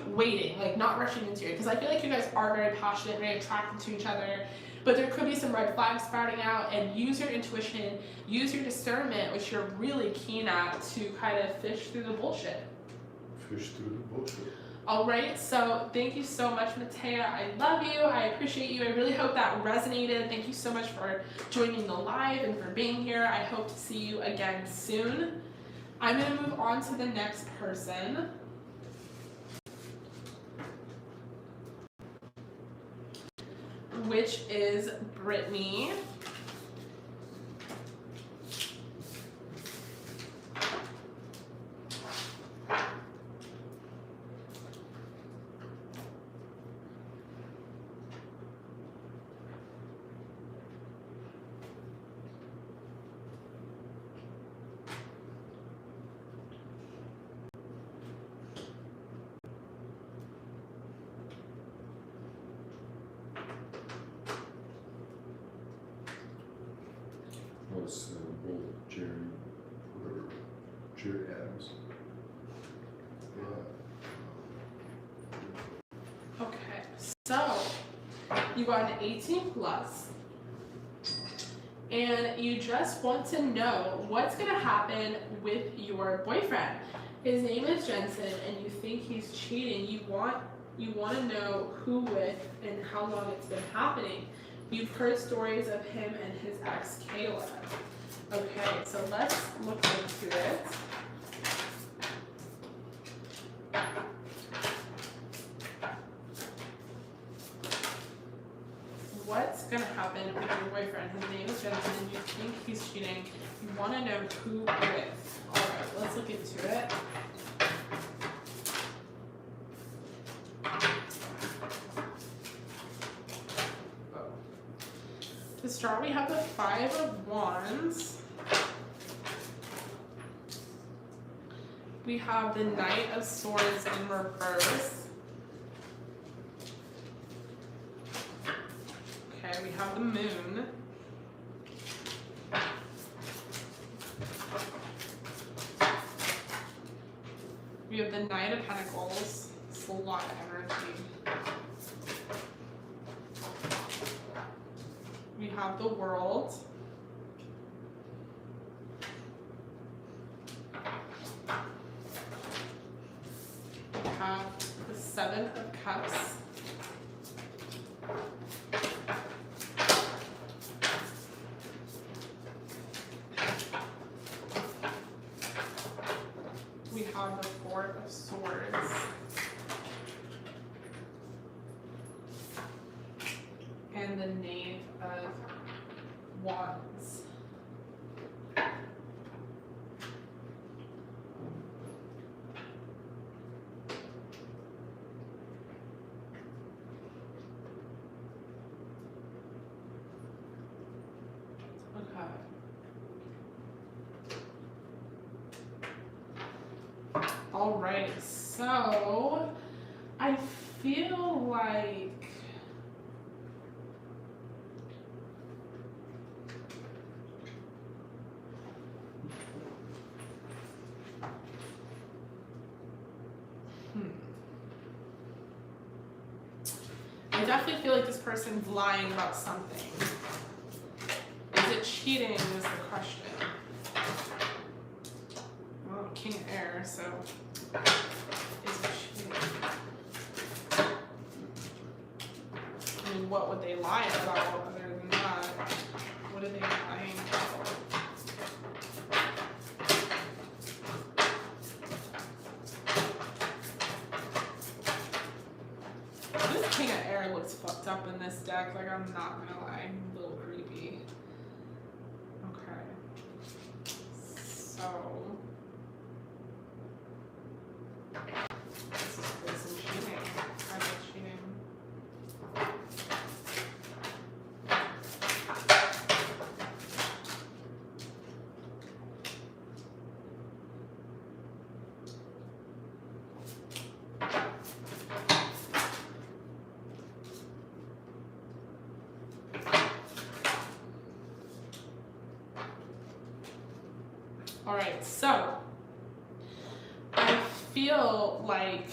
waiting, like not rushing into it. Because I feel like you guys are very passionate, very attracted to each other. But there could be some red flags sprouting out, and use your intuition, use your discernment, which you're really keen at, to kind of fish through the bullshit. Fish through the bullshit. All right, so thank you so much, Matea. I love you. I appreciate you. I really hope that resonated. Thank you so much for joining the live and for being here. I hope to see you again soon. I'm going to move on to the next person. Which is Brittany. Was old Jerry Adams. Yeah. Okay, so you got an 18 plus, and you just want to know what's going to happen with your boyfriend. His name is Jensen, and you think he's cheating. You want to know who with and how long it's been happening. You've heard stories of him and his ex, Kayla. Okay, so let's look into it. What's going to happen with your boyfriend? His name is Jensen, and you think he's cheating. You want to know who with. Alright, let's look into it. To start, we have the 5 of Wands. We have the Knight of Swords in reverse. Okay, we have the Moon. We have the Knight of Pentacles. It's a lot of energy. We have the World. We have the 7 of Cups. We have the 4 of Swords. And the Knave of Wands. Okay. All right, so I feel like I definitely feel like this person's lying about something. Is it cheating is the question. Well, King of Air, so is it cheating? I mean, what would they lie about other than that? What are they lying about? King of Air looks fucked up in this deck, like I'm not gonna lie, a little creepy. Okay. So this is person cheating. I like cheating. All right, so I feel like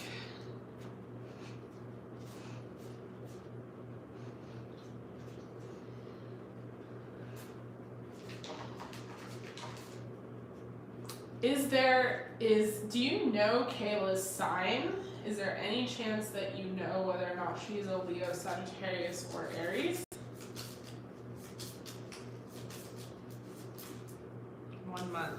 do you know Kayla's sign? Is there any chance that you know whether or not she's a Leo, Sagittarius, or Aries? 1 month.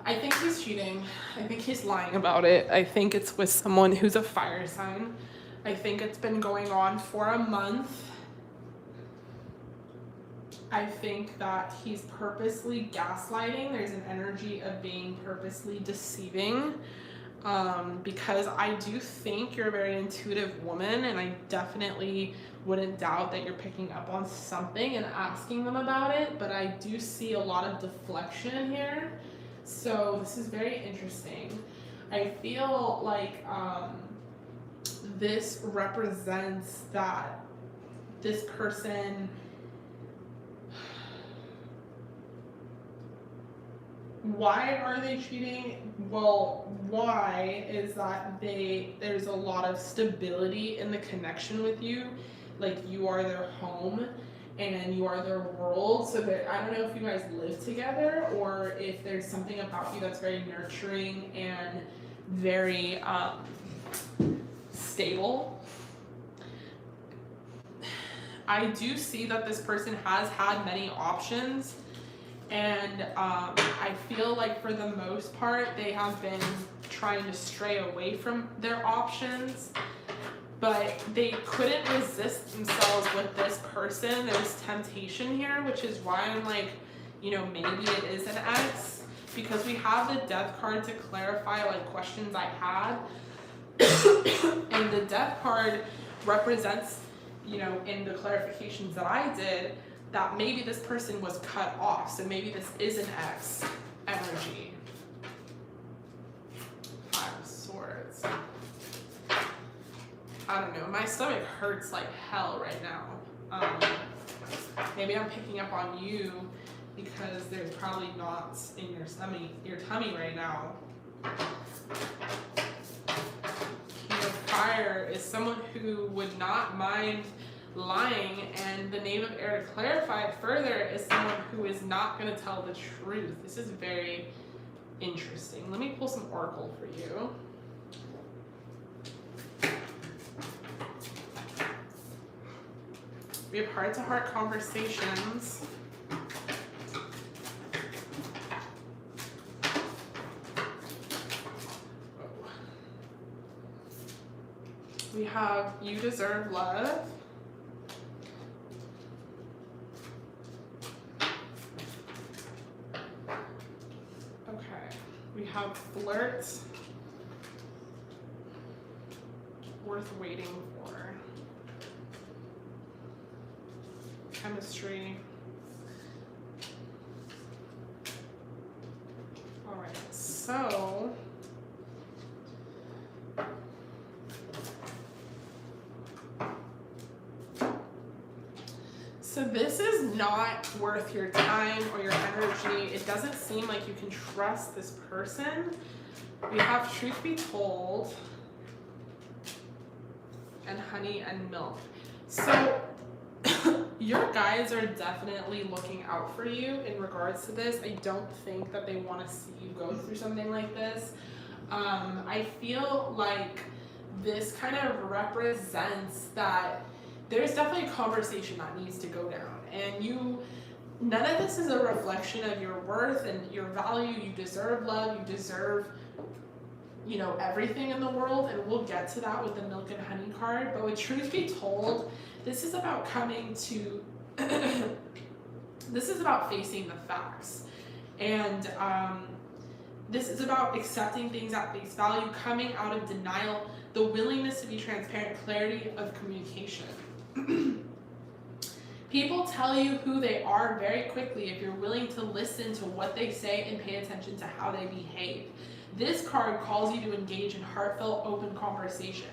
I think he's cheating. I think he's lying about it. I think it's with someone who's a fire sign. I think it's been going on for a month. I think that he's purposely gaslighting. There's an energy of being purposely deceiving. Because I do think you're a very intuitive woman, and I definitely wouldn't doubt that you're picking up on something and asking them about it, but I do see a lot of deflection here. So this is very interesting. I feel like this represents that this person, why are they cheating? Well, why is that there's a lot of stability in the connection with you. Like you are their home and you are their world. So that I don't know if you guys live together or if there's something about you that's very nurturing and very stable. I do see that this person has had many options, and I feel like for the most part they have been trying to stray away from their options, but they couldn't resist themselves with this person. There's temptation here, which is why I'm like, you know, maybe it is an ex, because we have the death card to clarify like questions I had. And the death card represents, you know, in the clarifications that I did, that maybe this person was cut off. So maybe this is an ex energy. 5 of Swords. I don't know. My stomach hurts like hell right now. Maybe I'm picking up on you because there's probably knots in your tummy right now. King of Fire is someone who would not mind lying, and the Knave of Air to clarify it further is someone who is not going to tell the truth. This is very interesting. Let me pull some oracle for you. We have heart-to-heart conversations. We have you deserve love. Okay. We have flirt. Worth waiting for. Chemistry. All right. So this is not worth your time or your energy. It doesn't seem like you can trust this person. We have truth be told and honey and milk. So your guys are definitely looking out for you in regards to this. I don't think that they want to see you go through something like this. I feel like this kind of represents that there's definitely a conversation that needs to go down, and you none of this is a reflection of your worth and your value. You deserve love. You deserve, you know, everything in the world, and we'll get to that with the milk and honey card. But with truth be told, this is about coming to this is about facing the facts, and this is about accepting things at face value, coming out of denial, the willingness to be transparent, clarity of communication. People tell you who they are very quickly if you're willing to listen to what they say and pay attention to how they behave. This card calls you to engage in heartfelt, open conversation.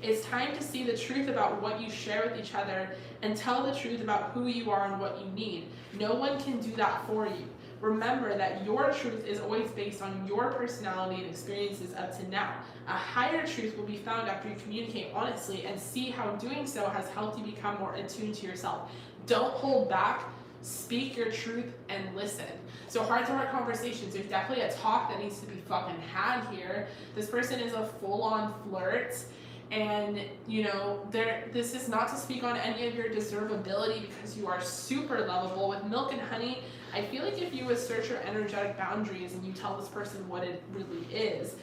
It's time to see the truth about what you share with each other and tell the truth about who you are and what you need. No one can do that for you. Remember that your truth is always based on your personality and experiences up to now. A higher truth will be found after you communicate honestly and see how doing so has helped you become more attuned to yourself. Don't hold back. Speak your truth and listen. So heart-to-heart conversations, there's definitely a talk that needs to be fucking had here. This person is a full-on flirt, and you know, this is not to speak on any of your deservability because you are super lovable. With milk and honey, I feel like if you assert your energetic boundaries and you tell this person what it really is,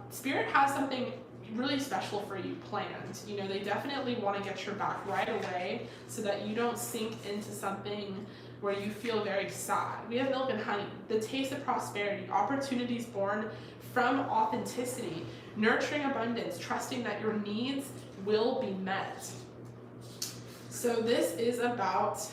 Spirit has something really special for you planned. You know, they definitely want to get your back right away so that you don't sink into something where you feel very sad. We have milk and honey, the taste of prosperity, opportunities born from authenticity, nurturing abundance, trusting that your needs will be met. So this is about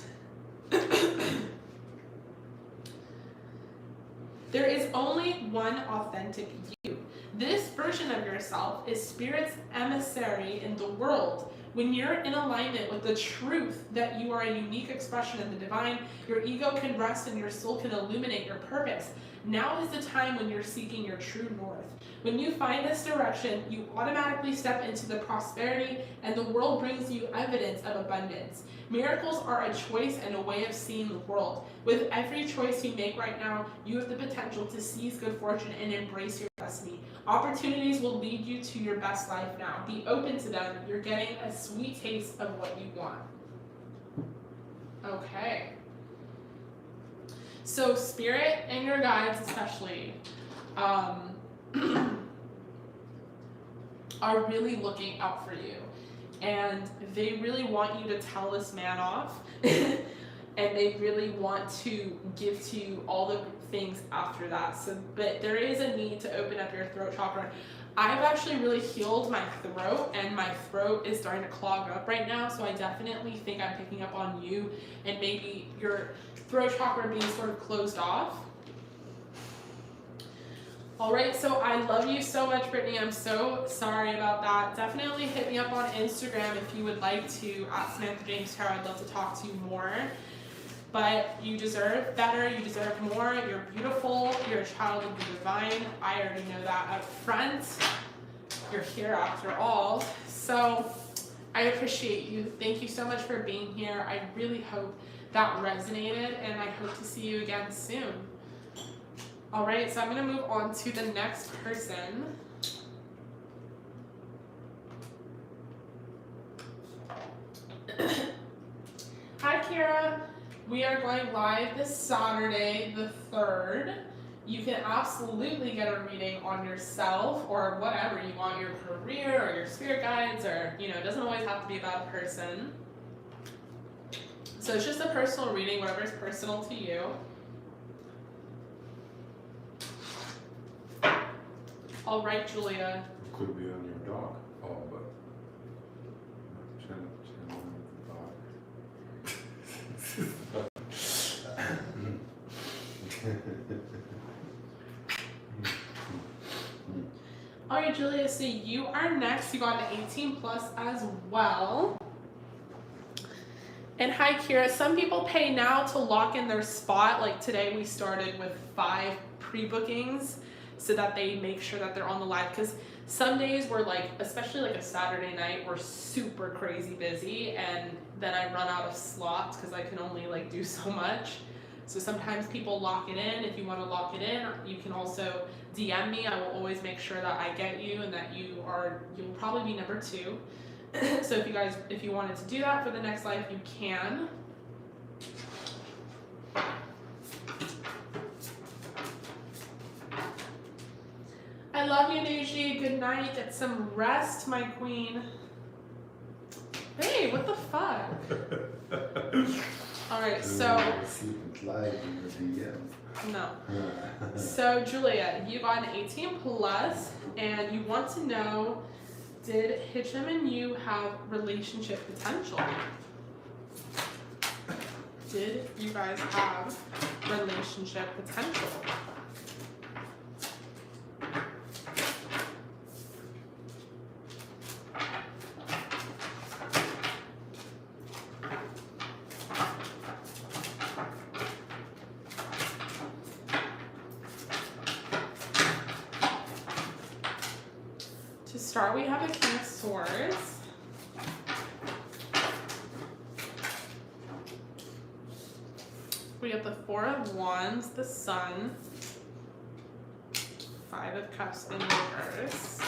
there is only one authentic you. This version of yourself is Spirit's emissary in the world. When you're in alignment with the truth that you are a unique expression of the divine, your ego can rest and your soul can illuminate your purpose. Now is the time when you're seeking your true north. When you find this direction, you automatically step into the prosperity and the world brings you evidence of abundance. Miracles are a choice and a way of seeing the world. With every choice you make right now, you have the potential to seize good fortune and embrace your destiny. Opportunities will lead you to your best life now. Be open to them. You're getting a sweet taste of what you want. Okay. So Spirit and your guides especially are really looking out for you. And they really want you to tell this man off. And they really want to give to you all the things after that. So, but there is a need to open up your throat chakra. I've actually really healed my throat, and my throat is starting to clog up right now. So I definitely think I'm picking up on you and maybe your throat chakra being sort of closed off. All right, so I love you so much, Brittany. I'm so sorry about that. Definitely hit me up on Instagram if you would like to, at Samantha James Tarot. I'd love to talk to you more. But you deserve better, you deserve more. You're beautiful, you're a child of the divine. I already know that up front. You're here after all. So I appreciate you. Thank you so much for being here. I really hope that resonated, and I hope to see you again soon. All right, so I'm going to move on to the next person. Hi, Kira. We are going live this Saturday, the 3rd. You can absolutely get a reading on yourself or whatever you want, your career or your spirit guides, or, you know, it doesn't always have to be about a person. So it's just a personal reading, whatever is personal to you. All right, Julia. It could be on your dog. Oh, but channel All right, Julia, so you are next. You got an 18 plus as well. And hi, Kira. Some people pay now to lock in their spot. Like today we started with 5 pre-bookings so that they make sure that they're on the live. Because some days we're like, especially like a Saturday night, we're super crazy busy. And then I run out of slots because I can only like do so much. So sometimes people lock it in. If you want to lock it in, you can also DM me. I will always make sure that I get you and that you'll probably be number 2. So if you wanted to do that for the next live, you can. I love you, Nuji. Good night. Get some rest, my queen. Hey, what the fuck? All right, so. No. So, Julia, you got an 18 plus, and you want to know, did Hitchum and you have relationship potential? Did you guys have relationship potential? To start, we have a King of Swords. We have the Four of Wands, the Sun, Five of Cups in reverse.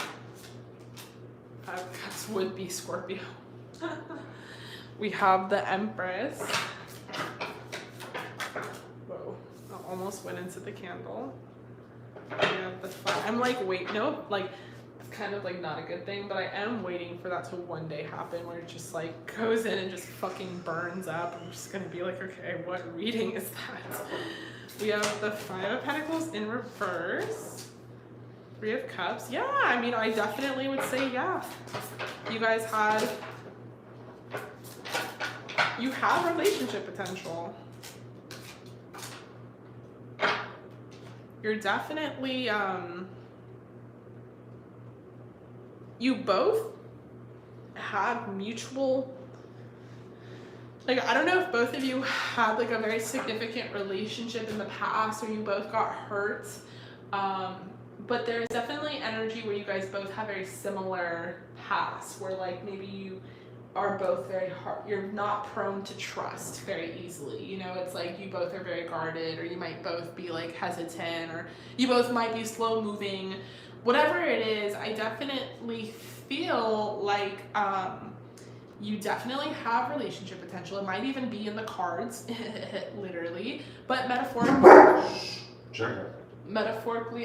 Five of Cups would be Scorpio. We have the Empress. Whoa, I almost went into the candle. We have the Five. I'm like, wait, no, like, it's kind of like not a good thing, but I am waiting for that to one day happen where it just like goes in and just fucking burns up. I'm just gonna be like, okay, what reading is that? We have the Five of Pentacles in reverse. Three of Cups. Yeah, I mean, I definitely would say yeah. You guys you have relationship potential. You're definitely, you both have mutual, like, I don't know if both of you had like a very significant relationship in the past or you both got hurt, but there's definitely energy where you guys both have very similar pasts where like maybe you are both very hard, you're not prone to trust very easily, you know, it's like you both are very guarded, or you might both be like hesitant, or you both might be slow moving. Whatever it is, I definitely feel like you definitely have relationship potential. It might even be in the cards, literally, but metaphorically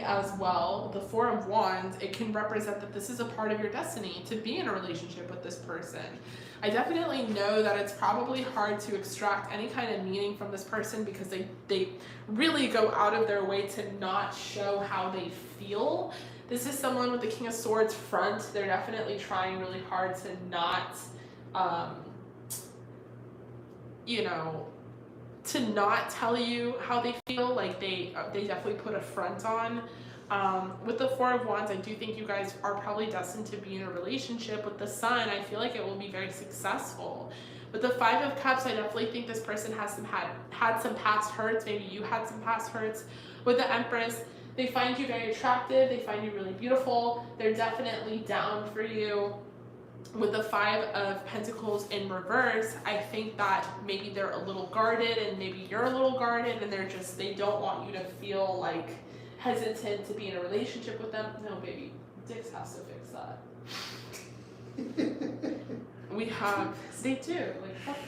as well, the Four of Wands, it can represent that this is a part of your destiny to be in a relationship with this person. I definitely know that it's probably hard to extract any kind of meaning from this person because they really go out of their way to not show how they feel. This is someone with the King of Swords front. They're definitely trying really hard to not, to not tell you how they feel. Like they definitely put a front on. With the Four of Wands, I do think you guys are probably destined to be in a relationship. With the Sun, I feel like it will be very successful. With the Five of Cups, I definitely think this person has had some past hurts. Maybe you had some past hurts. With the Empress, they find you very attractive. They find you really beautiful. They're definitely down for you. With the Five of Pentacles in reverse, I think that maybe they're a little guarded and maybe you're a little guarded and they don't want you to feel like hesitant to be in a relationship with them. No, baby, Dix has to fix that. They do, like, fuck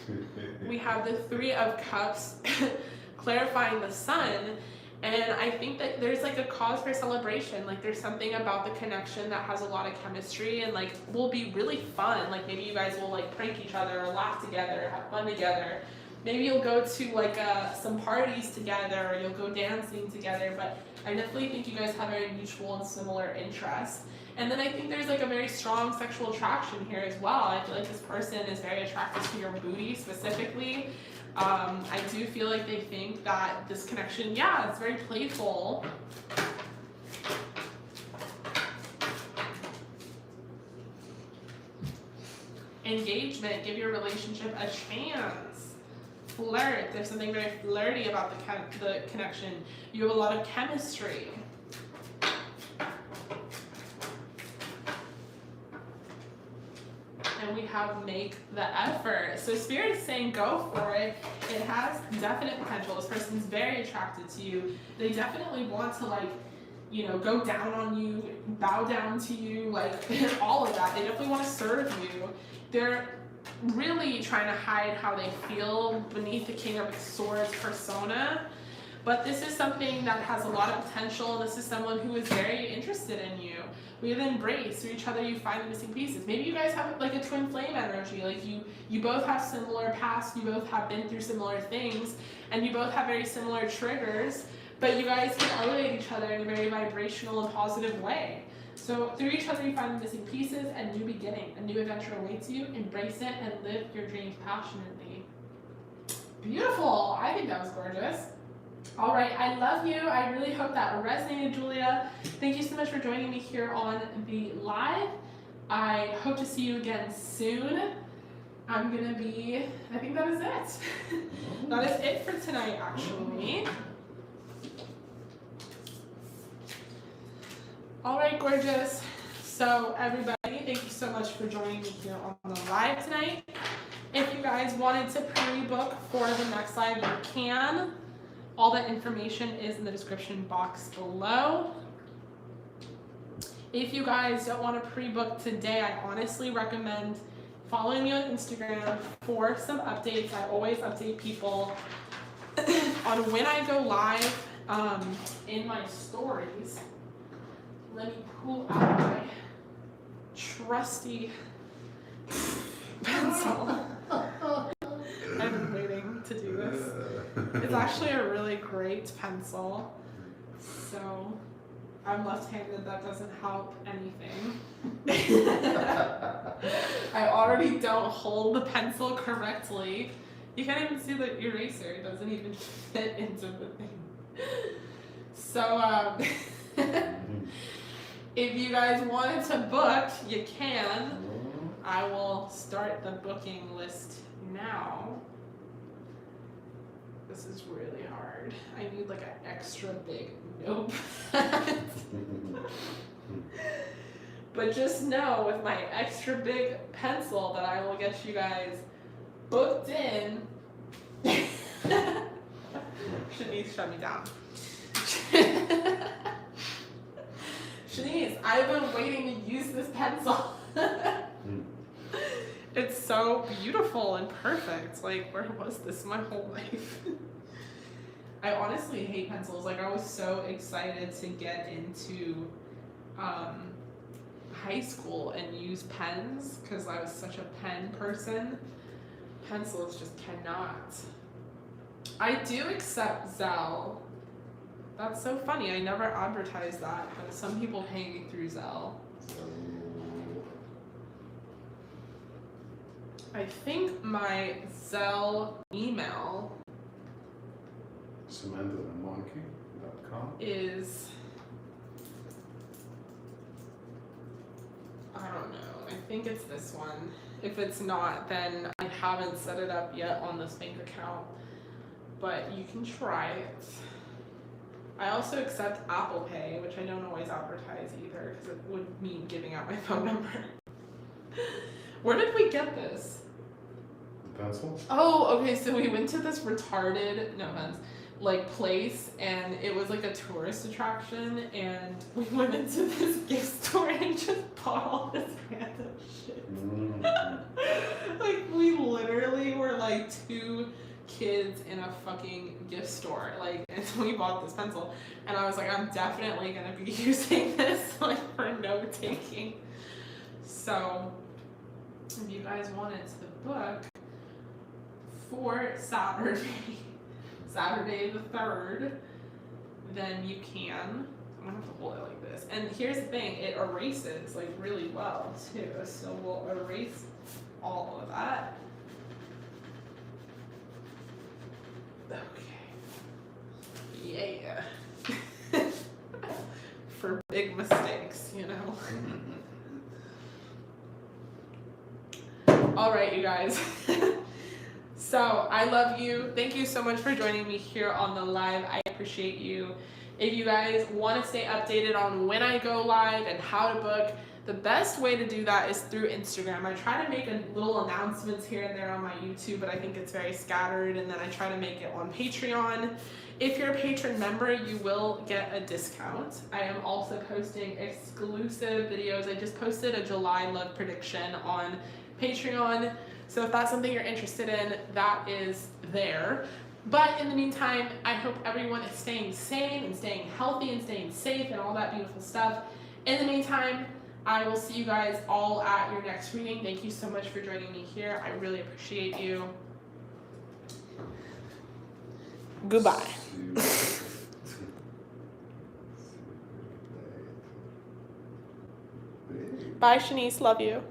them. We have the Three of Cups clarifying the Sun. And I think that there's like a cause for celebration. Like there's something about the connection that has a lot of chemistry and like will be really fun. Like maybe you guys will like prank each other or laugh together, have fun together. Maybe you'll go to like some parties together or you'll go dancing together. But I definitely think you guys have very mutual and similar interests. And then I think there's like a very strong sexual attraction here as well. I feel like this person is very attracted to your booty specifically. I do feel like they think that this connection, yeah, it's very playful. Engagement, give your relationship a chance. Flirt, there's something very flirty about the connection. You have a lot of chemistry. And we have make the effort. So Spirit is saying go for it. It has definite potential. This person's very attracted to you. They definitely want to like, go down on you, bow down to you, like all of that. They definitely want to serve you. They're really trying to hide how they feel beneath the King of Swords persona. But this is something that has a lot of potential. This is someone who is very interested in you. We have embraced through each other. You find the missing pieces. Maybe you guys have like a twin flame energy. Like you both have similar past. You both have been through similar things, and you both have very similar triggers. But you guys can elevate each other in a very vibrational and positive way. So through each other, you find the missing pieces, and new beginning, a new adventure awaits you. Embrace it and live your dreams passionately. Beautiful. I think that was gorgeous. All right, I love you. I really hope that resonated, Julia. Thank you so much for joining me here on the live. I hope to see you again soon. I think that is it. That is it for tonight, actually. All right, gorgeous. So everybody, thank you so much for joining me here on the live tonight. If you guys wanted to pre-book for the next live, you can. All that information is in the description box below. If you guys don't want to pre-book today, I honestly recommend following me on Instagram for some updates. I always update people on when I go live in my stories. Let me pull out my trusty pencil. I've been waiting to do this. It's actually a really great pencil. So I'm left-handed, that doesn't help anything. I already don't hold the pencil correctly. You can't even see the eraser, it doesn't even fit into the thing. So if you guys wanted to book, you can. I will start the booking list now. This is really hard. I need like an extra big notepad. But just know with my extra big pencil that I will get you guys booked in. Shanice, shut me down. Shanice, I've been waiting to use this pencil. It's so beautiful and perfect. Like, where was this my whole life? I honestly hate pencils. Like, I was so excited to get into high school and use pens because I was such a pen person. Pencils just cannot. I do accept Zelle. That's so funny. I never advertised that, but some people pay me through Zelle. I think my Zelle email SamanthaTheMonkey.com is, I don't know, I think it's this one. If it's not, then I haven't set it up yet on this bank account, but you can try it. I also accept Apple Pay, which I don't always advertise either because it would mean giving out my phone number. Where did we get this? The pencil? Oh, okay, so we went to this retarded, no offense, like place, and it was like a tourist attraction, and we went into this gift store and just bought all this random shit. Like, we literally were like two kids in a fucking gift store, like, and so we bought this pencil, and I was like, I'm definitely gonna be using this, like, for note taking. So if you guys wanted to book for Saturday the 3rd, then you can. I'm gonna have to hold it like this. And here's the thing, it erases like really well too. So we'll erase all of that. Okay. Yeah. For big mistakes, you know. All right, you guys. So I love you. Thank you so much for joining me here on the live. I appreciate you. If you guys want to stay updated on when I go live and how to book, the best way to do that is through Instagram. I try to make a little announcements here and there on my YouTube, but I think it's very scattered, and then I try to make it on Patreon. If you're a patron member, you will get a discount. I am also posting exclusive videos. I just posted a July love prediction on Patreon. So if that's something you're interested in, that is there. But in the meantime, I hope everyone is staying sane and staying healthy and staying safe and all that beautiful stuff. In the meantime, I will see you guys all at your next reading. Thank you so much for joining me here. I really appreciate you. Goodbye. Bye, Shanice. Love you.